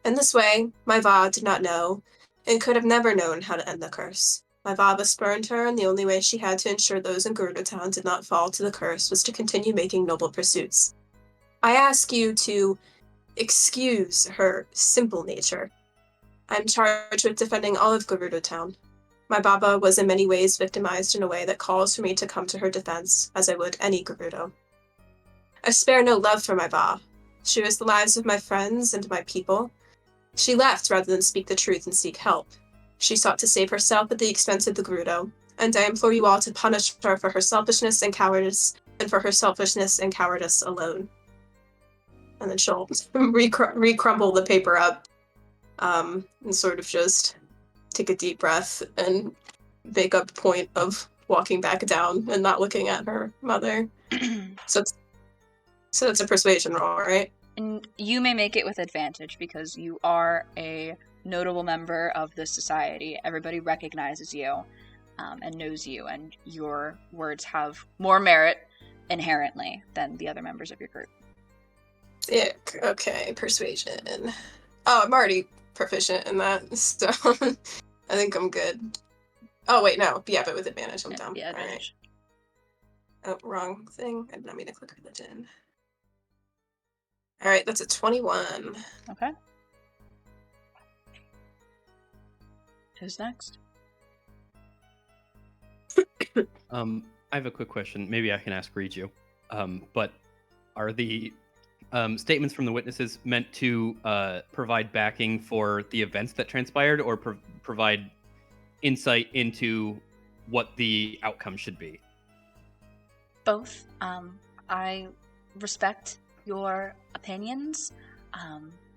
In this way, my Va did not know, and could have never known how to end the curse. My Baba spurned her, and the only way she had to ensure those in Gerudo Town did not fall to the curse was to continue making noble pursuits. I ask you to excuse her simple nature. I am charged with defending all of Gerudo Town. My Baba was in many ways victimized in a way that calls for me to come to her defense, as I would any Gerudo. I spare no love for my Va. She risked the lives of my friends and my people. She left rather than speak the truth and seek help. She sought to save herself at the expense of the Gerudo, and I implore you all to punish her for her selfishness and cowardice, and for her selfishness and cowardice alone. And then she'll re-crumble the paper up, and sort of just take a deep breath and make a point of walking back down and not looking at her mother. So that's a persuasion roll, right? And you may make it with advantage because you are a notable member of this society. Everybody recognizes you and knows you, and your words have more merit inherently than the other members of your group. Sick. Okay, persuasion. Oh, I'm already proficient in that, so I think I'm good. Oh, wait, no. Yeah, but with advantage, I'm dumb. Yeah, All right. advantage. Oh, wrong thing. I did not mean to click religion. All right, that's a 21. Okay. Who's next? I have a quick question. Maybe I can ask Riju. But are the statements from the witnesses meant to provide backing for the events that transpired, or provide insight into what the outcome should be? Both. I respect your opinions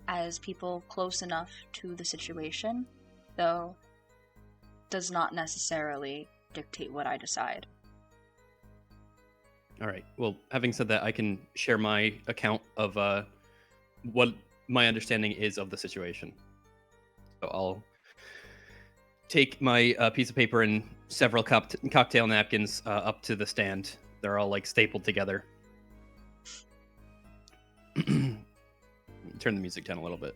as people close enough to the situation, though does not necessarily dictate what I decide. All right. Well, having said that, I can share my account of what my understanding is of the situation. So I'll take my piece of paper and several cocktail napkins up to the stand. They're all like stapled together. Turn the music down a little bit.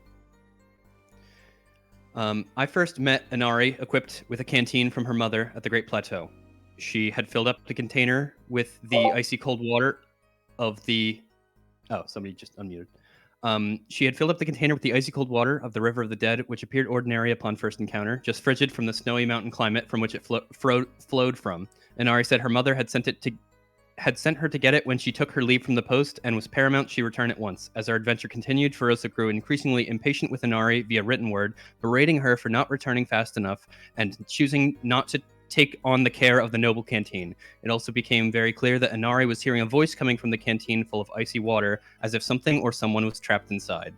I first met Inari equipped with a canteen from her mother at the Great Plateau. She had filled up the container with the icy cold water of the... Oh, somebody just unmuted. She had filled up the container with the icy cold water of the River of the Dead, which appeared ordinary upon first encounter, just frigid from the snowy mountain climate from which it flowed from. Inari said her mother had sent her to get it when she took her leave from the post, and was paramount she return at once. As our adventure continued, Ferosa grew increasingly impatient with Inari via written word, berating her for not returning fast enough and choosing not to take on the care of the noble canteen. It also became very clear that Inari was hearing a voice coming from the canteen full of icy water, as if something or someone was trapped inside.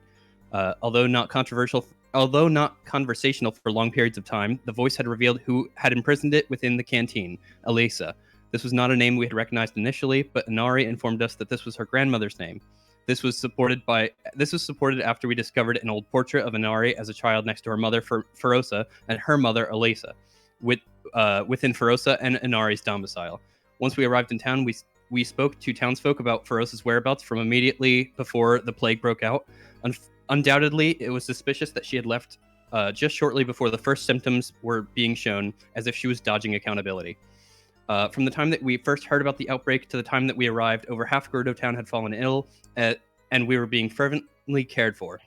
Although not conversational for long periods of time, the voice had revealed who had imprisoned it within the canteen, Elisa. This was not a name we had recognized initially, but Inari informed us that this was her grandmother's name. This was supported after we discovered an old portrait of Inari as a child next to her mother, Ferosa, and her mother, Elisa, within Ferosa and Inari's domicile. Once we arrived in town, we spoke to townsfolk about Ferosa's whereabouts from immediately before the plague broke out. Undoubtedly, it was suspicious that she had left just shortly before the first symptoms were being shown, as if she was dodging accountability. From the time that we first heard about the outbreak to the time that we arrived, over half Gerudo Town had fallen ill, and we were being fervently cared for.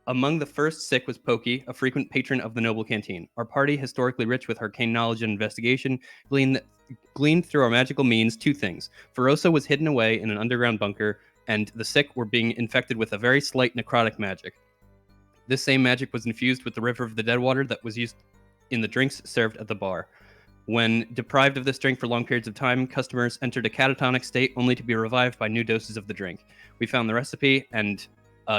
Among the first sick was Pokey, a frequent patron of the Noble Canteen. Our party, historically rich with arcane knowledge and investigation, gleaned through our magical means two things. Ferosa was hidden away in an underground bunker, and the sick were being infected with a very slight necrotic magic. This same magic was infused with the River of the Dead water that was used in the drinks served at the bar. When deprived of this drink for long periods of time, customers entered a catatonic state only to be revived by new doses of the drink. We found the recipe and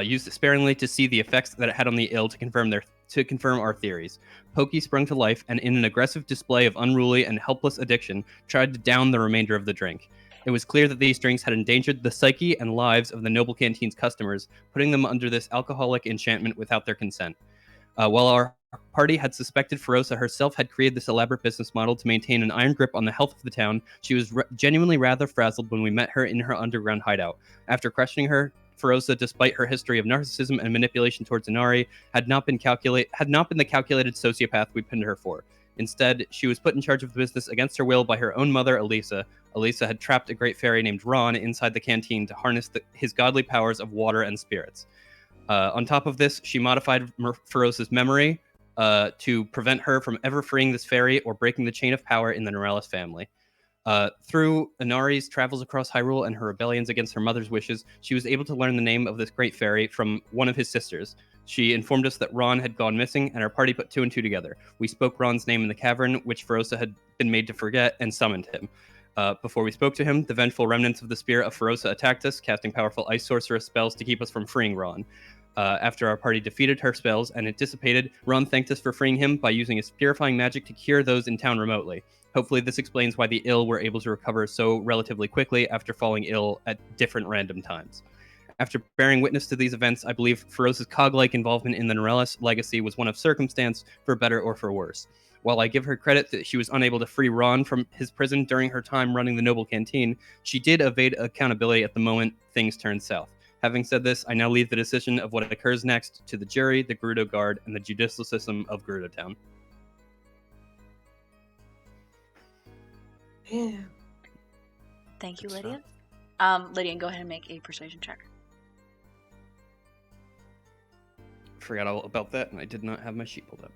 used it sparingly to see the effects that it had on the ill to confirm our theories. Pokey sprung to life and, in an aggressive display of unruly and helpless addiction, tried to down the remainder of the drink. It was clear that these drinks had endangered the psyche and lives of the Noble Canteen's customers, putting them under this alcoholic enchantment without their consent. While our party had suspected Ferosa herself had created this elaborate business model to maintain an iron grip on the health of the town, she was genuinely rather frazzled when we met her in her underground hideout. After questioning her, Ferosa, despite her history of narcissism and manipulation towards Inari, had not been the calculated sociopath we pinned her for. Instead, she was put in charge of the business against her will by her own mother, Elisa. Elisa had trapped a great fairy named Ron inside the canteen to harness his godly powers of water and spirits. On top of this, she modified Ferosa's memory to prevent her from ever freeing this fairy or breaking the chain of power in the Norellis family. Through Inari's travels across Hyrule and her rebellions against her mother's wishes, she was able to learn the name of this great fairy from one of his sisters. She informed us that Ron had gone missing, and our party put 2 and 2 together. We spoke Ron's name in the cavern, which Ferosa had been made to forget, and summoned him. Before we spoke to him, the vengeful remnants of the spirit of Ferosa attacked us, casting powerful ice sorceress spells to keep us from freeing Ron. After our party defeated her spells and it dissipated, Ron thanked us for freeing him by using his purifying magic to cure those in town remotely. Hopefully this explains why the ill were able to recover so relatively quickly after falling ill at different random times. After bearing witness to these events, I believe Ferosa's cog-like involvement in the Norellis legacy was one of circumstance, for better or for worse. While I give her credit that she was unable to free Ron from his prison during her time running the Noble Canteen, she did evade accountability at the moment things turned south. Having said this, I now leave the decision of what occurs next to the jury, the Gerudo Guard, and the judicial system of Gerudo Town. Yeah. Thank you, Good Lydia. Lydia, go ahead and make a persuasion check. Forgot all about that, and I did not have my sheet pulled up.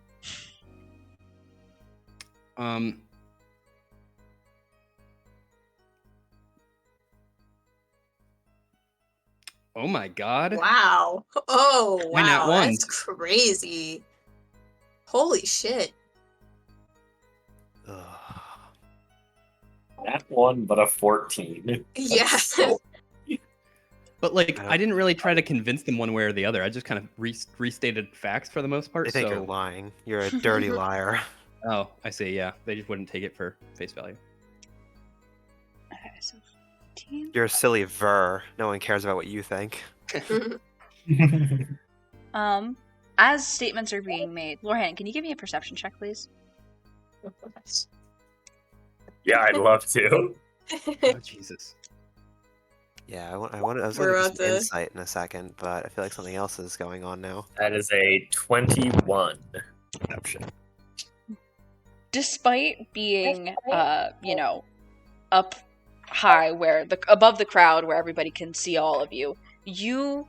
Oh my god. Wow. Oh, Why not wow. one? That's crazy. Holy shit. Ugh. That one, but a 14. Yeah. But like, I I didn't really try to convince them one way or the other. I just kind of restated facts for the most part. They think so... you're lying. You're a dirty liar. Oh, I see. Yeah, they just wouldn't take it for face value. Okay, so 15. You're a silly ver. No one cares about what you think. As statements are being made, Lorhan, can you give me a perception check, please? Yeah, I'd love to. Oh, Jesus. Yeah, I was We're going to about do some to- insight in a second, but I feel like something else is going on now. That is a 21 perception. Despite being, up high where above the crowd where everybody can see all of you, you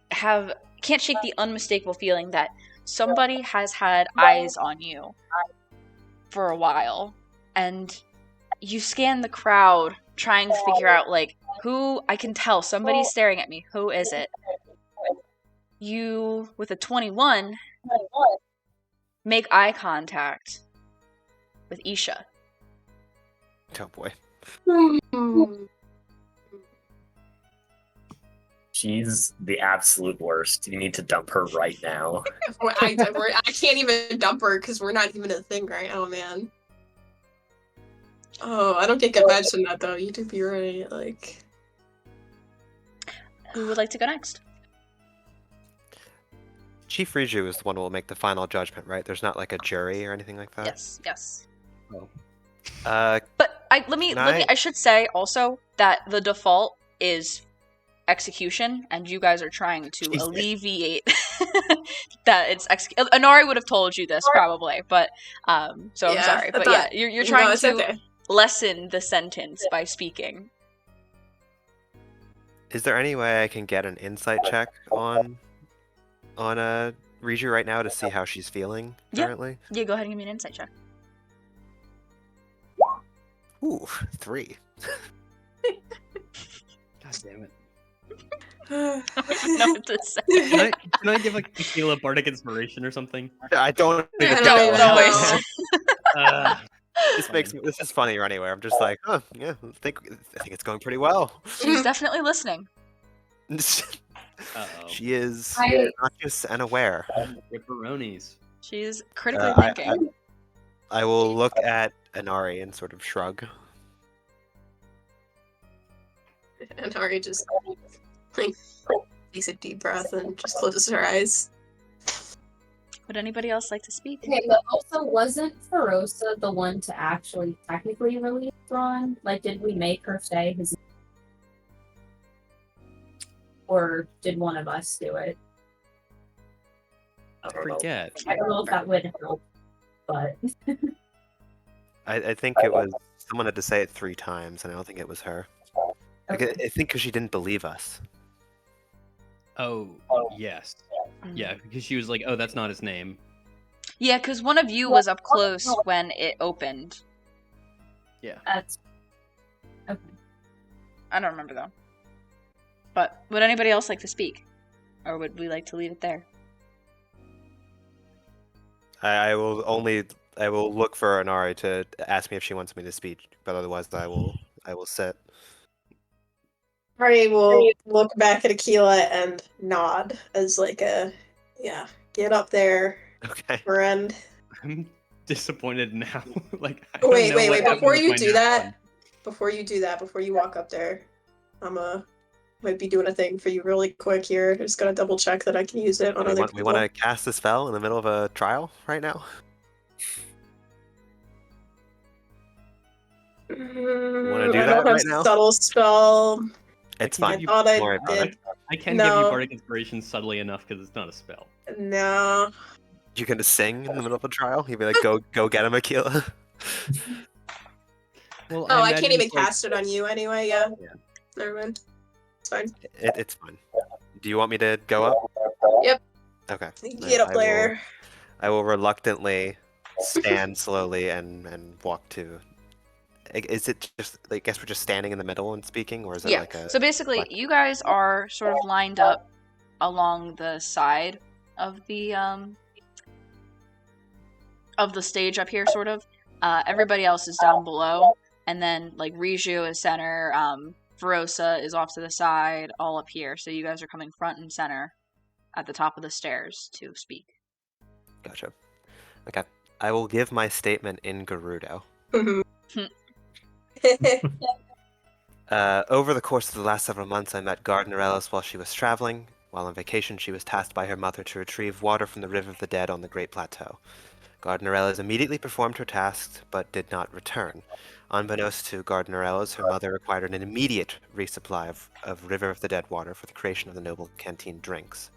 can't shake the unmistakable feeling that somebody has had eyes on you for a while, and you scan the crowd trying to figure out who. I can tell somebody's staring at me. Who is it? You, with a 21, make eye contact with Isha. Oh boy. She's the absolute worst. You need to dump her right now. I can't even dump her because we're not even a thing right now, man. Oh, I don't get good vibes from that though. You do be right, like. Who would like to go next? Chief Riju is the one who will make the final judgment, right? There's not like a jury or anything like that? Yes. Oh. But I should say also that the default is execution, and you guys are trying to Jesus. alleviate that it's Anari would have told you this probably, but so I'm Yeah, sorry, I but thought- yeah, you're trying it's to okay. lessen the sentence by speaking. Is there any way I can get an insight check on Riju right now to see how she's feeling Yeah. currently? Yeah, go ahead and give me an insight check. Ooh, 3. God damn it. I don't know what to say. Can I give like Tequila Bardic Inspiration or something? I don't even I know. don't know. This is funnier anyway. I'm just like, oh yeah, I think it's going pretty well. She's definitely listening. Uh-oh. She is I- conscious and aware. Ripperonis. She's critically I- thinking. I will look at Inari and sort of shrug. And Ari just takes a deep breath and just closes her eyes. Would anybody else like to speak? Okay, but also wasn't Ferosa the one to actually technically release Ron? Like, did we make her say his or did one of us do it? I I don't know. forget. I don't know if that would help, but I think it was someone had to say it 3 times, and I don't think it was her. Like, I think because she didn't believe us. Oh, yes. Yeah, because she was like, oh, that's not his name. Yeah, because one of you was up close when it opened. Yeah. that's okay. I don't remember though. But would anybody else like to speak? Or would we like to leave it there? I will look for Inari to ask me if she wants me to speak, but otherwise I will sit. Ari will look back at Aquila and nod as like yeah, get up there, Okay. friend. I'm disappointed now. Like, I don't Wait, know wait, what wait! happened Before with you my do nat that, one. before you walk up there, I'm might be doing a thing for you really quick here. Just gotta double check that I can use it on other We people. want to cast a spell in the middle of a trial right now? wanna do I that don't have right now? subtle spell. It's can I fine. give you- thought Don't I worry about did. it. I can give you No. bardic inspiration subtly enough because it's not a spell. No. You can just sing in the middle of a trial? You'd be like, go get him, Aquila. Well, Oh, I imagine can't even it's like- cast it on you anyway. Yeah. Yeah. Never mind. It's fine. It's fine. Do you want me to go up? Yep. Okay. Get up there. I will reluctantly stand slowly and walk to. Is it just? I guess we're just standing in the middle and speaking, or is it Yeah. like a? So basically, like- you guys are sort of lined up along the side of the stage up here, sort of. Everybody else is down below, and then like Riju is center. Verosa is off to the side, all up here. So you guys are coming front and center at the top of the stairs to speak. Gotcha. Okay. I will give my statement in Gerudo. Over the course of the last several months, I met Gardener Ellis while she was traveling. While on vacation, she was tasked by her mother to retrieve water from the River of the Dead on the Great Plateau. Gardener Ellis immediately performed her tasks, but did not return. Unbeknownst to Gardener Ellis, her mother required an immediate resupply of River of the Dead water for the creation of the noble canteen drinks.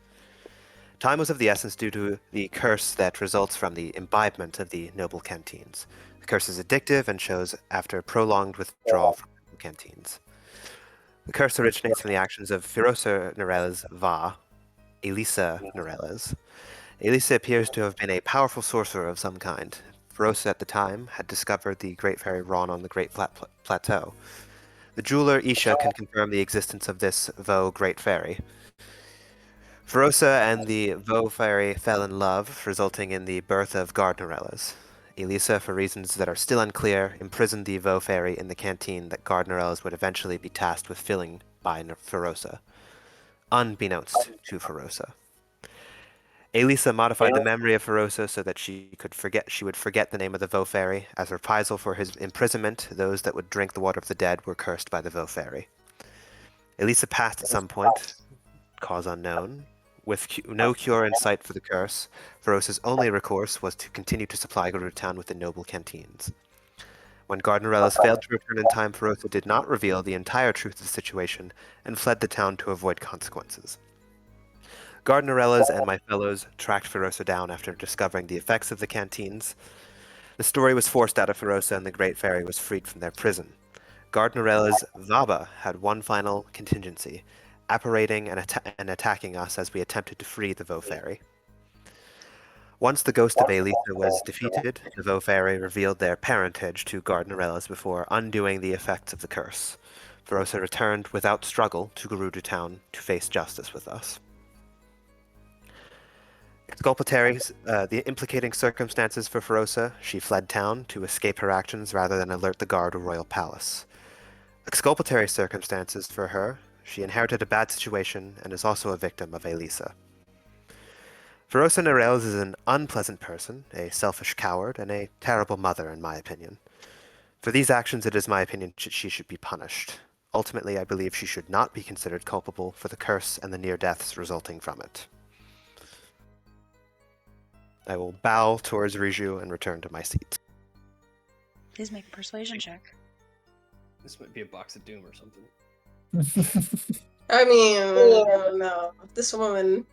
Time was of the essence due to the curse that results from the imbibement of the noble canteens. The curse is addictive and shows after prolonged withdrawal from noble canteens. The curse originates from the actions of Firosa Nerel's Va, Elisa Nerel's. Elisa appears to have been a powerful sorcerer of some kind. Firosa at the time had discovered the Great Fairy Ron on the Great Plateau. The jeweler Isha can confirm the existence of this Vo Great Fairy. Firosa and the Vo Fairy fell in love, resulting in the birth of Gardnerellas. Elisa, for reasons that are still unclear, imprisoned the Vo Fairy in the canteen that Gardnerellas would eventually be tasked with filling by Firosa, unbeknownst to Firosa. Elisa modified the memory of Firosa so that she would forget the name of the Vo Fairy. As reprisal for his imprisonment, those that would drink the water of the dead were cursed by the Vo Fairy. Elisa passed at some point, cause unknown. With no cure in sight for the curse, Firosa's only recourse was to continue to supply Gerudo Town with the noble canteens. When Gardnerellas failed to return in time, Firosa did not reveal the entire truth of the situation and fled the town to avoid consequences. Gardnerellas and my fellows tracked Firosa down after discovering the effects of the canteens. The story was forced out of Firosa and the Great Fairy was freed from their prison. Gardnerella's Vaba had one final contingency, apparating and attacking us as we attempted to free the Vo Fairy. Once the ghost of Elisa was defeated, the Vo Fairy revealed their parentage to Gardnerellas before undoing the effects of the curse. Firosa returned without struggle to Gerudo Town to face justice with us. Exculpatories, the implicating circumstances for Firosa, she fled town to escape her actions rather than alert the guard of Royal Palace. Exculpatory circumstances for her, she inherited a bad situation and is also a victim of Elisa. Firosa Nerels is an unpleasant person, a selfish coward, and a terrible mother, in my opinion. For these actions, it is my opinion she should be punished. Ultimately, I believe she should not be considered culpable for the curse and the near deaths resulting from it. I will bow towards Riju and return to my seat. Please make a persuasion check. This might be a box of doom or something. I mean, I don't know. This woman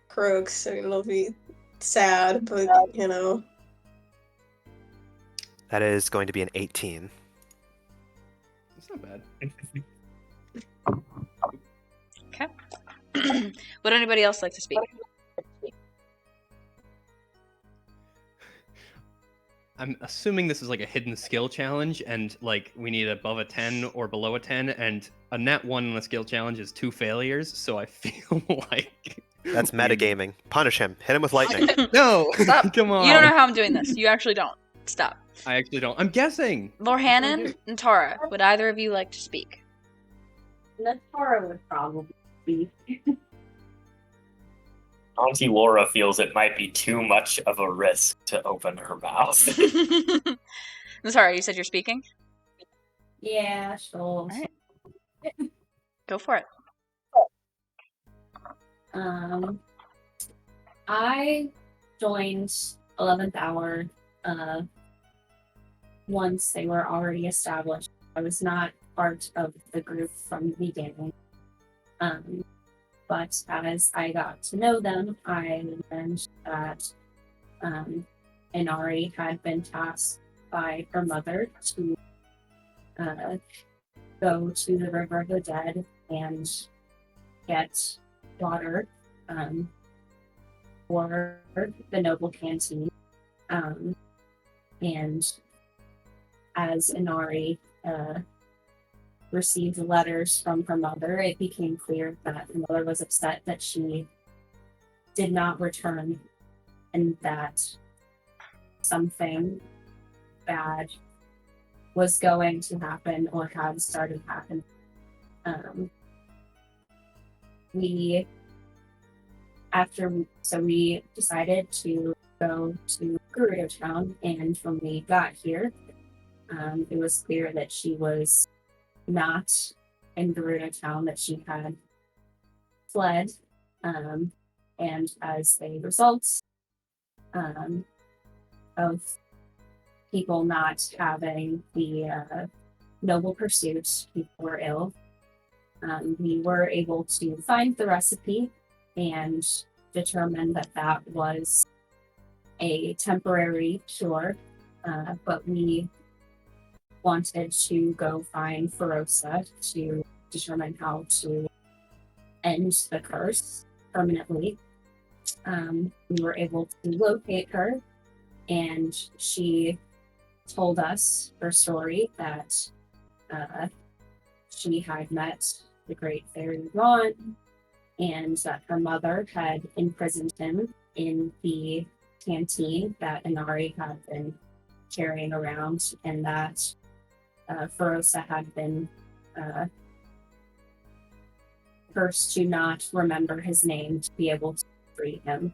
croaks. I mean, it'll be sad, but you know. That is going to be an 18. It's not bad. Okay. Would anybody else like to speak? I'm assuming this is like a hidden skill challenge, and like we need above a 10 or below a 10, and a nat 1 on a skill challenge is 2 failures, so I feel like That's metagaming. Punish him. Hit him with lightning. No! Stop. Come on. You don't know how I'm doing this. You actually don't. Stop. I actually don't. I'm guessing. Lorhannon and Tara, would either of you like to speak? Natara would probably be. Auntie Laura feels it might be too much of a risk to open her mouth. Sorry, you said you're speaking? Yeah, sure. Alright. Go for it. I joined 11th Hour once they were already established. I was not part of the group from the beginning. But as I got to know them, I learned that Inari had been tasked by her mother to go to the River of the Dead and get water for the noble canteen. And as Inari received letters from her mother, it became clear that her mother was upset that she did not return and that something bad was going to happen or had started happening. We decided to go to Gerudo Town, and when we got here, it was clear that she was not in Gerudo Town, that she had fled, and as a result of people not having the noble pursuit, people were ill. We were able to find the recipe and determine that that was a temporary cure, but we wanted to go find Ferosa to determine how to end the curse permanently. We were able to locate her, and she told us her story that she had met the great fairy Ron, and that her mother had imprisoned him in the canteen that Inari had been carrying around, and that Ferosa had been cursed to not remember his name to be able to free him.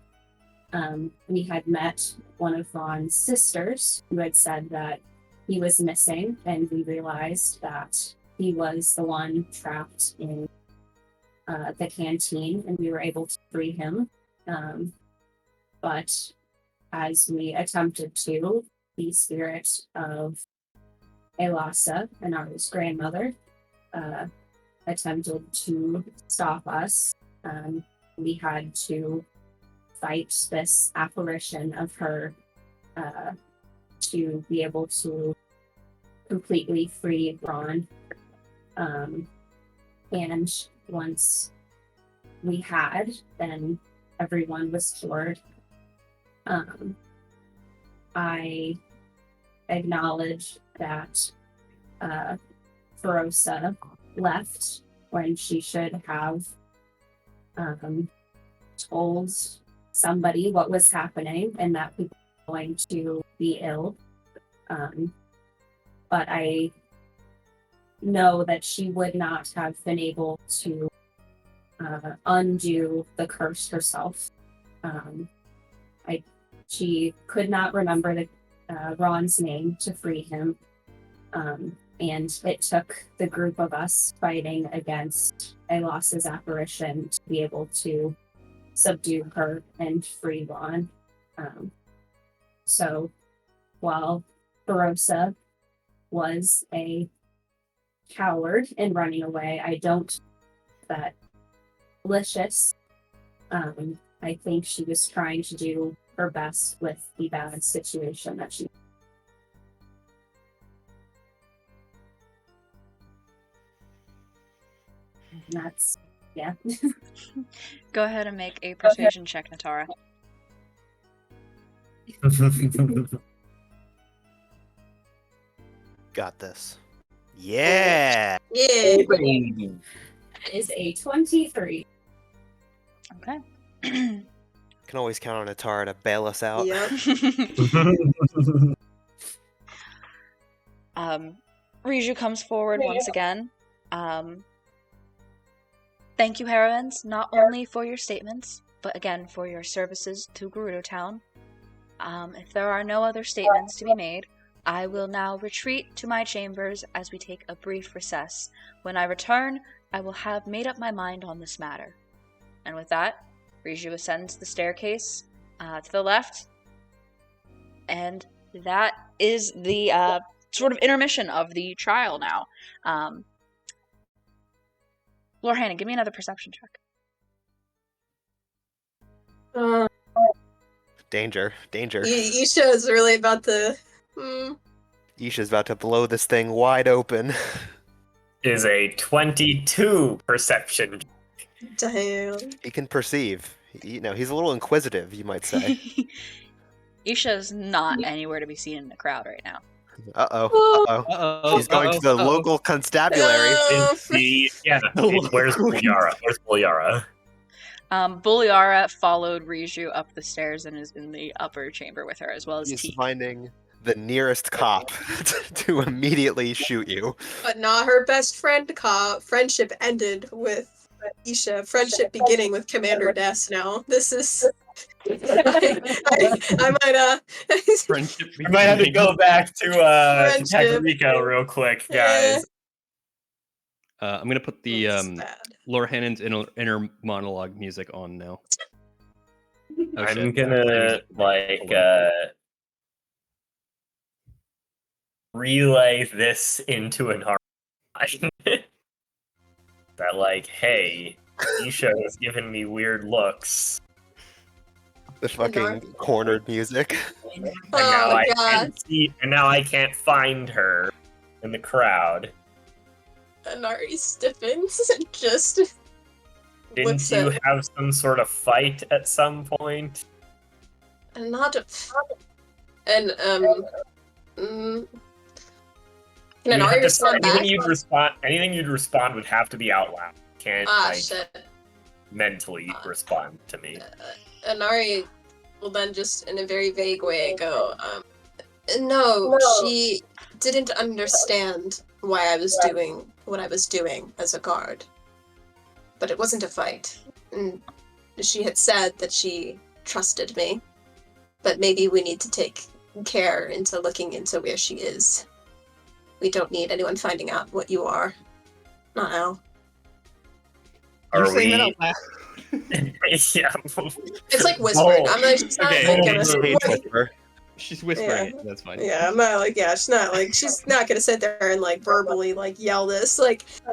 We had met one of Ron's sisters who had said that he was missing, and we realized that he was the one trapped in the canteen, and we were able to free him. But as we attempted to, the spirit of Elasa, Inari's grandmother, attempted to stop us. We had to fight this apparition of her to be able to completely free Ron. And once we had, then everyone was cured. I acknowledge that Ferosa left when she should have told somebody what was happening and that people were going to be ill. But I know that she would not have been able to undo the curse herself. She could not remember Ron's name to free him. And it took the group of us fighting against Elas's apparition to be able to subdue her and free Ron. So while Ferosa was a coward in running away, I don't that malicious. I think she was trying to do her best with the bad situation that she. And that's yeah. Go ahead and make a persuasion check, Natara. Got this. Yeah. Yeah. Is a 23. Okay. Can always count on Atara to bail us out. Yep. Riju comes forward once again. Thank you, heroines, not only for your statements, but again for your services to Gerudo Town. If there are no other statements to be made, I will now retreat to my chambers as we take a brief recess. When I return, I will have made up my mind on this matter. And with that, Riju ascends the staircase to the left, and that is the sort of intermission of the trial now. Lord Hannon, give me another perception check. Danger. Isha is really about to. Isha's about to blow this thing wide open. Is a 22 perception. Damn. He can perceive. He's a little inquisitive, you might say. Isha's not anywhere to be seen in the crowd right now. Uh-oh. She's going to the local constabulary. Where's Bulyara? Where's Bulyara? Bulyara followed Riju up the stairs and is in the upper chamber with her, as well as He's Teak. finding the nearest cop to immediately shoot you. But not her best friend cop. Friendship ended with Isha. Friendship beginning with Commander Des now. This is... I might Friendship. We might have to go back to Kakariko real quick, guys. I'm gonna put the Laura Hannon's inner monologue music on now. Oh, I'm shit. gonna relay this into an argument that hey, Isha is giving me weird looks. The fucking cornered music. And now I can't find her in the crowd. Anari stiffens and just Didn't you have some sort of fight at some point? not a and can Anari respond back? Anything you'd respond would have to be out loud. Can't shit. mentally respond to me. Anari will then just in a very vague way go, no, she didn't understand why I was doing what I was doing as a guard. But it wasn't a fight. And she had said that she trusted me. But maybe we need to take care into looking into where she is. We don't need anyone finding out what you are. Not now. You're Are saying we? that out loud. Yeah. It's like whispering. I'm like, she's not Okay. gonna She's whispering it. That's fine. Yeah, I'm not she's not gonna sit there and verbally yell this.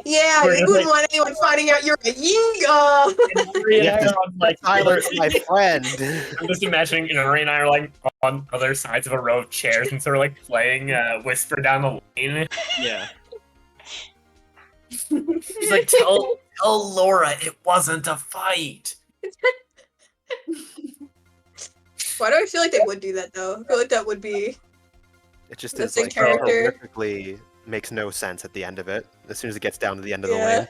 Yeah, you wouldn't want anyone finding out you're a Yiga. Tyler's my friend. I'm just imagining Ray and I are on other sides of a row of chairs and sort of playing Whisper Down the Lane. Yeah. He's like, tell Laura it wasn't a fight. Why do I feel like they would do that though? I feel like that would be. It just That's is a character. horrifically makes no sense at the end of it. As soon as it gets down to the end of the Yeah. lane.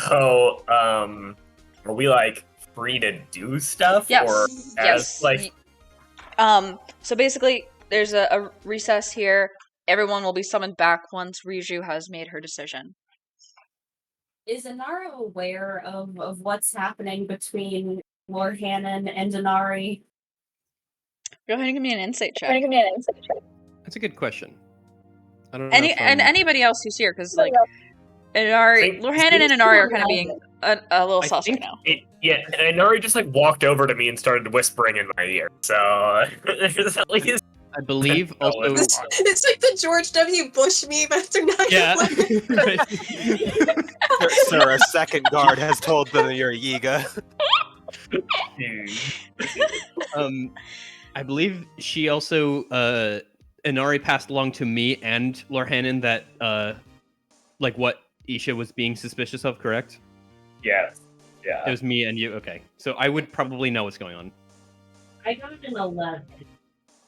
So, are we free to do stuff? Yes. Or Yes. So basically, there's a recess here. Everyone will be summoned back once Riju has made her decision. Is Inara aware of what's happening between Lord Hannon and Inari? Go ahead and give me an insight check. That's a good question. I don't know. And anybody else who's here, because Inari, Lord Hannon and Inari are kind of being a little sus right now. And Inari just walked over to me and started whispering in my ear. So there's at least. I believe also. It's like the George W. Bush meme after 9/11. Yeah. Sir, a second guard has told them you're a Yiga. I believe she also Inari passed along to me and Lorhannon that what Isha was being suspicious of, correct? Yes. Yeah. It was me and you. Okay, so I would probably know what's going on. I got an 11.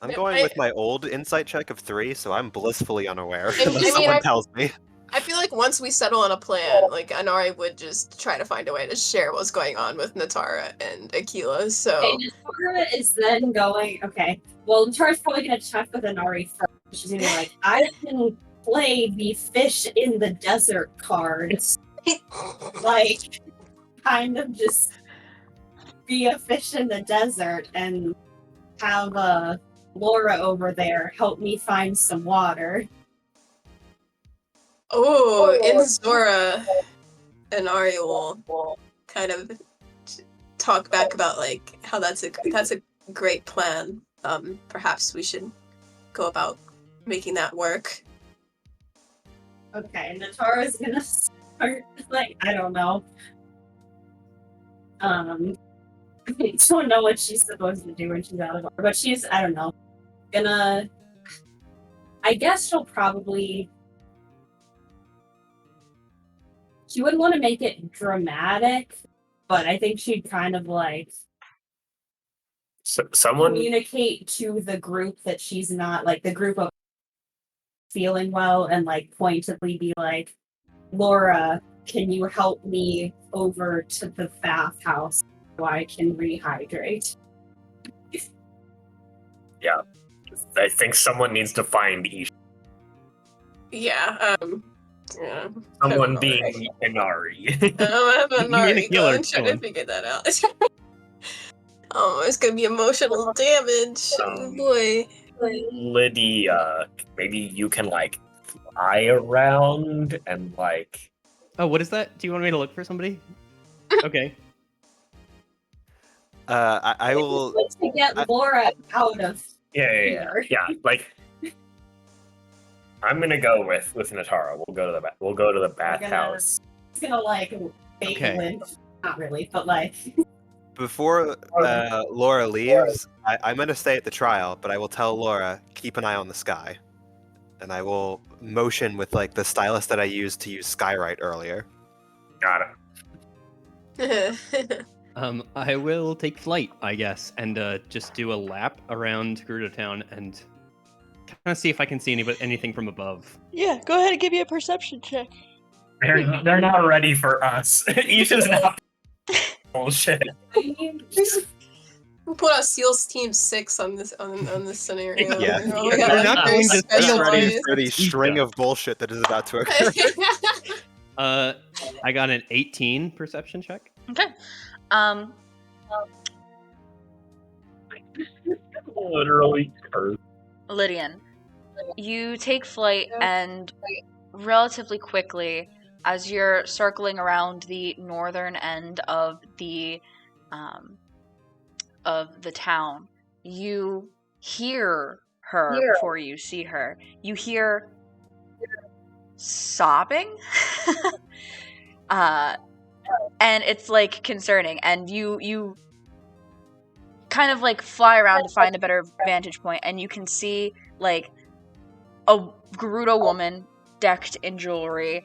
I'm going with my old insight check of 3, so I'm blissfully unaware. I mean, Someone tells me. I feel like once we settle on a plan, like Anari would just try to find a way to share what's going on with Natara and Aquila. So Okay, Natara is then going. Okay, well, Natara's probably gonna check with Anari first. She's gonna be like, I can play the fish in the desert cards, like, kind of just be a fish in the desert and have Laura over there help me find some water. oh, in Zora, Anari will kind of talk back about like how that's a great plan. Perhaps we should go about making that work. Okay, Natara's gonna start, like, I don't know. I don't know what she's supposed to do when she's out of order, but she's, I don't know, gonna. I guess she'll probably. She wouldn't want to make it dramatic, but I think she'd kind of like Someone communicate to the group that she's not, like, the group of feeling well, and like pointedly be like, Laura, can you help me over to the bathhouse so I can rehydrate? I think someone needs to find Isha. Yeah. Yeah. Someone Alright. being Inari. I'm Me and Anari Aquila are trying to chilling. figure that out. Oh, it's gonna be emotional damage. Oh boy. Lydia, maybe you can like fly around and like. Oh, what is that? Do you want me to look for somebody? Okay. I will. To get Laura out of Yeah. Like, I'm gonna go with Natara. We'll go to the bathhouse. It's gonna like fake Okay. lynch. Not really, but like Before Laura leaves, I'm going to stay at the trial, but I will tell Laura, keep an eye on the sky. And I will motion with like the stylus that I used to use Skywrite earlier. Got it. I will take flight, I guess, and just do a lap around Gerudo Town and kind of see if I can see anything from above. Yeah, go ahead and give me a perception check. They're not ready for us. Isha's not. Bullshit. We'll put out SEALs Team 6 on this scenario. Yeah. Oh, They're yeah, not very going to Get steal ready specialized. for the string of bullshit that is about to occur. I got an 18 perception check. Okay. Literally cursed. Lydian, you take flight, and relatively quickly, as you're circling around the northern end of the town, you hear her before you see her. You hear sobbing, and it's like concerning. And you kind of like fly around to find a better vantage point, and you can see like a Gerudo woman decked in jewelry,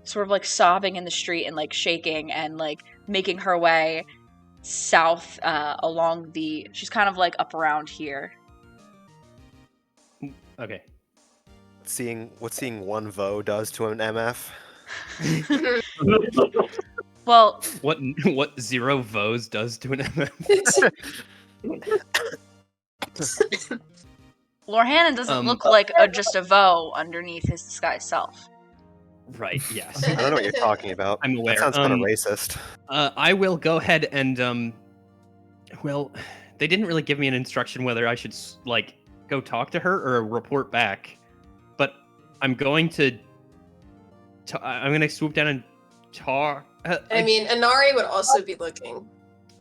sort of like sobbing in the street and like shaking and like making her way south along the. She's kind of like up around here. Okay. What seeing one Vo does to an MF. Well, What 0 Vos does to an MF? Lorhannon doesn't look like just a Vo underneath his disguised self. Right, yes. I don't know what you're talking about. I'm aware. That sounds kind of racist. I will go ahead and well, they didn't really give me an instruction whether I should like go talk to her or report back, but I'm going to I'm going to swoop down and talk. I mean, Anari would also be looking.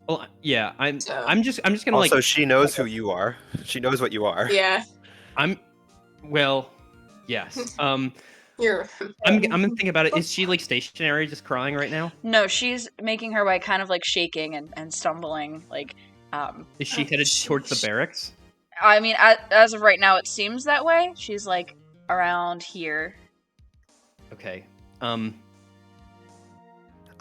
Well, yeah, I'm So- just gonna Also, like she knows who you are. She knows what you are. Yeah, well, yes. you're. I'm thinking about it. Is she like stationary, just crying right now? No, she's making her way, kind of like shaking and stumbling. Like, Is she headed towards the barracks? I mean, as of right now, it seems that way. She's like around here. Okay.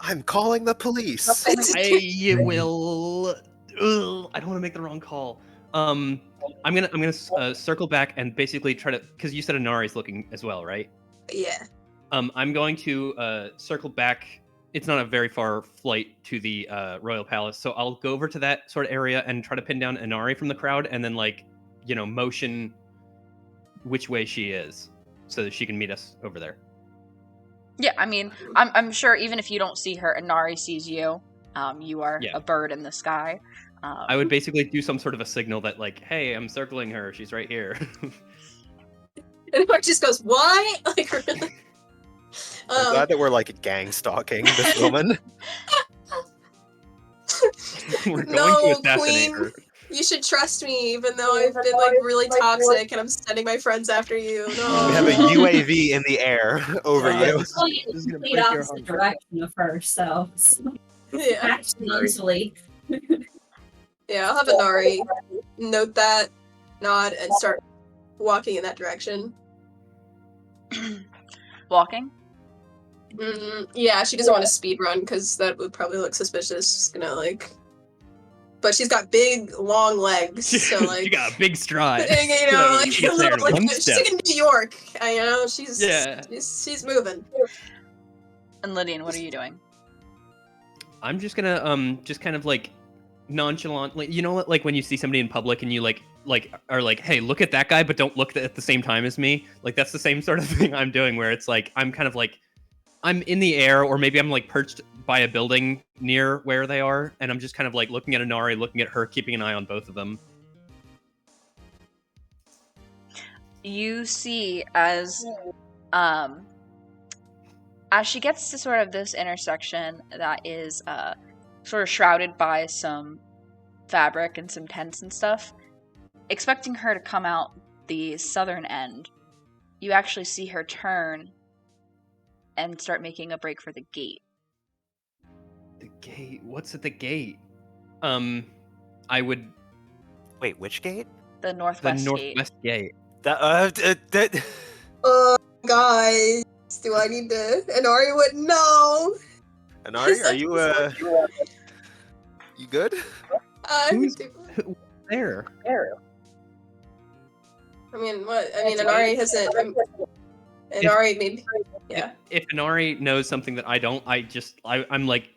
I'm calling the police. I will. I don't want to make the wrong call. I'm gonna circle back and basically try to, because you said Inari's looking as well, right? Yeah. I'm going to circle back. It's not a very far flight to the royal palace, so I'll go over to that sort of area and try to pin down Inari from the crowd, and then motion which way she is, so that she can meet us over there. Yeah, I mean, I'm sure even if you don't see her, Inari sees you. You are a bird in the sky. I would basically do some sort of a signal that, hey, I'm circling her. She's right here. And Mark just goes, "What?" Like, really? I'm glad that we're gang stalking this woman. We're going No, to assassinate Queen. her. You should trust me, even though I've been really toxic and I'm sending my friends after you. No. We have a UAV in the air over you. Well, you This is gonna complete break your opposite heart. direction of her, so Yeah. accidentally. Yeah, I'll have Inari note that, nod, and start walking in that direction. Walking? Yeah, she doesn't want to speed run because that would probably look suspicious. She's gonna but she's got big, long legs, so You got a big stride. you know, So you get there in one she's step. in New York. She's Yeah. she's moving. And Lydian, what are you doing? I'm just gonna just kind of nonchalantly, what, when you see somebody in public and you are hey, look at that guy, but don't look at the same time as me. That's the same sort of thing I'm doing, where it's I'm kind of I'm in the air, or maybe I'm perched by a building near where they are, and I'm just kind of looking at Inari, looking at her, keeping an eye on both of them. You see as she gets to sort of this intersection that is sort of shrouded by some fabric and some tents and stuff, expecting her to come out the southern end, you actually see her turn and start making a break for the gate. The gate? What's at the gate? I would... Wait, which gate? The northwest gate. The northwest gate. Guys, do I need to? Inari wouldn't know. Inari, are you you good? Who's there? I mean, what? I mean, Inari hasn't. Inari, maybe. Yeah. If Inari knows something that I don't, I'm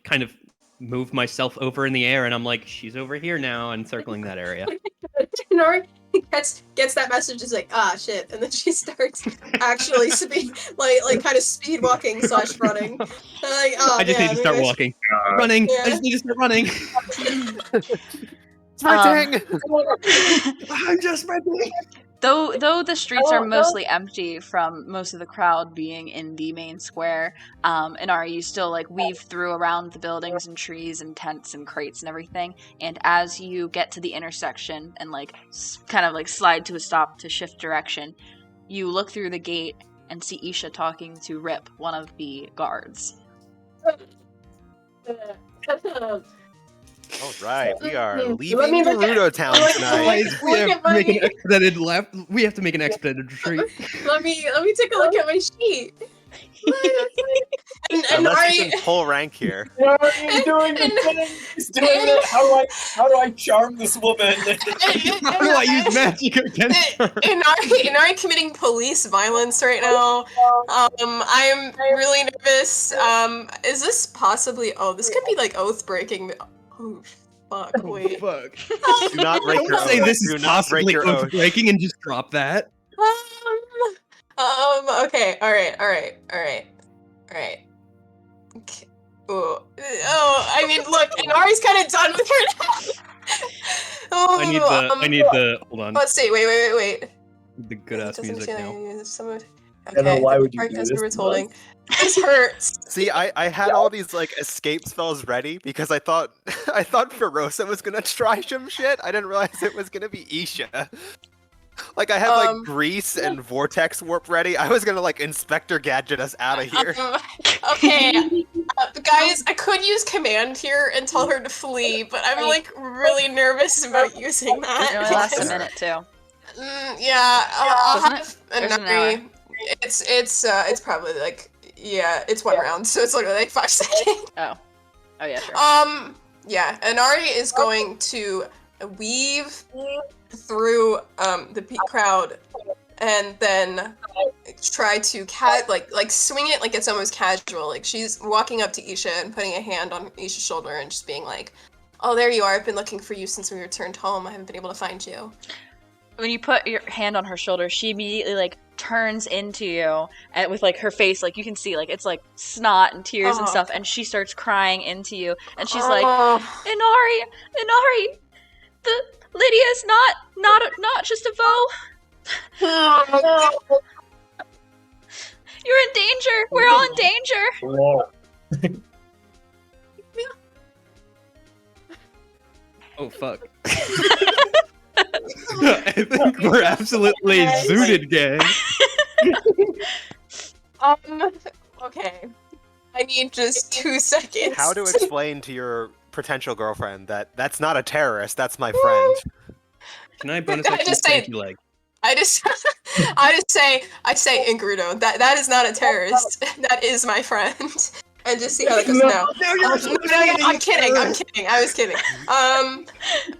kind of move myself over in the air, and I'm she's over here now, and circling that area. Inari gets that message, is shit, and then she starts actually kind of speed walking / running. I just need to start walking. Running. Yeah. I just need to start running. Sprinting! I'm just sprinting. Though the streets are mostly empty from most of the crowd being in the main square, Inari, you still weave through around the buildings and trees and tents and crates and everything. And as you get to the intersection and kind of slide to a stop to shift direction, you look through the gate and see Isha talking to Rip, one of the guards. All right, we are Let leaving me look Gerudo Town tonight. We have at to make an my- expedited left. We have to make an expedited retreat. Let me take a look at my sheet. and Unless you Inari, can pull rank here. What are you doing the thing? He's doing it. How do I charm this woman? How do I use magic against her? Inari committing police violence right now. I'm really nervous. Is this possibly? Oh, this could be oath breaking. Oh, fuck! Wait. Fuck. Do not break your Don't say oath. this Do is not break possibly your oath. breaking and just drop that. Okay. All right. Okay. I mean, look, Inari's kind of done with her now. I need the. Hold on. Let's see. Wait. The good ass music now. Emma, why would you do Marcus this was to holding. us? This hurts. See, I had all these escape spells ready because I thought Ferosa was gonna try some shit. I didn't realize it was gonna be Isha. I had Grease and Vortex Warp ready. I was gonna Inspector Gadget us out of here. Okay, guys, I could use command here and tell her to flee, but I'm really nervous about using that. It only lasts a minute too. Yeah, I'll Doesn't have There's an Inari. It's probably it's one round, so it's literally 5 seconds. Oh yeah, sure. Yeah, Inari is going to weave through the crowd and then try to like swing it like it's almost casual. Like she's walking up to Isha and putting a hand on Isha's shoulder and just being like, "Oh, there you are. I've been looking for you since we returned home. I haven't been able to find you." When you put your hand on her shoulder, she immediately like turns into you, and with like her face, like you can see like it's like snot and tears and stuff, and she starts crying into you, and she's like, Inari, the Lydia's not just a foe. You're in danger. We're all in danger. Whoa. Oh fuck. I think we're absolutely zooted, gang. Okay. I need just 2 seconds. How to explain to your potential girlfriend that that's not a terrorist, that's my friend. Can I bonus I action just say- spanky leg? I say Ingrudo. That is not a terrorist. That is my friend. And just see how that goes. No, I'm kidding. I was kidding.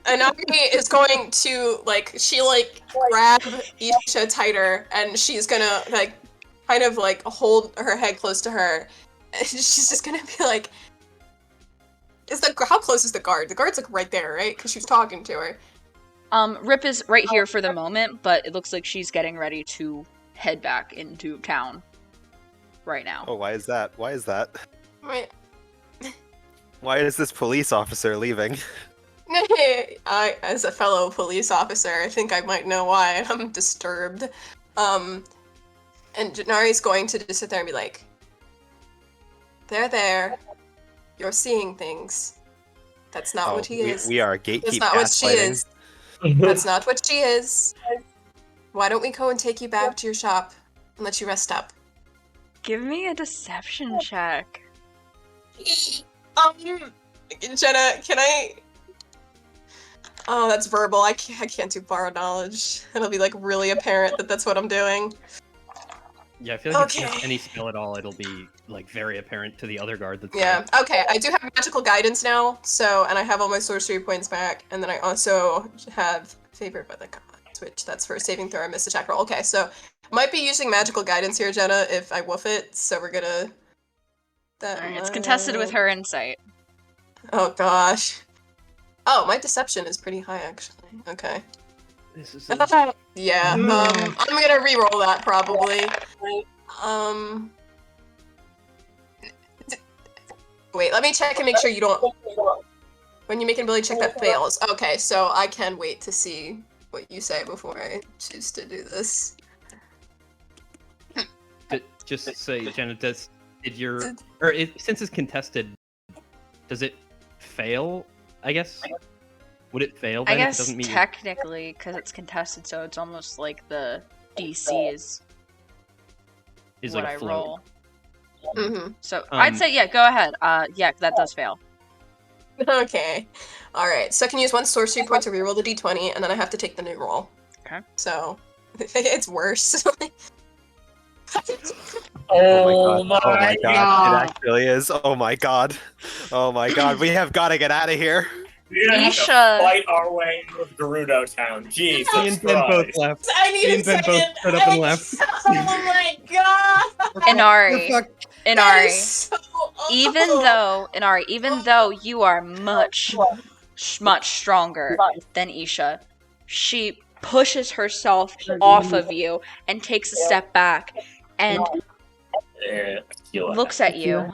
Anami is going to grab Isha tighter, and she's gonna kind of hold her head close to her. And she's just gonna be like, how close is the guard? The guard's right there, right? Because she's talking to her. Rip is right here for the moment, but it looks like she's getting ready to head back into town right now. Oh, why is that? Right. Why is this police officer leaving? As a fellow police officer, I think I might know why. I'm disturbed. And Janari's going to just sit there and be like, there. You're seeing things. That's not what he is. We are gatekeep That's not what she gaslighting. is. That's not what she is. Why don't we go and take you back to your shop and let you rest up? Give me a deception check. Jenna, can I? Oh, that's verbal. I can't do borrowed knowledge. It'll be really apparent that that's what I'm doing. Yeah, I feel like if you have any skill at all, it'll be very apparent to the other guard that's Yeah. Okay, I do have magical guidance now, and I have all my sorcery points back, and then I also have favored by the gods, which that's for a saving throw or missed attack roll. Okay, so might be using magical guidance here, Jenna, if I woof it. So we're gonna. Alright, it's contested with her insight. Oh gosh. Oh, my deception is pretty high actually. Okay. This is Yeah. I'm gonna re-roll that probably. Wait, let me check and make sure you don't. When you make an ability check, that fails. Okay, so I can wait to see what you say before I choose to do this. Just say, Jenna, since it's contested, does it fail? I guess. Would it fail? Then I guess if it doesn't meet technically, because it's contested, so it's almost like the DC is is what like I a float. roll. Mm-hmm. So I'd say go ahead. Yeah, that does fail. Okay. Alright, so I can use one sorcery point to reroll the d20, and then I have to take the new roll. Okay. So, it's worse. Oh my god. god. It actually is. Oh my god. We have got to get out of here. We're gonna have to Isha. fight our way out of Gerudo Town. Jesus Me and Ben both Christ. left. I need Me a and Ben second. both stood up and left. Oh my god! Inari. That Inari. is so Even though you are much stronger than Isha, she pushes herself off of you and takes a step back and looks at you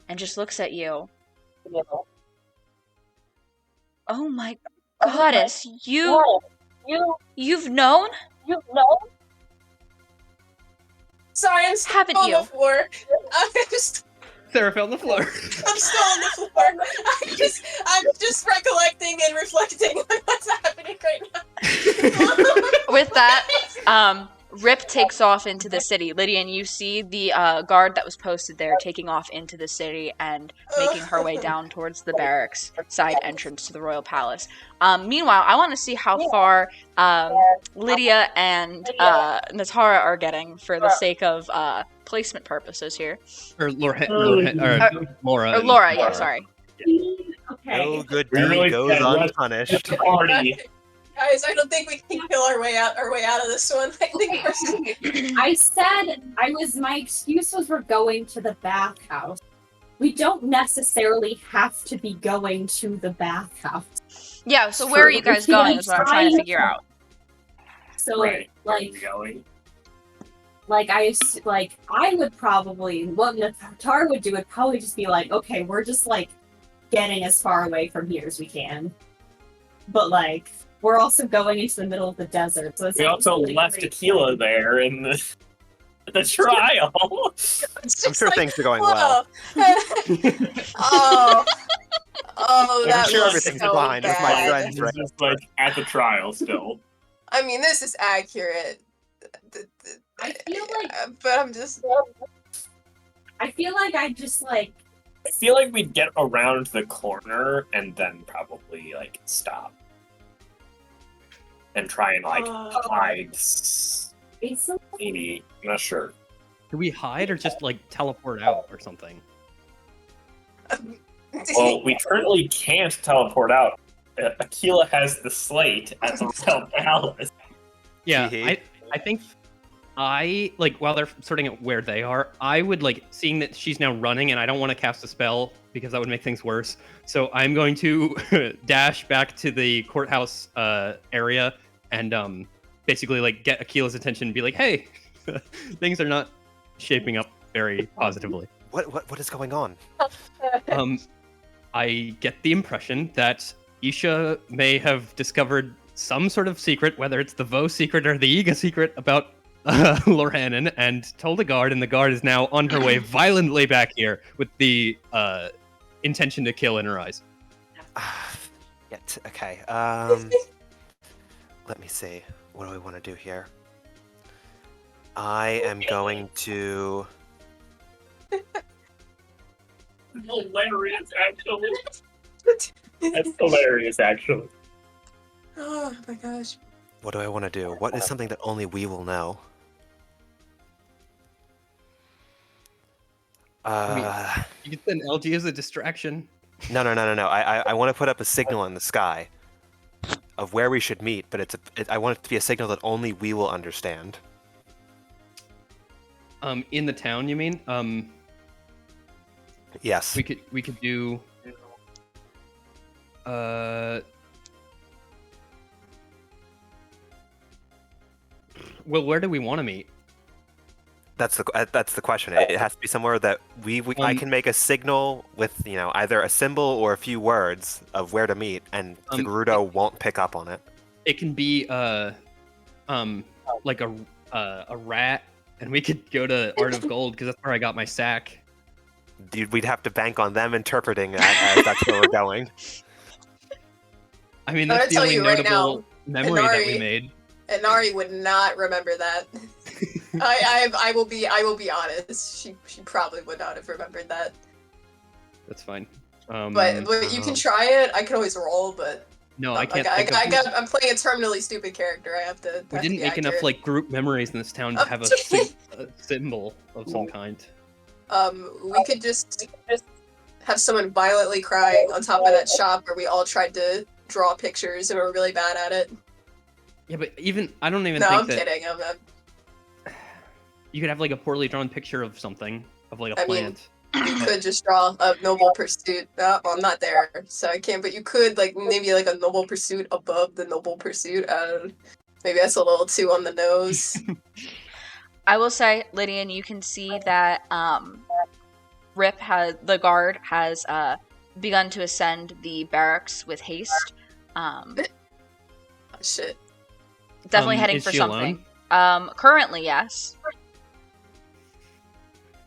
and just looks at you. Oh my goddess, you've known? Sorry, I'm still Haven't on you? the floor. Sarah fell on the floor. I'm still on the floor. I'm just recollecting and reflecting on what's happening right now. With that, Rip takes off into the city. Lydian, you see the guard that was posted there taking off into the city and making her way down towards the barracks side entrance to the royal palace. Meanwhile, I want to see how far Lydia and Natara are getting for the sake of placement purposes here. Or Laura. Or Laura, yeah, sorry. Okay. No good We deed really goes got unpunished. the party. Guys, I don't think we can kill our way out of this one. I think we're I said my excuse was we're going to the bathhouse. We don't necessarily have to be going to the bathhouse. Yeah, so where are you guys going is what I'm trying to figure out. So Right. like Going. I would probably what Natar would do would probably just be like, okay, we're just like getting as far away from here as we can. But like we're also going into the middle of the desert, so it's We also really left great. Aquila there in the trial. I'm sure things are going well. Oh, I'm that sure was everything's so fine with my bad. friends, right? This is like at the trial still. I mean, this is accurate. I feel like but I'm just. I feel like I just like I feel like we'd get around the corner and then probably like stop and try and like hide. Maybe I'm not sure. Do we hide or just like teleport out or something? Well, we currently can't teleport out. Aquila has the slate at the Hotel Palace. Yeah, Hee-hee. I think while they're sorting out where they are, I would like seeing that she's now running and I don't want to cast a spell because that would make things worse. So I'm going to dash back to the courthouse area and basically like get Aquila's attention and be like, hey, things are not shaping up very positively. What is going on? I get the impression that Isha may have discovered some sort of secret, whether it's the Vo secret or the Iga secret, about Lorhanen, and told a guard, and the guard is now on her way violently back here with the intention to kill in her eyes. Okay. Let me see. What do I want to do here? I am going to. Hilarious, actually. That's hilarious, actually. Oh my gosh. What do I want to do? What is something that only we will know? You can send LG as a distraction. No. I want to put up a signal in the sky of where we should meet, but I want it to be a signal that only we will understand. In the town, you mean? Yes. We could do. Well, where do we want to meet? That's the question. It has to be somewhere that I can make a signal with either a symbol or a few words of where to meet, and Gerudo won't pick up on it. It can be like a rat, and we could go to Art of Gold because that's where I got my sack. Dude, we'd have to bank on them interpreting that as that's where we're going. I mean, I'm that's the gonna only tell you right notable memory that we Inari- made. Inari would not remember that. I will be honest. She probably would not have remembered that. That's fine. But you can try it. I can always roll, but No, I can't. I'm playing a terminally stupid character. I have to. We didn't make enough like group memories in this town to have a symbol of some kind. We could just have someone violently crying on top of that shop where we all tried to draw pictures and were really bad at it. Yeah, but I don't even No, think I'm that kidding. you could have like a poorly drawn picture of something, of like a I mean, plant. You could just draw a noble pursuit. Well, I'm not there, so I can't. But you could maybe like a noble pursuit above the noble pursuit. Maybe that's a little too on the nose. I will say, Lydian, you can see that the guard has begun to ascend the barracks with haste. Shit. Definitely heading is for she something. alone? Currently, yes.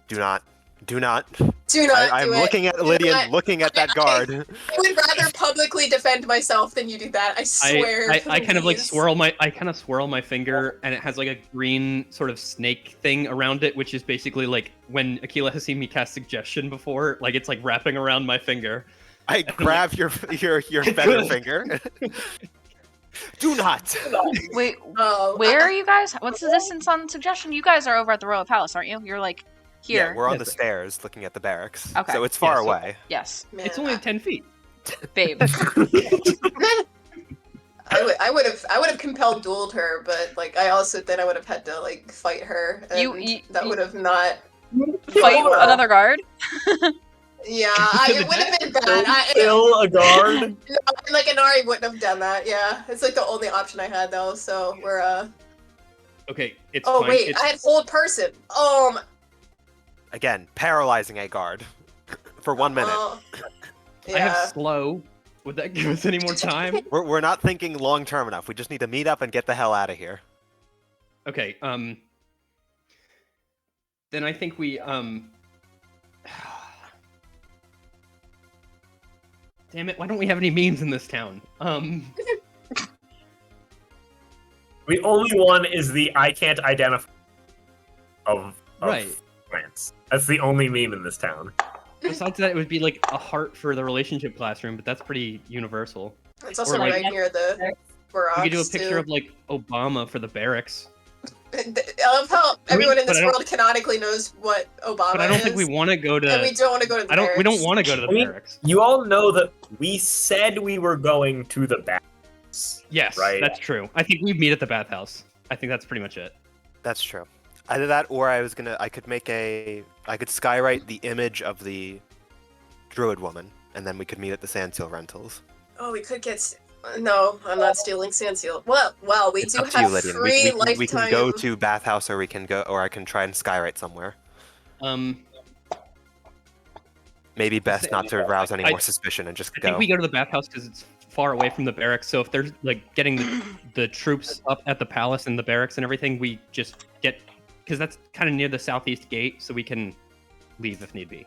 Do not. Do not I'm do it. looking at Lydian, not. looking at that guard. I would rather publicly defend myself than you do that. I swear. I kind of like please. swirl my finger, and it has like a green sort of snake thing around it, which is basically like when Aquila has seen me cast suggestion before, like it's like wrapping around my finger. I grab your feather finger. Do not. Wait, Oh, where are you guys? What's the distance on suggestion? You guys are over at the Royal Palace, aren't you? You're like here. Yeah, we're on Yes, the sir. stairs looking at the barracks. Okay. So it's far Yeah, so- away. Yes, Man, It's only 10 feet. babe. I would have compelled dueled her, but like I also then I would have had to like fight her, and that would have not Fight well. another guard? Yeah, it would have been bad. Kill a guard. No, like Inari wouldn't have done that. Yeah, it's like the only option I had though. So we're Okay, it's Oh fine. wait, It's, I had hold person. Again, paralyzing a guard for 1 minute. Oh, I have yeah. slow. Would that give us any more time? We're not thinking long term enough. We just need to meet up and get the hell out of here. Okay, then I think we, damn it, why don't we have any memes in this town? The only one is the I can't identify of Right. France. That's the only meme in this town. Besides that, it would be like a heart for the relationship classroom, but that's pretty universal. It's also Or, like- right near the barracks. We could do a picture too. of like Obama for the barracks, I love how everyone in but this I don't- world canonically knows what Obama but I don't is. think we want to go And to. we don't want to go to the I don't. We don't barracks. want to go to the I mean- barracks. You all know that we said we were going to the baths. Yes, right. that's true. I think we meet at the bathhouse. I think that's pretty much it. That's true. Either that, or I could skywrite the image of the druid woman, and then we could meet at the Sandseal Rentals. Oh, we could get. No, I'm not stealing Sandseal. Well, we It's do up to you, have Lydian. free lifetime. We can go to bathhouse, or I can try and skywrite somewhere. Maybe best not to arouse any more suspicion and just I go. think we go to the bathhouse because it's far away from the barracks. So if there's like getting the troops up at the palace and the barracks and everything, we just get because that's kind of near the southeast gate, so we can leave if need be.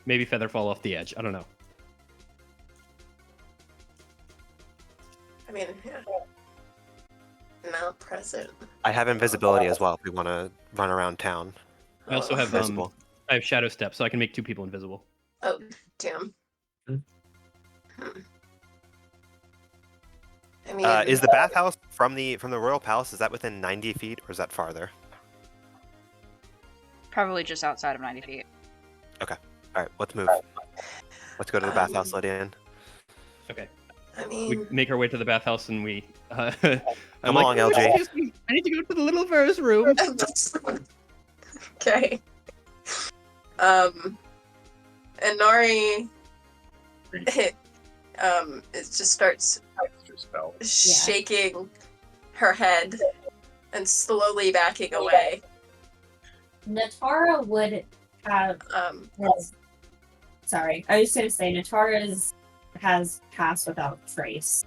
Maybe feather fall off the edge. I don't know. I mean, yeah. Now present. I have invisibility as well if we want to run around town. I also have Visible. I have shadow step, so I can make 2 people invisible. Oh, damn. Hmm. I mean, Is the bathhouse from the royal palace? Is that within 90 feet, or is that farther? Probably just outside of 90 feet. All right, let's move. Let's go to the bathhouse, Lydian. Okay. I We mean, make our way to the bathhouse and we. I'm Come like, along, "Oh, LG." excuse me, I need to go to the little first room. okay. And Nari, it just starts Spell. shaking her head and slowly backing away. Natara would have. Sorry, I was going to say Natara has passed without trace.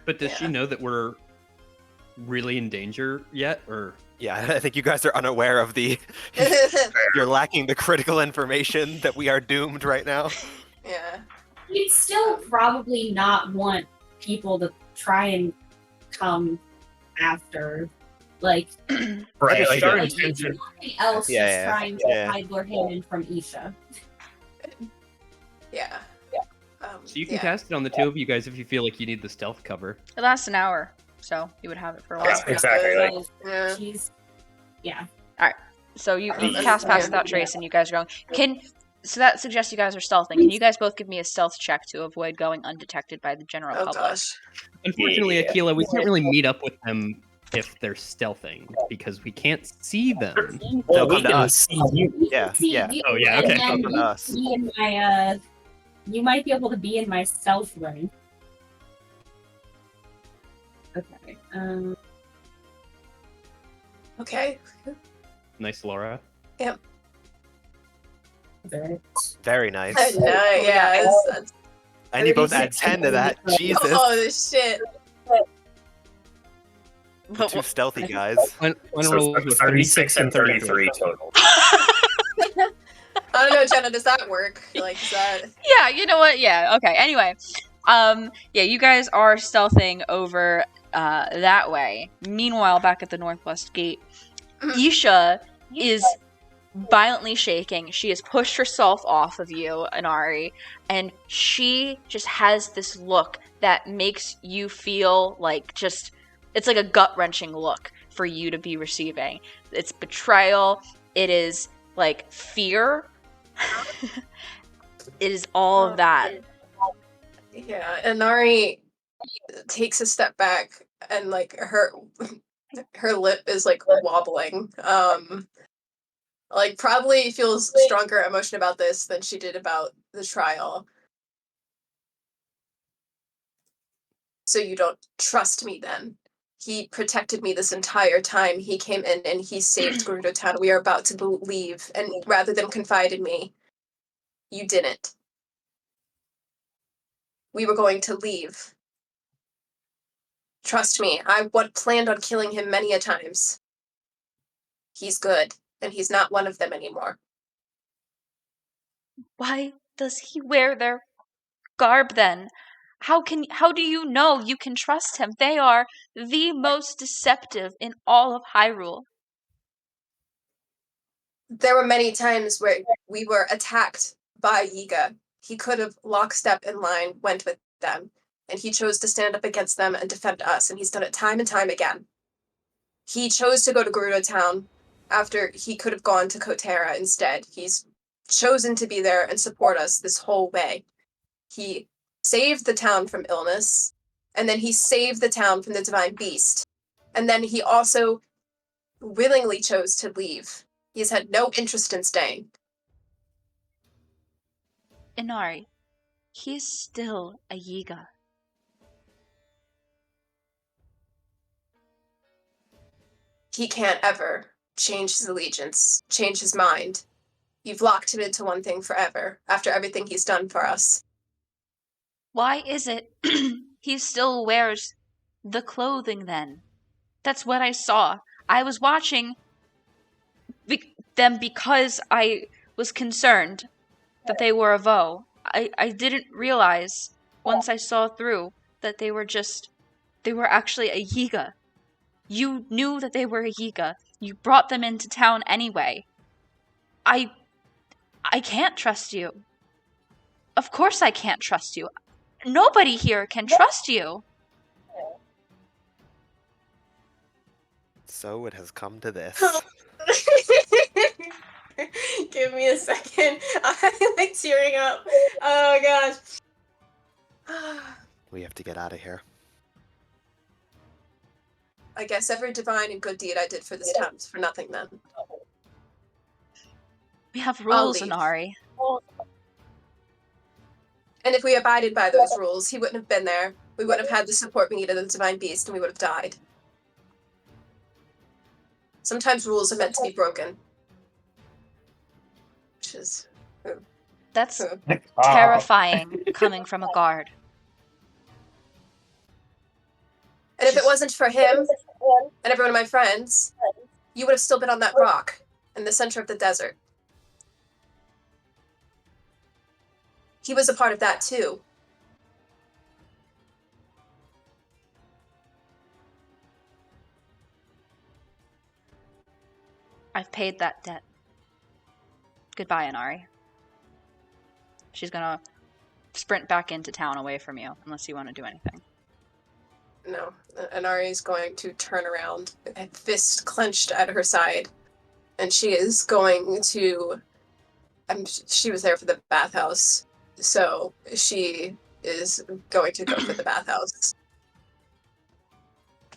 But does she Yeah. know that we're really in danger yet, or? Yeah, I think you guys are unaware of the. You're lacking the critical information that we are doomed right now. Yeah. You'd still probably not want people to try and come after. Like, Right, like our Yeah. intention. nothing else Yeah, is yeah, trying to yeah. hide Lorhanan from Isha. Yeah. So you can yeah. cast it on the 2 of you guys if you feel like you need the stealth cover. It lasts an hour, so you would have it for a while. Yeah, exactly. Like, So Yeah. she's, yeah. So you cast Pass Without Trace, and you guys are going. So that suggests you guys are stealthing. Can you guys both give me a stealth check to avoid going undetected by the general Oh public? gosh. Unfortunately, Yeah. Akila, we can't really meet up with them if they're stealthing because we can't see them. well, They'll we come to can us. see you. Yeah, See, yeah. you- Oh, yeah, and okay. then Come to you us. be in my, you might be able to be in my stealth room. Okay. Okay. Nice, Laura. Very- Very nice. No, yeah. That's, And you both add 36 10 to that. Jesus. oh shit. The 2 stealthy guys. One So roll it's with 36 and 33 total. I don't know, Jenna. Does that work? Like, is that? Yeah, you know what? Yeah, okay. Anyway, yeah, you guys are stealthing over that way. Meanwhile, back at the northwest gate, Isha is violently shaking. She has pushed herself off of you, Inari, and she just has this look that makes you feel like just it's like a gut-wrenching look for you to be receiving. It's betrayal. It is like fear. It is all of that. Yeah, Inari takes a step back and like her lip is like wobbling. Like probably feels stronger emotion about this than she did about the trial. So you don't trust me then? He protected me this entire time. He came in and he saved Gerudo Town. We are about to leave, and rather than confide in me, you didn't. We were going to leave. Trust me, I planned on killing him many a times. He's good, and he's not one of them anymore. Why does he wear their garb then? How do you know you can trust him? They are the most deceptive in all of Hyrule. There were many times where we were attacked by Yiga. He could have lockstep in line, went with them, and he chose to stand up against them and defend us, and he's done it time and time again. He chose to go to Gerudo Town after he could have gone to Kotera instead. He's chosen to be there and support us this whole way. He saved the town from illness, and then he saved the town from the divine beast. And then he also willingly chose to leave. He's had no interest in staying. Inari, he is still a Yiga. He can't ever change his allegiance, change his mind. You've locked him into one thing forever, after everything he's done for us. Why is it he still wears the clothing then? That's what I saw. I was watching them because I was concerned that they were a Vo. I didn't realize, once I saw through, that they were actually a Yiga. You knew that they were a Yiga. You brought them into town anyway. I can't trust you. Of course I can't trust you. Nobody here can trust you. So it has come to this. Give me a second. I'm like tearing up. Oh gosh. We have to get out of here. I guess every divine and good deed I did for this town is for nothing then. We have rules, leave. Inari. And if we abided by those rules, he wouldn't have been there. We wouldn't have had the support we needed of the divine beast, and we would have died. Sometimes rules are meant to be broken. Which is... That's terrifying coming from a guard. And if it wasn't for him and every one of my friends, you would have still been on that rock in the center of the desert. He was a part of that too. I've paid that debt. Goodbye, Inari. She's gonna sprint back into town away from you, unless you want to do anything. No, Inari is going to turn around, fist clenched at her side, and she is going to... she was there for the bathhouse, so she is going to go for the bathhouse.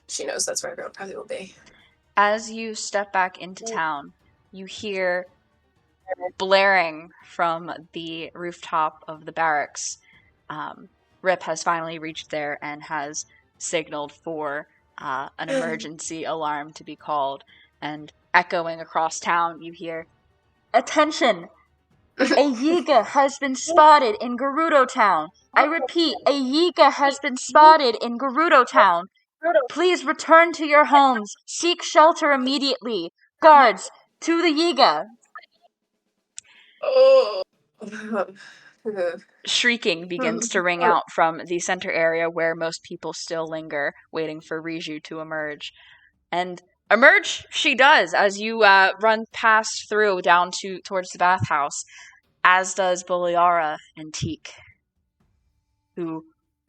She knows that's where everyone probably will be. As you step back into town, you hear blaring from the rooftop of the barracks. Rip has finally reached there and has signaled for an emergency alarm to be called. And echoing across town, you hear, "Attention! A Yiga has been spotted in Gerudo Town. I repeat, a Yiga has been spotted in Gerudo Town. Please return to your homes. Seek shelter immediately. Guards, to the Yiga." Oh. Shrieking begins to ring out from the center area where most people still linger, waiting for Riju to emerge. And emerge she does as you run past through down towards the bathhouse, as does Boliara and Teak, who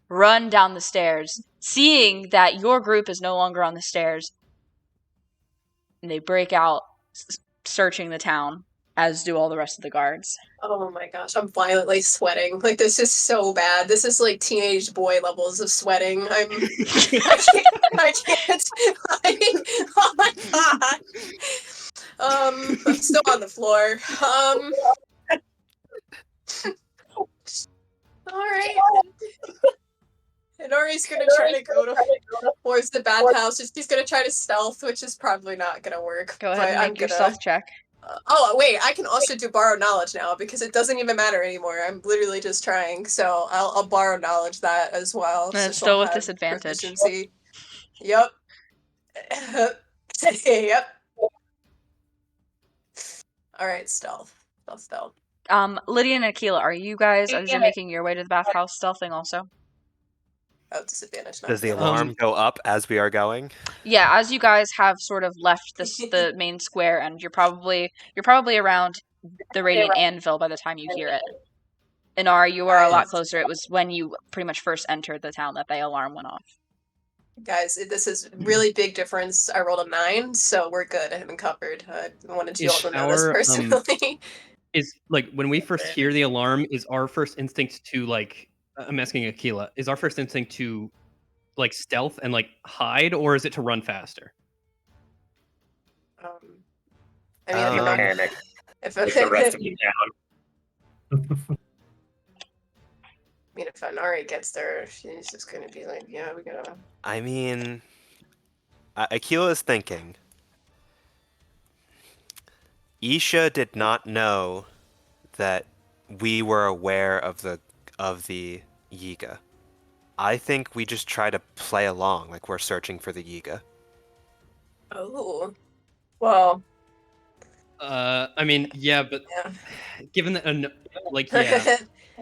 run down the stairs, seeing that your group is no longer on the stairs. And they break out, searching the town as do all the rest of the guards. Oh my gosh, I'm violently sweating. Like, this is so bad. This is like teenage boy levels of sweating. I can't. Oh my god. I'm still on the floor. Alright. Inori's gonna try to go towards the bathhouse. She's gonna try to stealth, which is probably not gonna work. Go ahead and make your stealth check. Oh, wait, I can also do borrow knowledge now because it doesn't even matter anymore. I'm literally just trying, so I'll borrow knowledge that as well. And it's so still with disadvantage. Proficiency. Yep. Yep. Alright, stealth. Stealth. Lydia and Akila, are you guys, as you're making your way to the bathhouse, stealthing also? Oh, disadvantage. Does the alarm go up as we are going? Yeah, as you guys have sort of left the main square, and you're probably around the Radiant Anvil by the time you hear it. Inari, you are a lot closer. It was when you pretty much first entered the town that the alarm went off. Guys, this is really big difference. I rolled a 9, so we're good. I haven't covered. I wanted you all to know this personally. Is like when we first hear the alarm, is our first instinct to like? I'm asking Akila. Is our first instinct to like stealth and like hide, or is it to run faster? I mean, panic. If the rest of you down. I mean, if Inari gets there, she's just gonna be like, "Yeah, we gotta." I mean, Akila is thinking. Isha did not know that we were aware of the Yiga. I think we just try to play along like we're searching for the Yiga. Oh, well. I mean, yeah, but given that, like, yeah.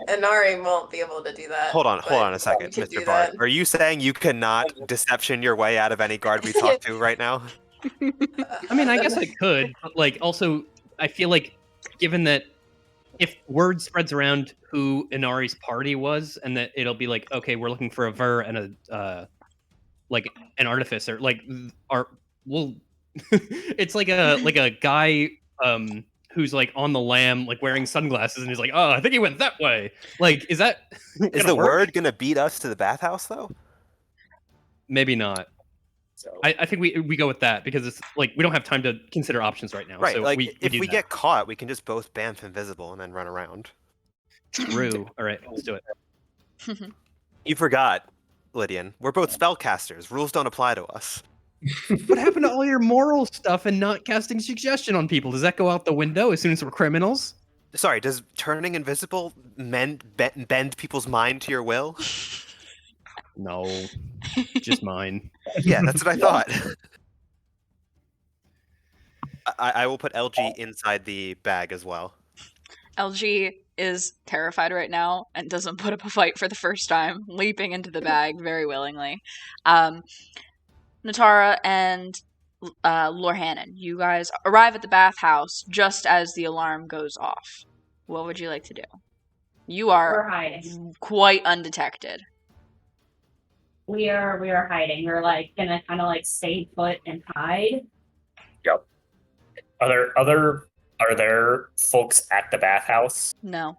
Inari won't be able to do that. Hold on a second, Mr. Bard. Are you saying you cannot deception your way out of any guard we talk to right now? I mean, I guess I could, but like, also, I feel like, given that if word spreads around who Inari's party was, and that it'll be like, okay, we're looking for a Ver and like an artificer, like, it's like a guy, who's like on the lam, like wearing sunglasses, and he's like, "Oh, I think he went that way." Like, is that is the word gonna beat us to the bathhouse though? Maybe not. So I think we go with that because it's like we don't have time to consider options right now. Right, so like if we that. get caught, we can just both bamf invisible and then run around. True. All right, let's do it. You forgot, Lydian. We're both spellcasters. Rules don't apply to us. What happened to all your moral stuff and not casting suggestion on people? Does that go out the window as soon as we're criminals? Sorry, does turning invisible bend people's mind to your will? No, just mine. Yeah, that's what I thought. I will put LG inside the bag as well. LG is terrified right now and doesn't put up a fight for the first time, leaping into the bag very willingly. Natara and Lorhannon, you guys arrive at the bathhouse just as the alarm goes off. What would you like to do? You are quite undetected. We are hiding. We're like gonna kind of like stay put and hide. Yep. Are there folks at the bathhouse? No.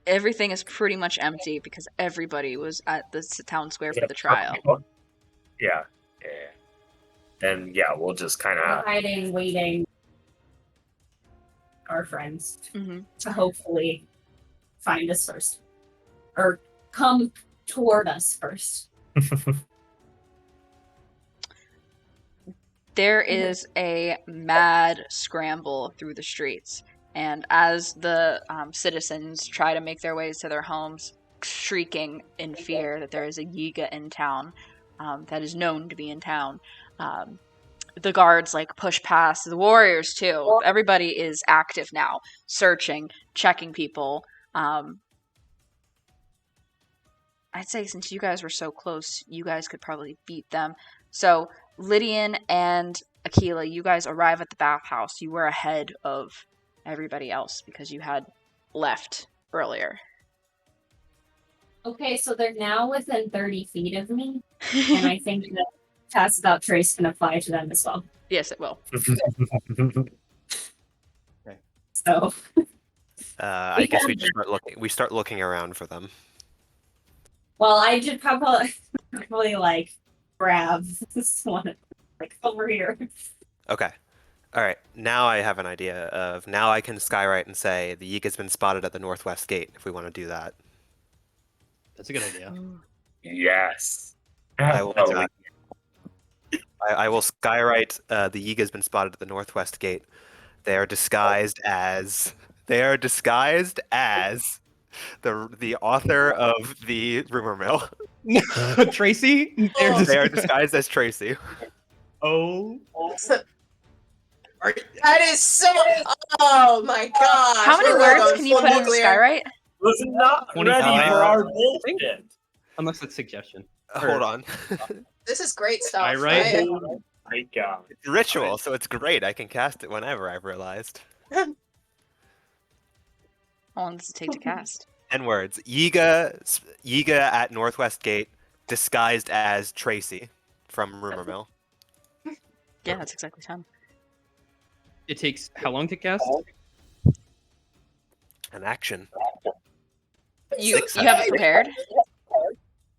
Everything is pretty much empty because everybody was at the town square for the trial. Yeah. Then we'll just kind of hiding, waiting. Our friends to hopefully find us first, or come toward us first. There is a mad scramble through the streets, and as the citizens try to make their ways to their homes, shrieking in fear that there is a Yiga in town, that is known to be in town, the guards like push past, the warriors too. Everybody is active now, searching, checking people. I'd say since you guys were so close, you guys could probably beat them. So Lydian and Akila, you guys arrive at the bathhouse. You were ahead of everybody else because you had left earlier. Okay, so they're now within 30 feet of me, and I think that Pass Without Trace can apply to them as well. Yes, it will. Okay. So I guess we just start looking. We start looking around for them. well, I should probably like grab this one like over here. Okay. All right. Now I have an idea of. Now I can skywrite and say the Yeek has been spotted at the northwest gate. If we want to do that, That's a good idea. Yes. I will. Absolutely. I will skywrite. The Yeek has been spotted at the northwest gate. They are disguised as. They are disguised as the author of the rumor mill. Tracy? They are disguised as Tracy. Oh. That is so. Oh my gosh. How many we're really words going can you full put in nuclear. Skywrite? Was not 25. ready for our I bullshit. Unless that's suggestion. Hold on. This is great stuff. I write- Oh my god. It's ritual, so it's great. I can cast it whenever. I've realized. How long does it take to cast? 10 words. Yiga at Northwest Gate, disguised as Tracy from Rumor Mill. Yeah, that's exactly 10. It takes how long to cast? An action. You have it prepared,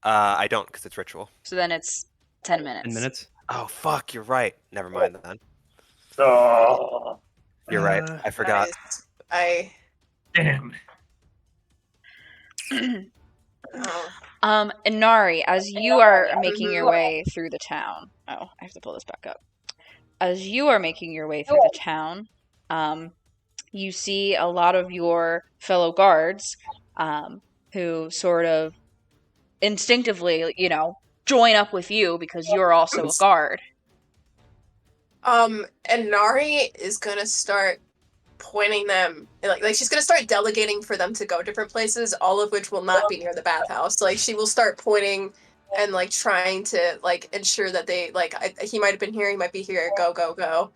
I don't, because it's ritual. so then it's 10 minutes. 10 minutes. Oh, fuck, you're right. Never mind then. Oh, You're right. I forgot. damn. Inari, as you are making your way through the town. Oh, I have to pull this back up. As you are making your way through the town, you see a lot of your fellow guards who sort of instinctively, join up with you because you're also a guard. And Nari is gonna start pointing them, like she's gonna start delegating for them to go different places, all of which will not be near the bathhouse. Like she will start pointing and like trying to like ensure that they he might have been here, he might be here, go go go,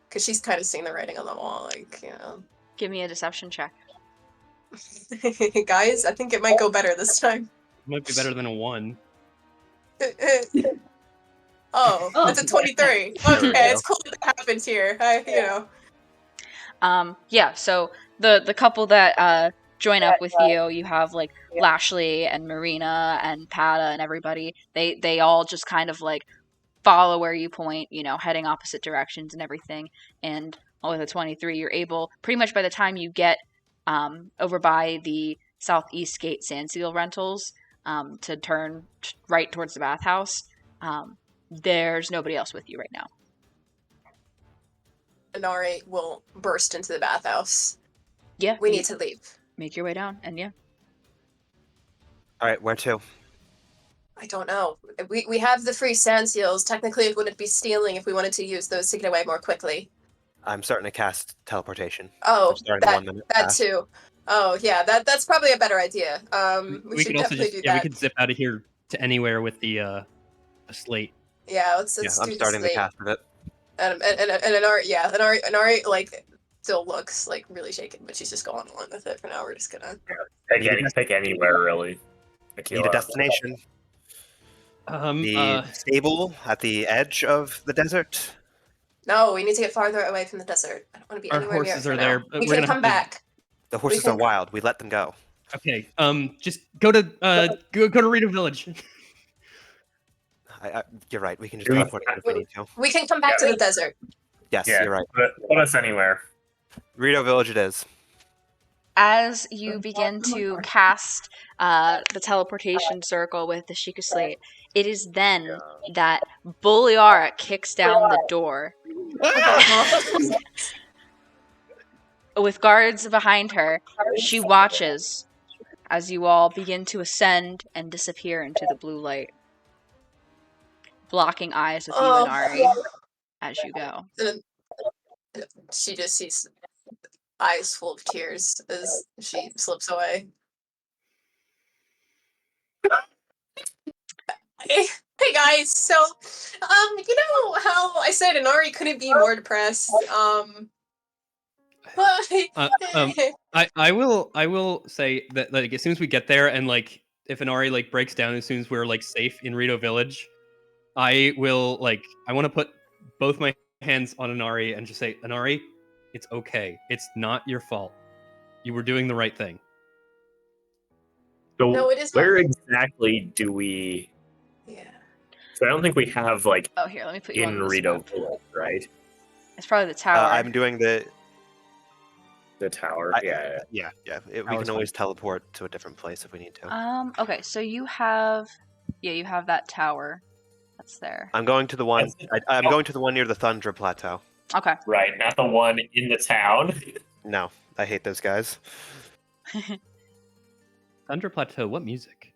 because she's kind of seeing the writing on the wall, Give me a deception check. Guys, I think it might go better this time. Might be better than a 1. Oh, it's a 23. There we Okay, go. it's cool that happens here. Yeah, so the couple that join up with you, you have like Lashley and Marina and Pata and everybody. They all just kind of like follow where you point, heading opposite directions and everything. And with a 23, you're able, pretty much by the time you get over by the Southeast Gate Sandseal Rentals to turn right towards the bathhouse, there's nobody else with you right now. Inari will burst into the bathhouse. Yeah. We need to leave. Make your way down, and yeah. All right, where to? I don't know. We have the free sand seals. Technically, it wouldn't be stealing if we wanted to use those to get away more quickly. I'm starting to cast teleportation. Oh, I'm starting 1 minute that fast. too. Oh, yeah, that's probably a better idea. We should could also definitely just do that. we could zip out of here to anywhere with the slate. Yeah, let's Yeah, do I'm the starting the slate. cast of it. And Inari like still looks like really shaken, but she's just going along with it for now. We're just gonna Pick anywhere, really. Need a destination. The stable at the edge of the desert. No, we need to get farther away from the desert. I don't want to be Our anywhere near it horses for are now. there. We We're can gonna come have to- back. The horses can- are wild. We let them go. Okay. Just go to Rito Village. You're right. We can just Do we- teleport if we need to. We can come back to the desert. Yes, Yeah, you're right. put us anywhere. Rito Village it is. As you begin to cast the teleportation circle with the Sheikah Slate, it is then that Boliara kicks down the door. With guards behind her, she watches as you all begin to ascend and disappear into the blue light, blocking eyes with you and Ari as you go. She just sees eyes full of tears as she slips away. Hey guys, so you know how I said Inari couldn't be more depressed? I will say that like as soon as we get there and like if Inari like breaks down as soon as we're like safe in Rito Village, I will I want to put both my hands on Inari and just say, Inari, It's okay. It's not your fault. You were doing the right thing. So No, it is where not. exactly do we? Yeah. So I don't think we have like Oh, here, let me put you on in this Rito map. Village, right? It's probably the tower. I'm doing the. The tower. Yeah. Yeah. We Tower's can always teleport to a different place if we need to. Okay, so you have that tower. That's there. I'm going to the one. I'm going to the one near the Thunder Plateau. Okay. Right, not the one in the town. No, I hate those guys. Thunder Plateau, what music?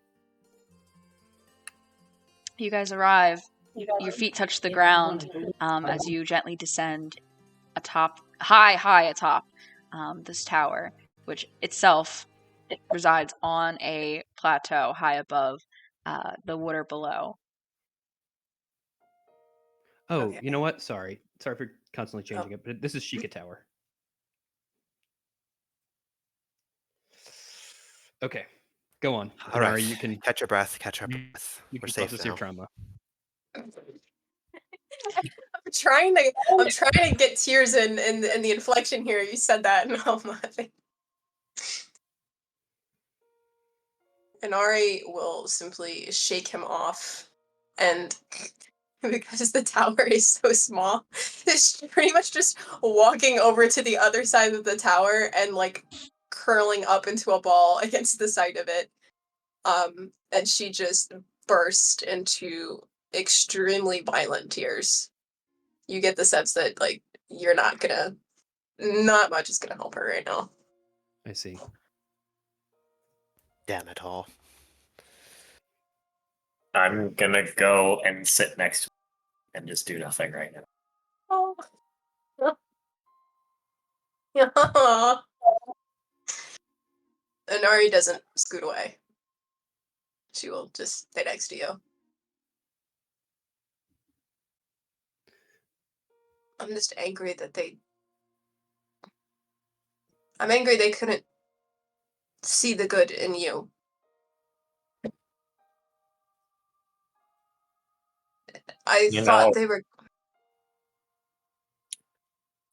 You guys arrive. Your feet touch the ground as you gently descend high atop this tower, which itself resides on a plateau high above the water below. Oh, Okay. you know what? Sorry for constantly changing it, but this is Sheikah Tower. Okay, go on. All right, Inari, you can catch your breath. Catch your breath. you We're can safe process your now. trauma. I'm trying to get tears in the inflection here. You said that, and I'm laughing. Inari will simply shake him off, and because the tower is so small, is pretty much just walking over to the other side of the tower and like curling up into a ball against the side of it. And she just burst into extremely violent tears. You get the sense that like not much is gonna help her right now. I see. Damn it all. I'm gonna go and sit next to him and just do nothing right now. Oh. Yeah. Inari doesn't scoot away. She will just stay next to you. I'm just angry that I'm angry they couldn't see the good in you. I You thought know- they were.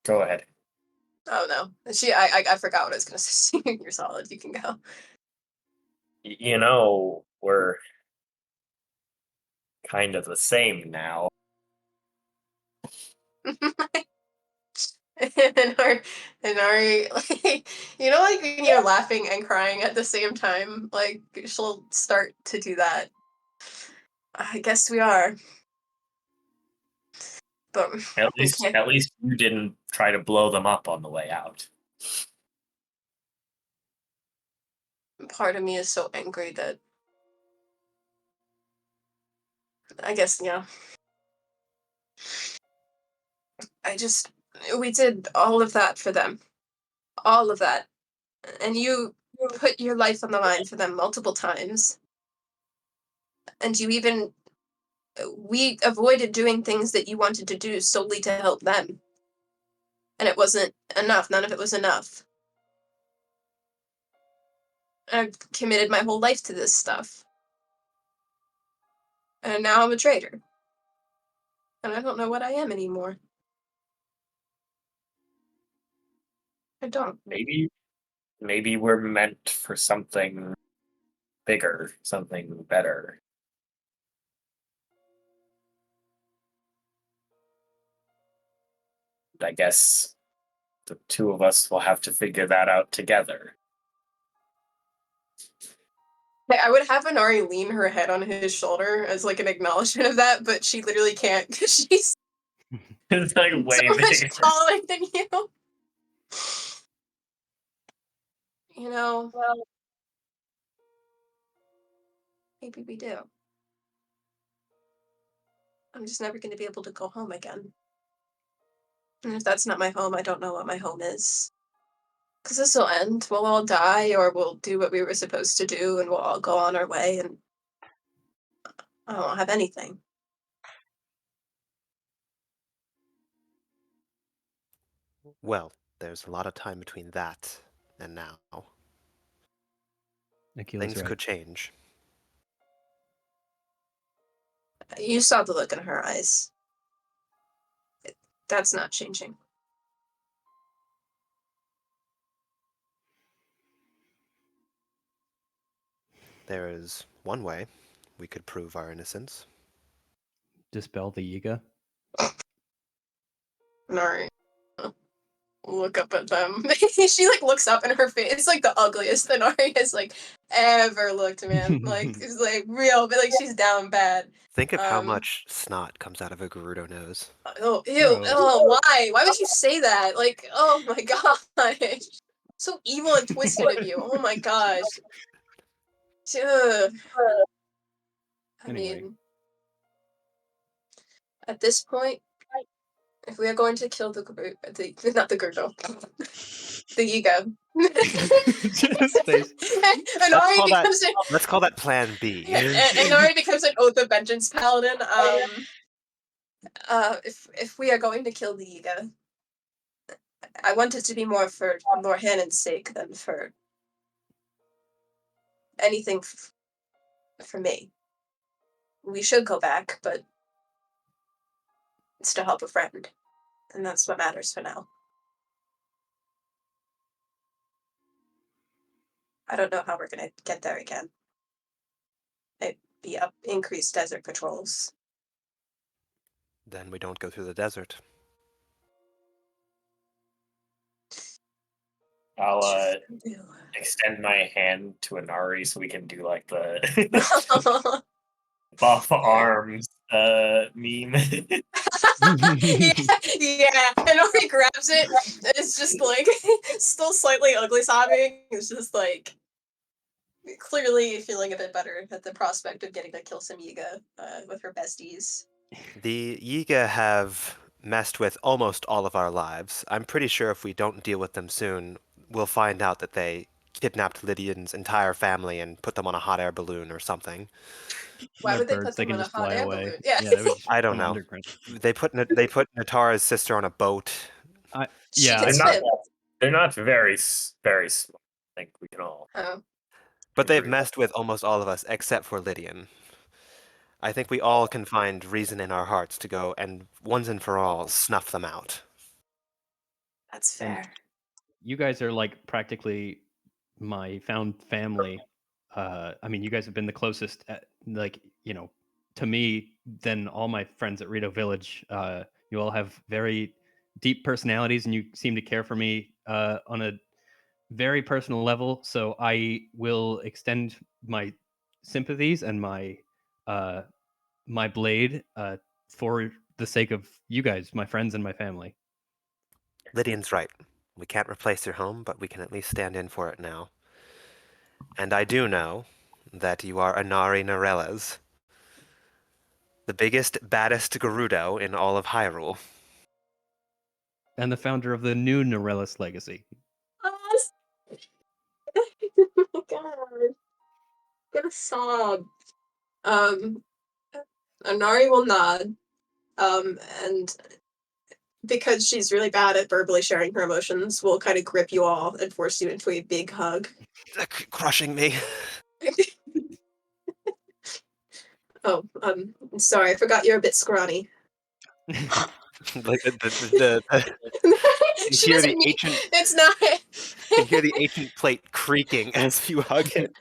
Go ahead. Oh no, I forgot what I was gonna say. You're solid. You can go. You know, we're kind of the same now. And Ari, like, you know, like when you're laughing and crying at the same time, like she'll start to do that. I guess we are. But At we least, can't. at least you didn't try to blow them up on the way out. Part of me is so angry that I guess, yeah. We did all of that for them. All of that. And you put your life on the line for them multiple times. And we avoided doing things that you wanted to do solely to help them. And it wasn't enough. None of it was enough. I've committed my whole life to this stuff. And now I'm a traitor. And I don't know what I am anymore. I don't. Maybe we're meant for something bigger, something better. I guess the two of us will have to figure that out together. I would have Inari lean her head on his shoulder as like an acknowledgement of that, but she literally can't because she's It's like way so much bigger. taller than you. You know, maybe we do. I'm just never going to be able to go home again. And if that's not my home, I don't know what my home is. Because this will end. We'll all die, or we'll do what we were supposed to do, and we'll all go on our way, and I won't have anything. Well, there's a lot of time between that and now. Nikhil's Things right. could change. You saw the look in her eyes. That's not changing. There is one way we could prove our innocence. Dispel the Yiga. Nari. Look up at them. She like looks up and her face is like the ugliest that Nari has like ever looked, man. Like it's like real, but like she's down bad. Think of how much snot comes out of a Gerudo nose. Oh ew! Gross. Oh why? Why would you say that? Like oh my gosh, so evil and twisted of you. Oh my gosh. Ugh. I Anyway. mean, at this point, if we are going to kill not the Gergo, the Yiga. Space. And Ari becomes Let's call that Plan B. and Ari becomes an Oath of Vengeance paladin. If we are going to kill the Yiga, I want it to be more for Lord Hannon's sake than for anything for me. We should go back, but it's to help a friend, and that's what matters for now. I don't know how we're gonna get there again. It'd be increased desert patrols. Then we don't go through the desert. I'll Ew. extend my hand to Inari so we can do like the buff arms meme. yeah, and Ori grabs it, and it's just like still slightly ugly sobbing. It's just like clearly feeling a bit better at the prospect of getting to kill some Yiga with her besties. The Yiga have messed with almost all of our lives. I'm pretty sure if we don't deal with them soon, we'll find out that they kidnapped Lydian's entire family and put them on a hot air balloon or something. Why They're would they birds, put they them can on a just hot fly air away. balloon? Yeah. they would just I don't come know. underground. They put Natara's sister on a boat. She Yeah, can they're not. swim. They're not very small. I think we can all. Oh. But they've agree. messed with almost all of us except for Lydian. I think we all can find reason in our hearts to go and once and for all snuff them out. That's And fair. you guys are like practically my found family. I mean, you guys have been the closest, to me than all my friends at Rito Village. You all have very deep personalities, and you seem to care for me on a very personal level. So I will extend my sympathies and my my blade for the sake of you guys, my friends and my family. Lydian's right. We can't replace your home, but we can at least stand in for it now. And I do know that you are Inari Narelles, the biggest, baddest Gerudo in all of Hyrule. And the founder of the new Norellis legacy. Oh my god. I'm gonna sob. Anari will nod. And because she's really bad at verbally sharing her emotions, will kind of grip you all and force you into a big hug. Crushing me. Oh, sorry, I forgot you're a bit scrawny. Like you She hear doesn't the mean ancient, it's not. you hear the ancient plate creaking as you hug it.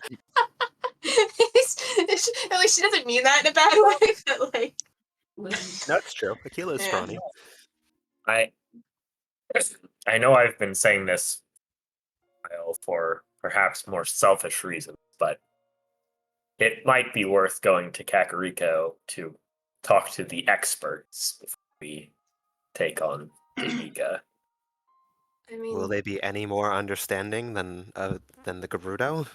At least she doesn't mean that in a bad way, but like. That's true. Aquila is Yeah. scrawny. I know I've been saying this for perhaps more selfish reasons, but it might be worth going to Kakariko to talk to the experts before we take on the Yiga. I mean, Will they be any more understanding than the Gerudo?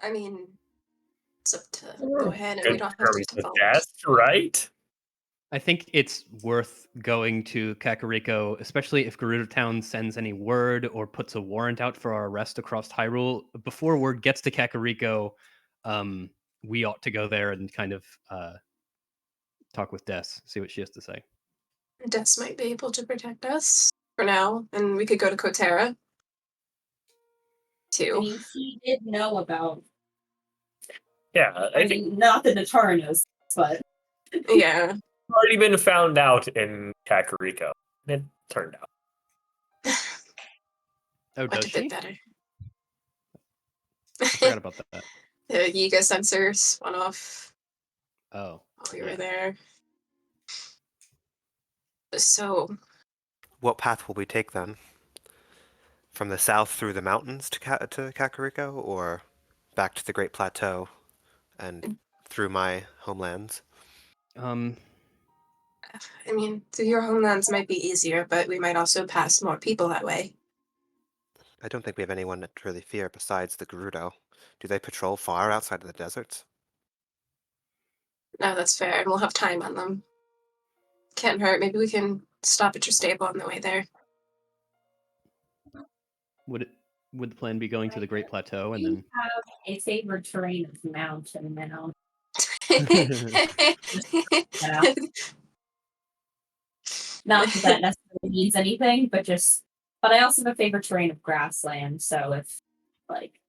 I mean, it's up to go ahead and we Good don't have to terms of divulge. death, right? I think it's worth going to Kakariko, especially if Gerudo Town sends any word or puts a warrant out for our arrest across Hyrule. Before word gets to Kakariko, we ought to go there and kind of talk with Des, see what she has to say. Des might be able to protect us for now, and we could go to Kotera I too. mean, he did know about. Yeah, I mean, not that Natara knows, but Yeah. it's already been found out in Kakariko. It turned out. Oh, What does a she? bit better. I forgot about that. The Yiga sensors went off Oh. while we were yeah. there. So, What path will we take then? From the south through the mountains to Kakariko, or back to the Great Plateau and through my homelands? Um, I mean, to your homelands might be easier, but we might also pass more people that way. I don't think we have anyone to really fear besides the Gerudo. Do they patrol far outside of the deserts? No, that's fair, and we'll have time on them. Can't hurt. Maybe we can stop at your stable on the way there. would the plan be going to the Great Plateau and You then? have a favorite terrain of mountain now. Not that that necessarily means anything, but I also have a favorite terrain of grassland, so if like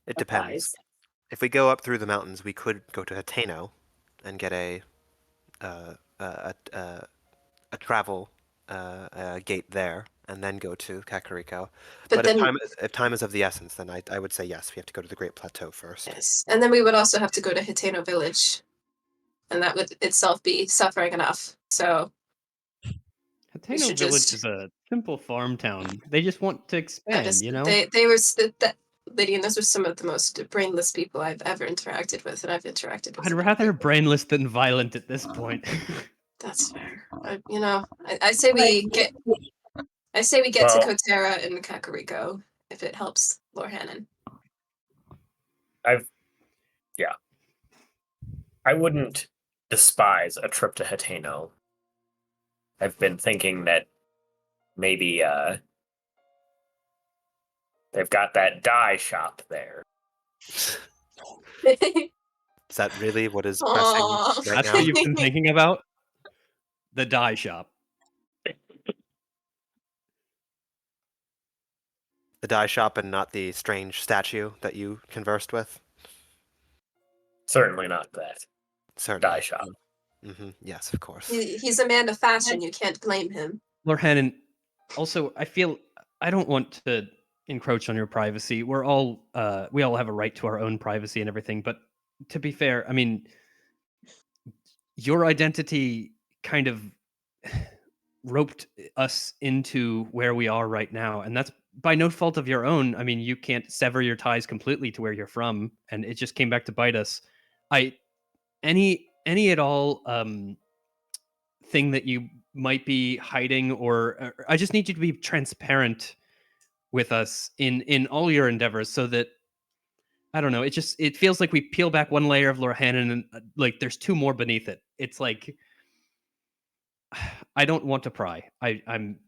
It depends. applies. If we go up through the mountains, we could go to Hateno and get a travel gate there, and then go to Kakariko. But But then, if time is of the essence, then I would say yes. We have to go to the Great Plateau first. yes, and then we would also have to go to Hiteno Village, and that would itself be suffering enough. So Hateno should Village just- is a simple farm town. They just want to expand, you know? they were that Lydian. Those were some of the most brainless people I've ever interacted with, and I've interacted with. I'd some rather people. brainless than violent at this point. That's fair. I say we get. I say we get Well- to Kotera and Kakariko if it helps Lorhannon. I wouldn't despise a trip to Hateno. I've been thinking that maybe they've got that dye shop there. Is that really what is pressing Aw. right That's now? what you've been thinking about? The dye shop. The dye shop and not the strange statue that you conversed with? Certainly not that Certainly. dye shop. Yes, of course. He's a man of fashion. You can't blame him. Lorhannon, also, I feel I don't want to encroach on your privacy. We all have a right to our own privacy and everything, but to be fair, I mean, your identity kind of roped us into where we are right now, and that's by no fault of your own. I mean, you can't sever your ties completely to where you're from, and it just came back to bite us. Any at all thing that you might be hiding, or I just need you to be transparent with us in all your endeavors, so that I don't know. It feels like we peel back one layer of Lorhannon and like there's two more beneath it. It's like I don't want to pry. I'm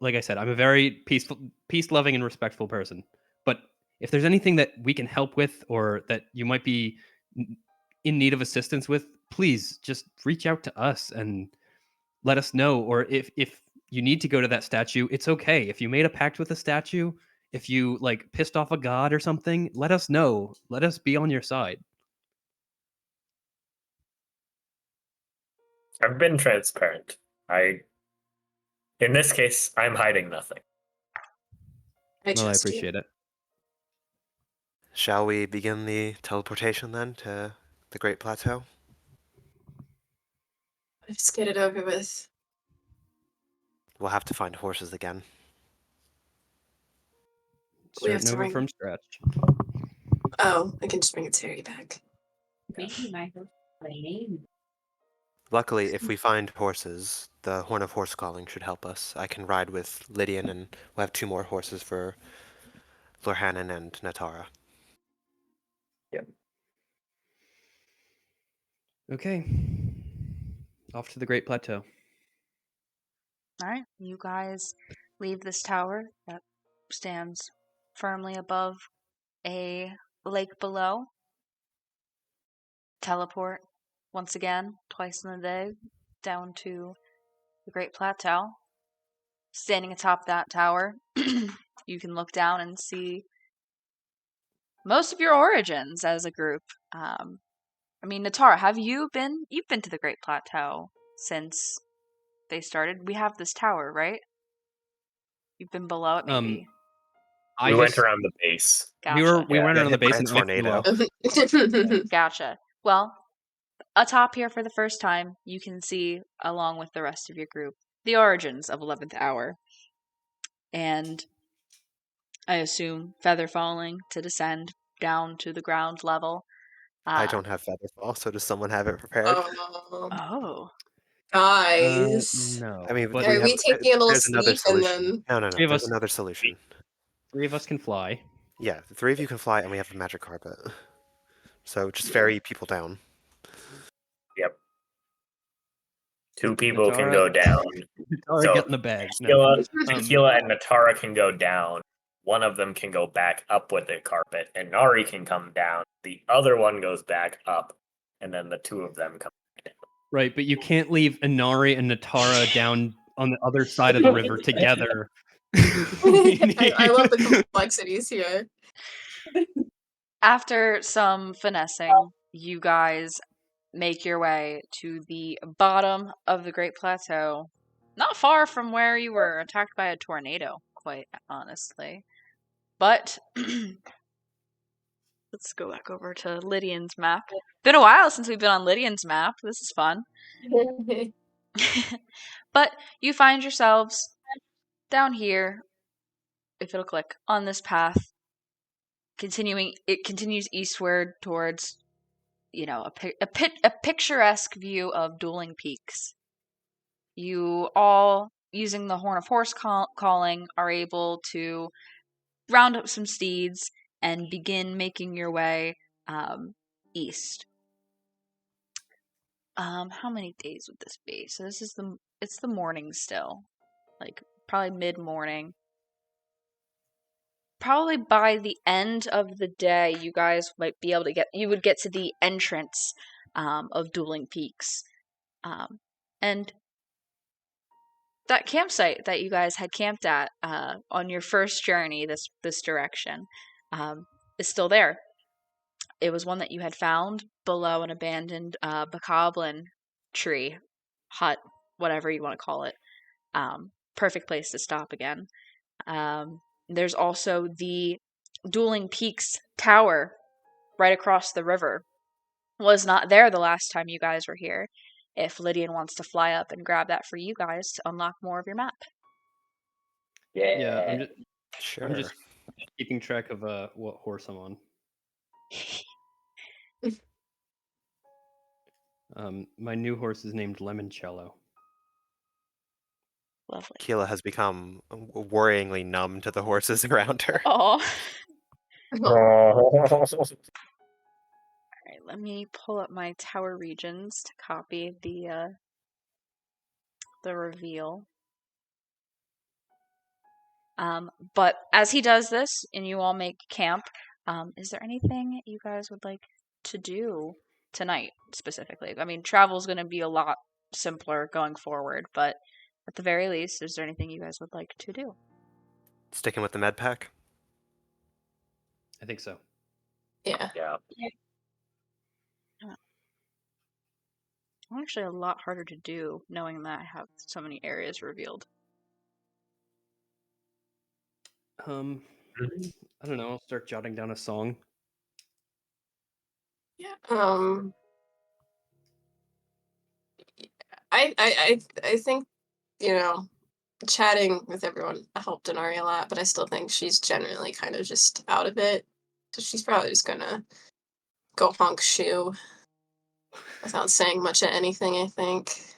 like I said, I'm a very peace loving and respectful person. But if there's anything that we can help with, or that you might be in need of assistance with, please just reach out to us and let us know. Or if you need to go to that statue, it's okay. If you made a pact with a statue, if you like pissed off a god or something, let us know. Let us be on your side. I've been transparent. In this case, I'm hiding nothing. I Well, I trust you. appreciate it. Shall we begin the teleportation then to the Great Plateau? Let's get it over with. We'll have to find horses again. We have Starting to over bring- from scratch. Oh, I can just bring a Terry back. Maybe my host had a name. Luckily, if we find horses, the Horn of Horse Calling should help us. I can ride with Lydian, and we'll have 2 more horses for Lorhannon and Natara. Okay. Off to the Great Plateau. All right, you guys leave this tower that stands firmly above a lake below. Teleport once again, twice in a day, down to the Great Plateau. Standing atop that tower, you can look down and see most of your origins as a group. I mean, Natara, you've been to the Great Plateau since they started? We have this tower, right? You've been below it, maybe. We went around the base. Gotcha. We went Yeah, around the hit by base a and tornado. Gotcha. Well, atop here for the first time, you can see, along with the rest of your group, the origins of 11th Hour. And I assume feather falling to descend down to the ground level. I don't have Featherfall, so does someone have it prepared? Oh. Guys. No. I mean, but Are we taking a little there's another sleep and solution. then? No, Three of there's us- another solution. 3 of us can fly. Yeah, the 3 of you can fly, and we have a magic carpet. So just ferry people down. Yep. 2 people can Natara- go down. Natara, So, get in the bag. No. Tequila and Natara can go down. One of them can go back up with the carpet, and Nari can come down. The other one goes back up, and then the 2 of them come down. Right, but you can't leave Inari and Natara down on the other side of the river together. I love the complexities here. After some finessing, you guys make your way to the bottom of the Great Plateau. Not far from where you were attacked by a tornado, quite honestly. But let's go back over to Lydian's map. Been a while since we've been on Lydian's map. This is fun. But you find yourselves down here, if it'll click, on this path. It continues eastward towards, a picturesque view of dueling peaks. You all, using the Horn of Horse calling, are able to round up some steeds and begin making your way east. How many days would this be? So it's the morning still, like probably mid-morning. Probably by the end of the day, you guys might be able to you would get to the entrance of Dueling Peaks. And that campsite that you guys had camped at on your first journey this direction is still there. It was one that you had found below an abandoned bokoblin tree, hut, whatever you want to call it. Perfect place to stop again. There's also the Dueling Peaks Tower right across the river. Was not there the last time you guys were here. If Lydian wants to fly up and grab that for you guys to unlock more of your map. Yeah, Sure. I'm just keeping track of what horse I'm on. My new horse is named Limoncello. Lovely. Keela has become worryingly numb to the horses around her. Oh. Alright, let me pull up my tower regions to copy the reveal. But as he does this, and you all make camp, is there anything you guys would like to do tonight, specifically? I mean, travel's going to be a lot simpler going forward, but at the very least, is there anything you guys would like to do? Sticking with the med pack? I think so. Yeah. Yeah. Actually, a lot harder to do, knowing that I have so many areas revealed. I don't know. I'll start jotting down a song. Yeah. I think, chatting with everyone helped Inari a lot, but I still think she's genuinely kind of just out of it. So she's probably just gonna go honk shoe without saying much of anything, I think.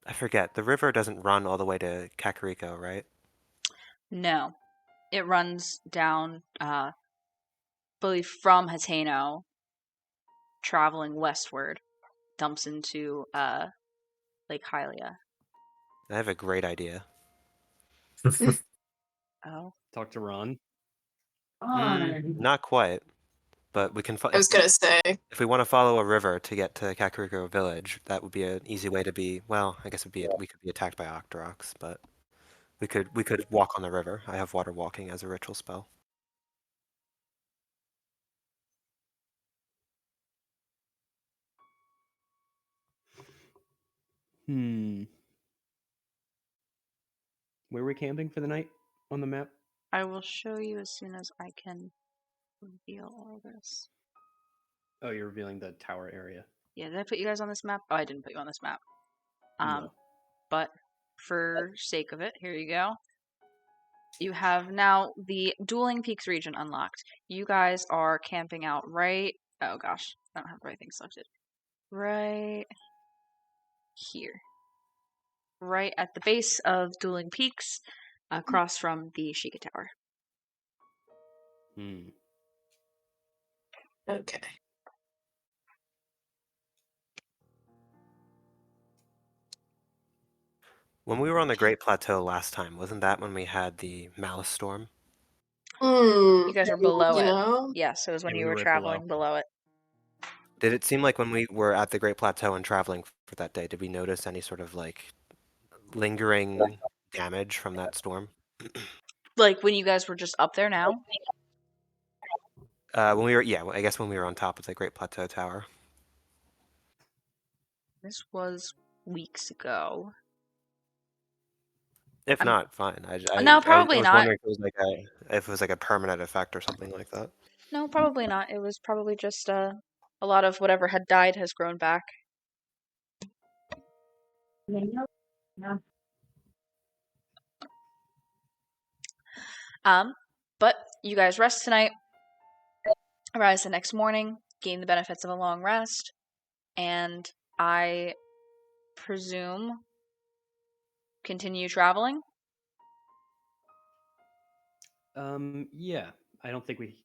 I forget. The river doesn't run all the way to Kakariko, right? No. It runs down, I believe, from Hateno, traveling westward, dumps into Lake Hylia. I have a great idea. Oh. Talk to Ron. Not quite, but we can. I was gonna say. If we want to follow a river to get to Kakariko Village, that would be an easy way to be. Well, I guess we could be attacked by Octoroks, but we could walk on the river. I have water walking as a ritual spell. Where are we camping for the night on the map? I will show you as soon as I can reveal all this. Oh, you're revealing the tower area. Yeah, did I put you guys on this map? Oh, I didn't put you on this map. No. But for sake of it, here you go. You have now the Dueling Peaks region unlocked. You guys are camping out right... Oh gosh, I don't have the right thing selected. Right here. Right at the base of Dueling Peaks, across from the Sheikah Tower. Okay. When we were on the Great Plateau last time, wasn't that when we had the Malice Storm? You guys were below you it. know? Yes, it was when Yeah, you we were were traveling below it. Did it seem like when we were at the Great Plateau and traveling for that day, did we notice any sort of like lingering damage from that storm? Like when you guys were just up there now? When we were, I guess when we were on top of the Great Plateau Tower. This was weeks ago. If not, fine. No, probably I was not. wondering if it was like a permanent effect or something like that. No, probably not. It was probably just a lot of whatever had died has grown back. Yeah. But you guys rest tonight, arise the next morning, gain the benefits of a long rest, and I presume continue traveling. Yeah. I don't think we...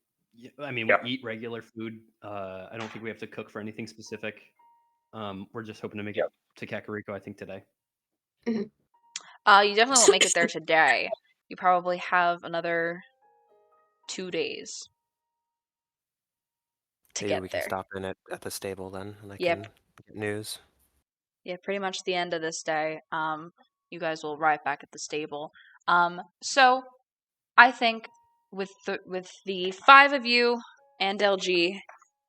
I mean, Yeah. we eat regular food. I don't think we have to cook for anything specific. We're just hoping to make it to Kakariko, I think, today. You definitely won't make it there today. You probably have another 2 days to Maybe get we there. can stop in at the stable then, and I Yep. can get news. Yeah, pretty much the end of this day. You guys will arrive back at the stable. So I think with the 5 of you and LG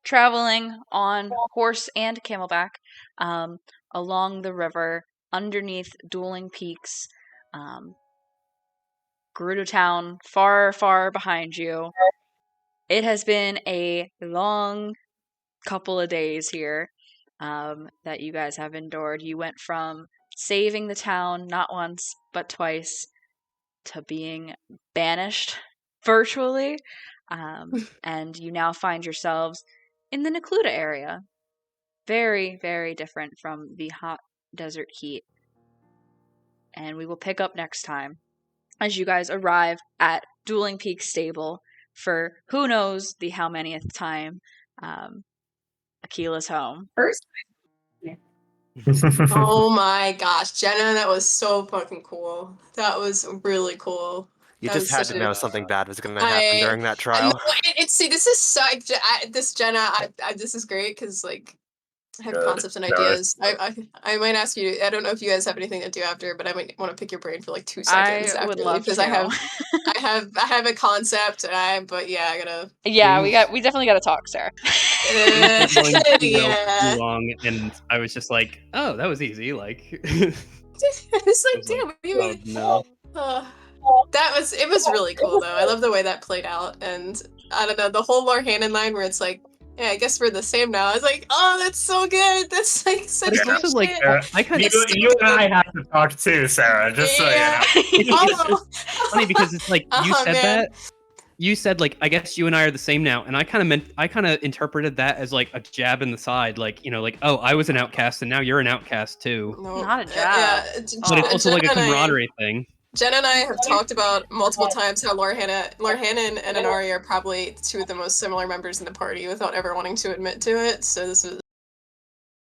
traveling on horse and camelback, along the river, underneath Dueling Peaks, Gerudo Town, far, far behind you. It has been a long couple of days here that you guys have endured. You went from saving the town not once but twice to being banished virtually, and you now find yourselves in the Necluda area. Very, very different from the hot desert heat. And we will pick up next time as you guys arrive at Dueling Peaks Stable for who knows the how manyth time Akila's home. First. Oh my gosh, Jenna, that was so fucking cool. That was really cool. You That just was had such to a- know something bad was going to happen during that trial. No, see, this is so. This Jenna, this is great because like I have Good. concepts and No, ideas. I might ask you. I don't know if you guys have anything to do after, but I might want to pick your brain for like 2 seconds. I would after, love because to. I have a concept. But yeah, I gotta. Yeah, we definitely got to talk, Sarah. Things were going too Yeah. long, and I was just like, "Oh, that was easy." Like, It's like, was damn, like, what do you mean? no. It was really cool though. I love the way that played out, and I don't know the whole Lorhanan line where it's like, yeah, I guess we're the same now. I was like, oh, that's so good. That's like such But it's good also like shit. I kind of You and I have to talk too, Sarah. Just so you know. It's funny because it's like you Oh, said man. that. You said like I guess you and I are the same now, and I kind of interpreted that as like a jab in the side, like like oh I was an outcast and now you're an outcast too. No, Not a job. Yeah, But it's also Jenna like a and I- camaraderie thing. Jen and I have talked about multiple times how Lorhanan and Inari are probably 2 of the most similar members in the party without ever wanting to admit to it. So this is